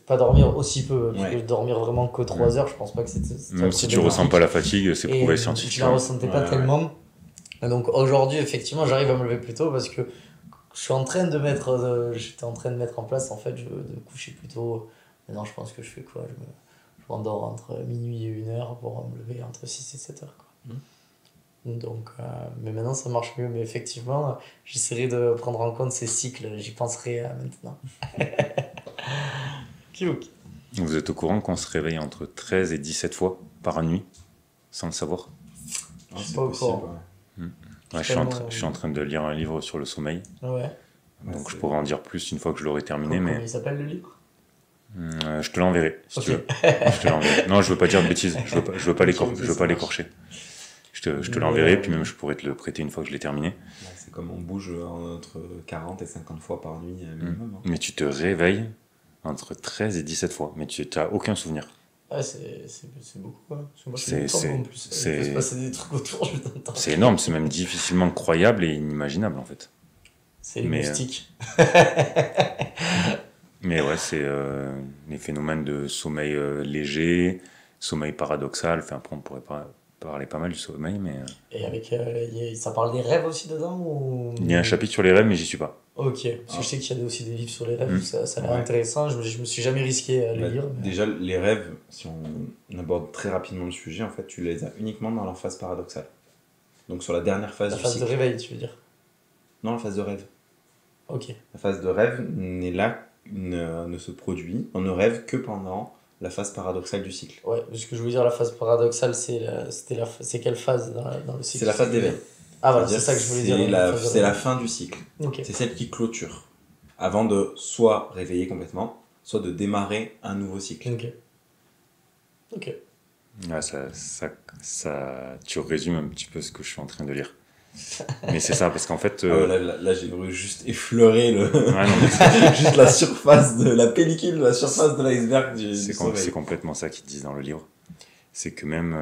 pas dormir aussi peu. Parce que dormir vraiment que 3 heures, je pense pas que c'est même si tu ressens pas la fatigue, c'est prouvé scientifiquement. Je la ressentais pas tellement. Et donc aujourd'hui, effectivement, j'arrive à me lever plus tôt parce que j'étais en train de mettre en place, en fait, de coucher plus tôt. Maintenant, je pense que je fais quoi? Je m'endors entre minuit et 1 heure pour me lever entre 6 et 7 heures, quoi. Donc, mais maintenant ça marche mieux, mais effectivement, j'essaierai de prendre en compte ces cycles, j'y penserai maintenant. Vous êtes au courant qu'on se réveille entre 13 et 17 fois par nuit, sans le savoir? C'est pas au courant. Ouais, je suis en train de lire un livre sur le sommeil. Ouais. Donc je pourrais en dire plus une fois que je l'aurai terminé. Comment il s'appelle le livre? Je te l'enverrai, si tu veux. Je te l'enverrai. Non, je veux pas dire de bêtises, je veux pas l'écorcher. Je te l'enverrai, puis même je pourrais te le prêter une fois que je l'ai terminé. C'est comme on bouge entre 40 et 50 fois par nuit minimum. Mais tu te réveilles entre 13 et 17 fois, mais tu n'as aucun souvenir. Ouais, c'est beaucoup, quoi. Parce que moi, en plus. Il peut se passer des trucs autour, je t'entends. C'est énorme, c'est même difficilement croyable et inimaginable, en fait. C'est mystique. Mais ouais, c'est les phénomènes de sommeil léger, sommeil paradoxal. Enfin, après, on pourrait parler pas mal du sommeil, mais... Et avec... ça parle des rêves aussi dedans ou... Il y a un chapitre sur les rêves, mais j'y suis pas. Ok, parce que je sais qu'il y a aussi des livres sur les rêves, ça a l'air intéressant, je me suis jamais risqué à le lire. Mais... Déjà, les rêves, si on aborde très rapidement le sujet, en fait, tu les as uniquement dans leur phase paradoxale. Donc sur la dernière phase du cycle. La phase de réveil, tu veux dire? Non, la phase de rêve. Ok. La phase de rêve ne se produit, on ne rêve que pendant la phase paradoxale du cycle. Ouais, ce que je voulais dire, la phase paradoxale, c'est quelle phase dans le cycle? C'est la phase d'éveil. Ah voilà, c'est ça que je voulais dire. C'est la fin du cycle. Okay. C'est celle qui clôture. Avant de soit réveiller complètement, soit de démarrer un nouveau cycle. Ok. Ouais, tu résumes un petit peu ce que je suis en train de lire. Mais c'est ça, parce qu'en fait... Là, j'ai juste effleuré juste la surface de la pellicule, la surface de l'iceberg du sommeil. C'est complètement ça qu'ils disent dans le livre. C'est que même...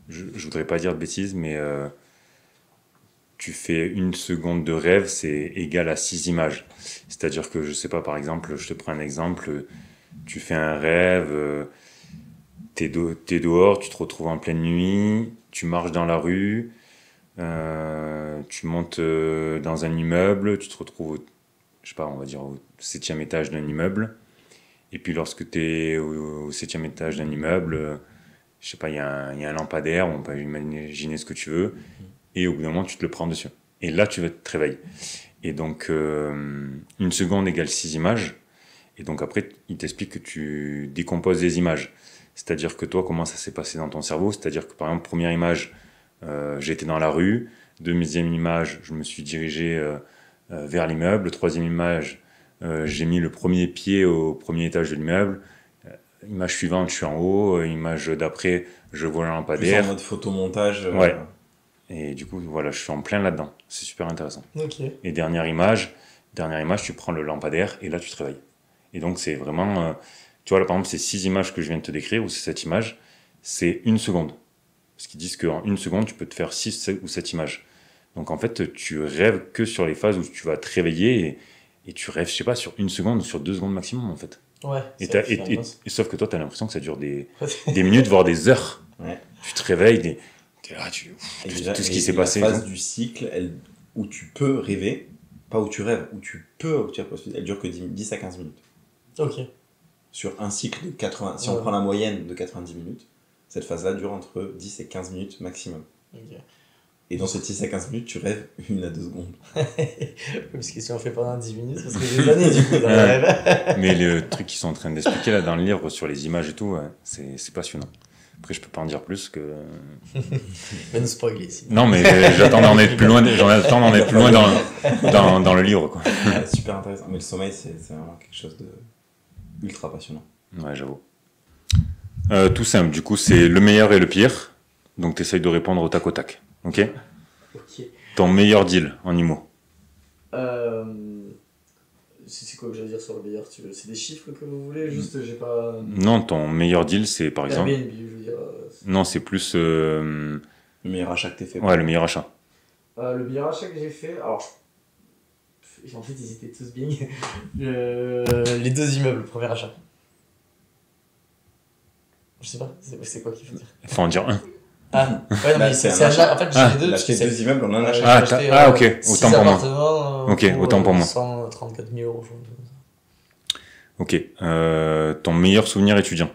je voudrais pas dire de bêtises, mais... tu fais 1 seconde de rêve, c'est égal à 6 images. C'est-à-dire que, je sais pas, par exemple, je te prends un exemple, tu fais un rêve, t'es dehors, tu te retrouves en pleine nuit, tu marches dans la rue, tu montes dans un immeuble, tu te retrouves, je sais pas, on va dire au 7e étage d'un immeuble, et puis lorsque t'es au 7e étage d'un immeuble, je sais pas, il y a un lampadaire, on peut imaginer ce que tu veux, et au bout d'un moment, tu te le prends dessus. Et là, tu te réveilles. Et donc, 1 seconde égale 6 images. Et donc après, il t'explique que tu décomposes les images. C'est-à-dire que toi, comment ça s'est passé dans ton cerveau? C'est-à-dire que, par exemple, première image, j'étais dans la rue. 2e image, je me suis dirigé vers l'immeuble. 3e image, j'ai mis le premier pied au 1er étage de l'immeuble. Image suivante, je suis en haut. Image d'après, je vois le lampadaire. Plus en mode photomontage. Ouais. Et du coup, voilà, je suis en plein là-dedans. C'est super intéressant. Ok. Et dernière image, tu prends le lampadaire et là, tu te réveilles. Et donc, c'est vraiment... tu vois, là, par exemple, ces 6 images que je viens de te décrire, ou ces 7 images, c'est 1 seconde. Parce qu'ils disent qu'en 1 seconde, tu peux te faire 6 ou 7 images. Donc, en fait, tu rêves que sur les phases où tu vas te réveiller et tu rêves, je sais pas, sur 1 seconde ou sur 2 secondes maximum, en fait. Ouais. Et sauf que toi, tu as l'impression que ça dure des minutes, voire des heures. Ouais. Tu te réveilles, tout ce qui s'est passé. La phase du cycle, où tu peux rêver, pas où tu rêves, où tu peux, elle dure que 10 à 15 minutes. Ok. Sur un cycle de 80, si on prend la moyenne de 90 minutes, cette phase-là dure entre 10 et 15 minutes maximum. Ok. Et dans ces 10 à 15 minutes, tu rêves 1 à 2 secondes. Parce que si on fait pendant 10 minutes, ça serait des années du coup dans le rêve. Mais le truc qu'ils sont en train d'expliquer là dans le livre sur les images et tout, c'est passionnant. Après, je peux pas en dire plus que... Mais nous spoiler ici. Non, mais j'attends d'en être plus loin, dans le livre, quoi. Super intéressant. Mais le sommeil, c'est vraiment quelque chose de ultra passionnant. Ouais, j'avoue. Tout simple, du coup, c'est le meilleur et le pire. Donc, tu essayes de répondre au tac au tac. Ok ? Ok. Ton meilleur deal en IMO. C'est quoi que j'allais dire sur le meilleur? C'est des chiffres que vous voulez? Juste, j'ai pas. Non, ton meilleur deal, c'est par exemple... Airbnb, je veux dire. Non, c'est plus... Le meilleur achat que t'aies fait. Ouais, le meilleur achat. Le meilleur achat que j'ai fait, alors. En fait, ils étaient tous bien. Les 2 immeubles, le premier achat. Je sais pas, c'est quoi qu'il faut dire? Faut en dire un. Ah, ouais, non, mais c'est un achat. En fait, j'ai les deux. Acheter 2 immeubles en un achat. Ok, autant pour moi. Ok, autant pour moi. 134 000 euros, je crois. Ok, ton meilleur souvenir étudiant.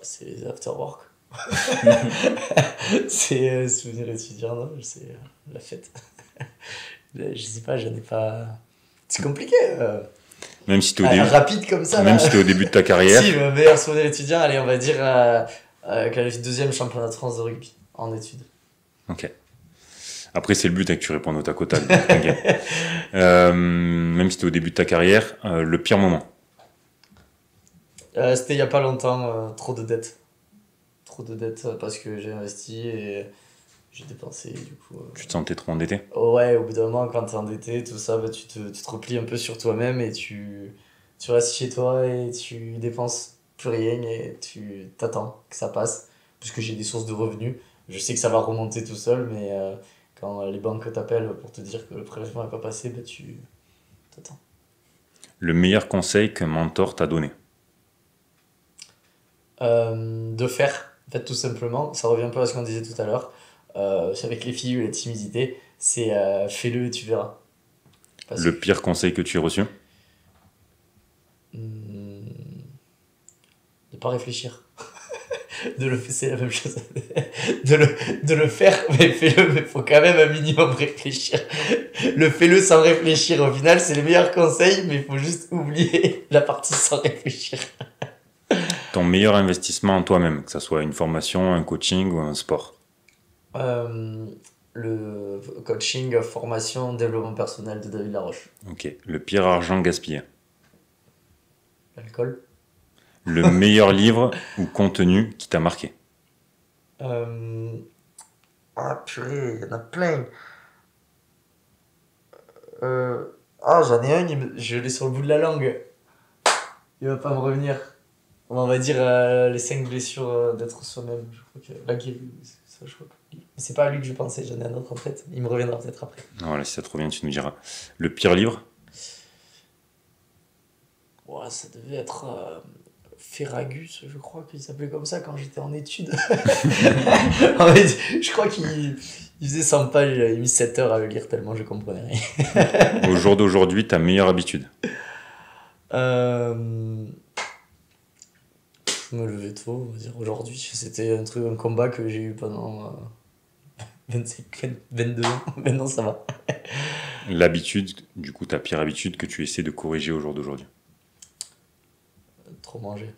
C'est les after-work. C'est souvenir étudiant, non? C'est la fête. Je sais pas, j'en ai pas. C'est compliqué. Même si t'es au début. Rapide comme ça. Même là. si t'es au début de ta carrière. Si, le meilleur souvenir étudiant, allez, on va dire que la 2e championnat de France de rugby en études. Ok. Après, c'est le but que tu répondes au tac au tac. Même si t'es au début de ta carrière, le pire moment. C'était il y a pas longtemps, trop de dettes. Trop de dettes parce que j'ai investi et j'ai dépensé du coup. Tu te sentais trop endetté? Ouais, au bout d'un moment, quand t'es endetté, tout ça, bah, tu te replies un peu sur toi-même et tu restes chez toi et tu dépenses plus rien et tu t'attends que ça passe. Puisque j'ai des sources de revenus, je sais que ça va remonter tout seul, mais quand les banques t'appellent pour te dire que le prélèvement n'est pas passé, bah, tu t'attends. Le meilleur conseil qu'un mentor t'a donné? De faire, en fait, tout simplement, ça revient un peu à ce qu'on disait tout à l'heure. C'est avec les filles ou la timidité, c'est fais-le et tu verras. Le pire conseil que tu aies reçu? De pas réfléchir. C'est la même chose. de le faire, mais fais-le, mais faut quand même un minimum réfléchir. Le fais-le sans réfléchir, au final, c'est le meilleur conseil, mais il faut juste oublier la partie sans réfléchir. Ton meilleur investissement en toi-même, que ce soit une formation, un coaching ou un sport? Le coaching, formation, développement personnel de David Laroche. Ok. Le pire argent gaspillé? L'alcool. Le meilleur livre ou contenu qui t'a marqué? Ah purée, il y en a plein. J'en ai un, je l'ai sur le bout de la langue. Il va pas me revenir. On va dire les 5 blessures d'être soi-même. Je crois que la guérison, ça, je crois. C'est pas à lui que je pensais, j'en ai un autre en tête. Il me reviendra peut-être après. Voilà, si ça te revient, tu nous diras. Le pire livre? Ouais, ça devait être Ferragus, je crois qu'il s'appelait comme ça quand j'étais en études. En fait, je crois qu'il faisait 100 pages, il avait mis 7 heures à le lire tellement je comprenais rien. Au jour d'aujourd'hui, ta meilleure habitude? Me lever tôt, on va dire aujourd'hui. C'était un combat que j'ai eu pendant 22 ans. Maintenant ça va. L'habitude, du coup, ta pire habitude que tu essaies de corriger au jour d'aujourd'hui? Trop manger.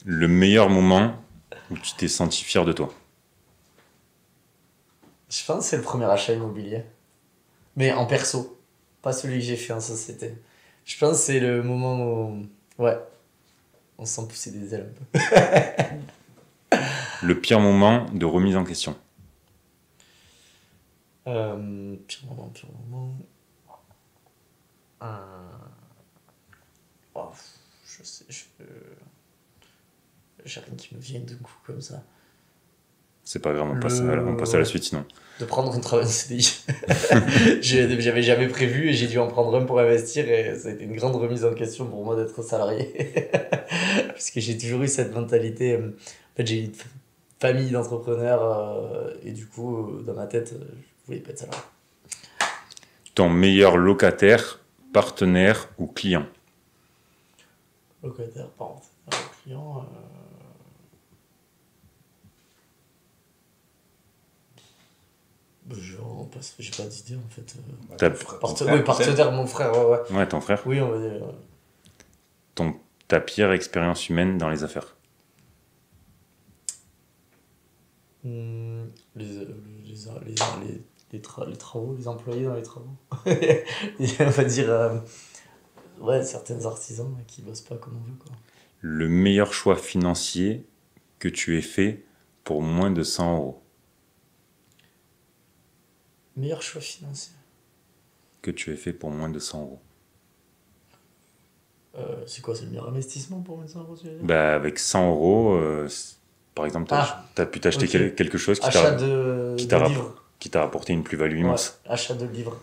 Le meilleur moment où tu t'es senti fier de toi? Je pense que c'est le premier achat immobilier. Mais en perso. Pas celui que j'ai fait en société. Je pense que c'est le moment où... Ouais. On se sent pousser des ailes un peu. Le pire moment de remise en question? Pire moment... Oh, je sais, j'ai rien qui me vient d'un coup comme ça. C'est pas grave, on passe à la suite sinon. De prendre un travail en CDI. J'avais jamais prévu et j'ai dû en prendre un pour investir et ça a été une grande remise en question pour moi d'être salarié. Parce que j'ai toujours eu cette mentalité. En fait, j'ai une famille d'entrepreneurs et du coup, dans ma tête, je voulais pas être salarié. Ton meilleur locataire, partenaire ou client? Locataire, partenaire, client... j'ai pas d'idée en fait. Partenaire, mon frère, ouais. Ouais, ton frère. Oui, on va dire. Ta pire expérience humaine dans les affaires? Les travaux, les employés dans les travaux. On va dire, certains artisans qui bossent pas comme on veut, quoi. Le meilleur choix financier que tu aies fait pour moins de 100 euros. Meilleur choix financier. Que tu aies fait pour moins de 100 euros. C'est quoi, c'est le meilleur investissement pour 100 euros, tu veux dire? Bah, avec 100 euros, par exemple, tu as pu t'acheter ok. quelque chose Achat de livres. qui t'a rapporté une plus-value Ouais, immense. achat de livres.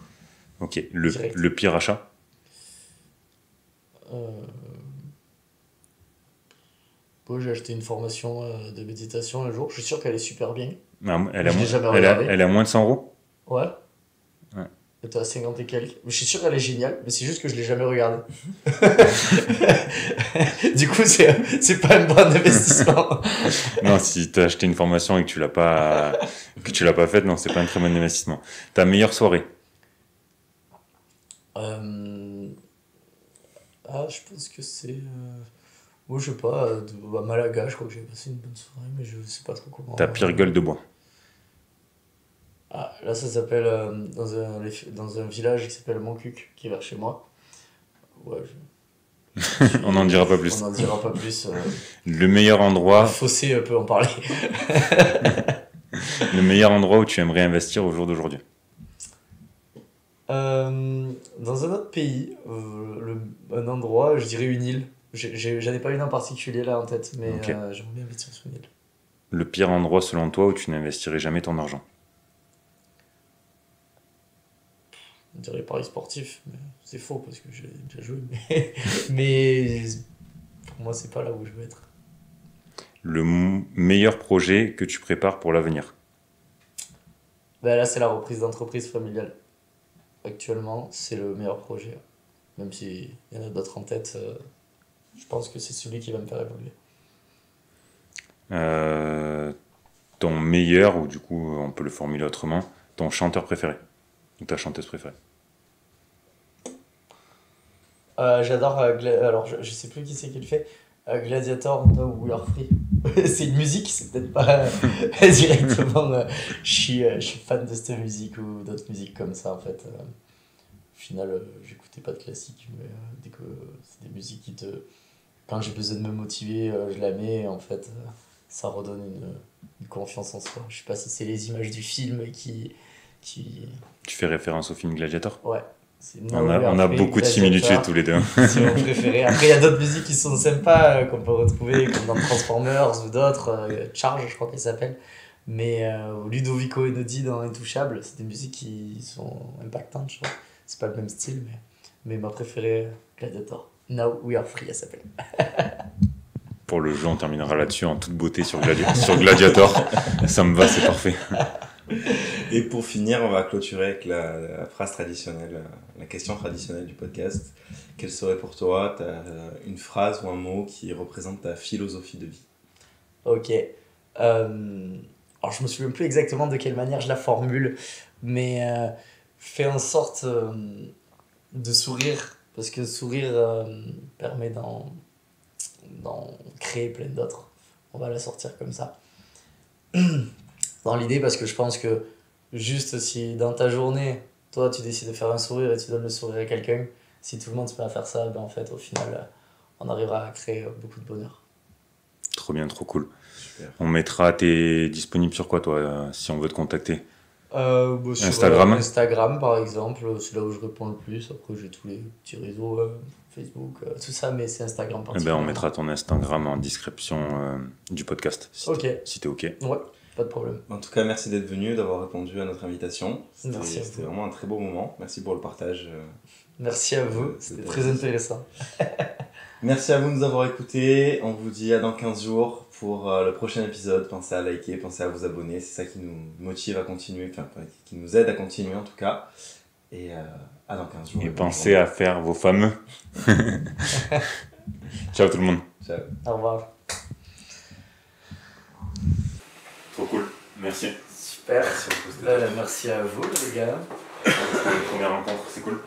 Ok. Direct. Le pire achat? Bon, j'ai acheté une formation de méditation un jour. Je suis sûr qu'elle est super bien. Elle Je l'ai jamais regardé. a moins de 100 euros? Ouais. Ouais. Elle était à 50 et quelques. Mais je suis sûr qu'elle est géniale, mais c'est juste que je l'ai jamais regardée. Du coup, c'est pas un bon investissement. Non, si tu as acheté une formation et que tu l'as pas faite, non, c'est pas un très bon investissement. Ta meilleure soirée? Je pense que c'est. Moi, je sais pas, à Malaga, je crois que j'ai passé une bonne soirée, mais je sais pas trop comment. Ta pire gueule de bois? Ah, là, ça s'appelle dans un village qui s'appelle Montcuq, qui est vers chez moi. Ouais, On n'en dira pas plus. on n'en dira pas plus. Le meilleur endroit, Fossé peut en parler. le meilleur endroit où tu aimerais investir au jour d'aujourd'hui? Dans un autre pays, un endroit, je dirais une île. J'en ai pas une en particulier là en tête, mais Ok. j'aimerais bien investir sur une île. Le pire endroit selon toi où tu n'investirais jamais ton argent? On dirait paris sportif, mais c'est faux parce que j'ai déjà joué. Mais pour moi, c'est pas là où je veux être. Le meilleur projet que tu prépares pour l'avenir? Ben là, c'est la reprise d'entreprise familiale. Actuellement, c'est le meilleur projet. Même s'il y en a d'autres en tête, je pense que c'est celui qui va me faire évoluer. Ton meilleur, ou du coup on peut le formuler autrement, ton chanteur préféré ou ta chanteuse préférée? J'adore, alors je sais plus qui c'est qui le fait, Gladiator, No We Are Free. C'est une musique, c'est peut-être pas directement. Je suis fan de cette musique ou d'autres musiques comme ça en fait. Au final, j'écoutais pas de classique, mais dès que c'est des musiques qui te. Quand j'ai besoin de me motiver, je la mets et en fait, ça redonne une confiance en soi. Je sais pas si c'est les images du film qui. Tu fais référence au film Gladiator? Ouais. C'est No On We Are a Free, beaucoup de Gladiator. similitudes tous les deux. C'est mon préféré. Après, il y a d'autres musiques qui sont sympas, qu'on peut retrouver, comme dans Transformers ou d'autres. Charge, je crois qu'elle s'appelle. Mais Ludovico Einaudi dans Intouchable, c'est des musiques qui sont impactantes, je crois. C'est pas le même style, mais ma préférée, Gladiator. Now We Are Free, elle s'appelle. Pour le jeu, on terminera là-dessus en toute beauté sur Gladiator. Ça me va, c'est parfait. Et pour finir, on va clôturer avec la phrase traditionnelle, la question traditionnelle du podcast. Quelle serait pour toi une phrase ou un mot qui représente ta philosophie de vie? Ok. Alors, je me souviens plus exactement de quelle manière je la formule, mais fais en sorte de sourire, parce que sourire permet d'en créer plein d'autres. On va la sortir comme ça. Dans l'idée, parce que je pense que juste si dans ta journée, toi tu décides de faire un sourire et tu donnes le sourire à quelqu'un, si tout le monde se met à faire ça, ben en fait au final on arrivera à créer beaucoup de bonheur. Trop bien, trop cool. Super. On mettra, t'es disponible sur quoi toi, si on veut te contacter? Sur Instagram. Instagram par exemple, c'est là où je réponds le plus. Après j'ai tous les petits réseaux, Facebook, tout ça, mais c'est Instagram Eh ben, particulièrement. on mettra ton Instagram en description du podcast, Ok. si t'es OK. Ouais, pas de problème. En tout cas, merci d'être venu, d'avoir répondu à notre invitation. Merci à C'était vous. vraiment un très beau moment. Merci pour le partage. Merci à vous, c'était très intéressant. Merci à vous de nous avoir écoutés. On vous dit à dans 15 jours pour le prochain épisode. Pensez à liker, pensez à vous abonner. C'est ça qui nous motive à continuer, enfin, qui nous aide à continuer en tout cas. Et à dans 15 jours. Et pensez à faire vos fameux. Ciao tout le monde. Ciao. Au revoir. Trop cool, merci. Super. Merci à vous les gars. Première rencontre, c'est cool.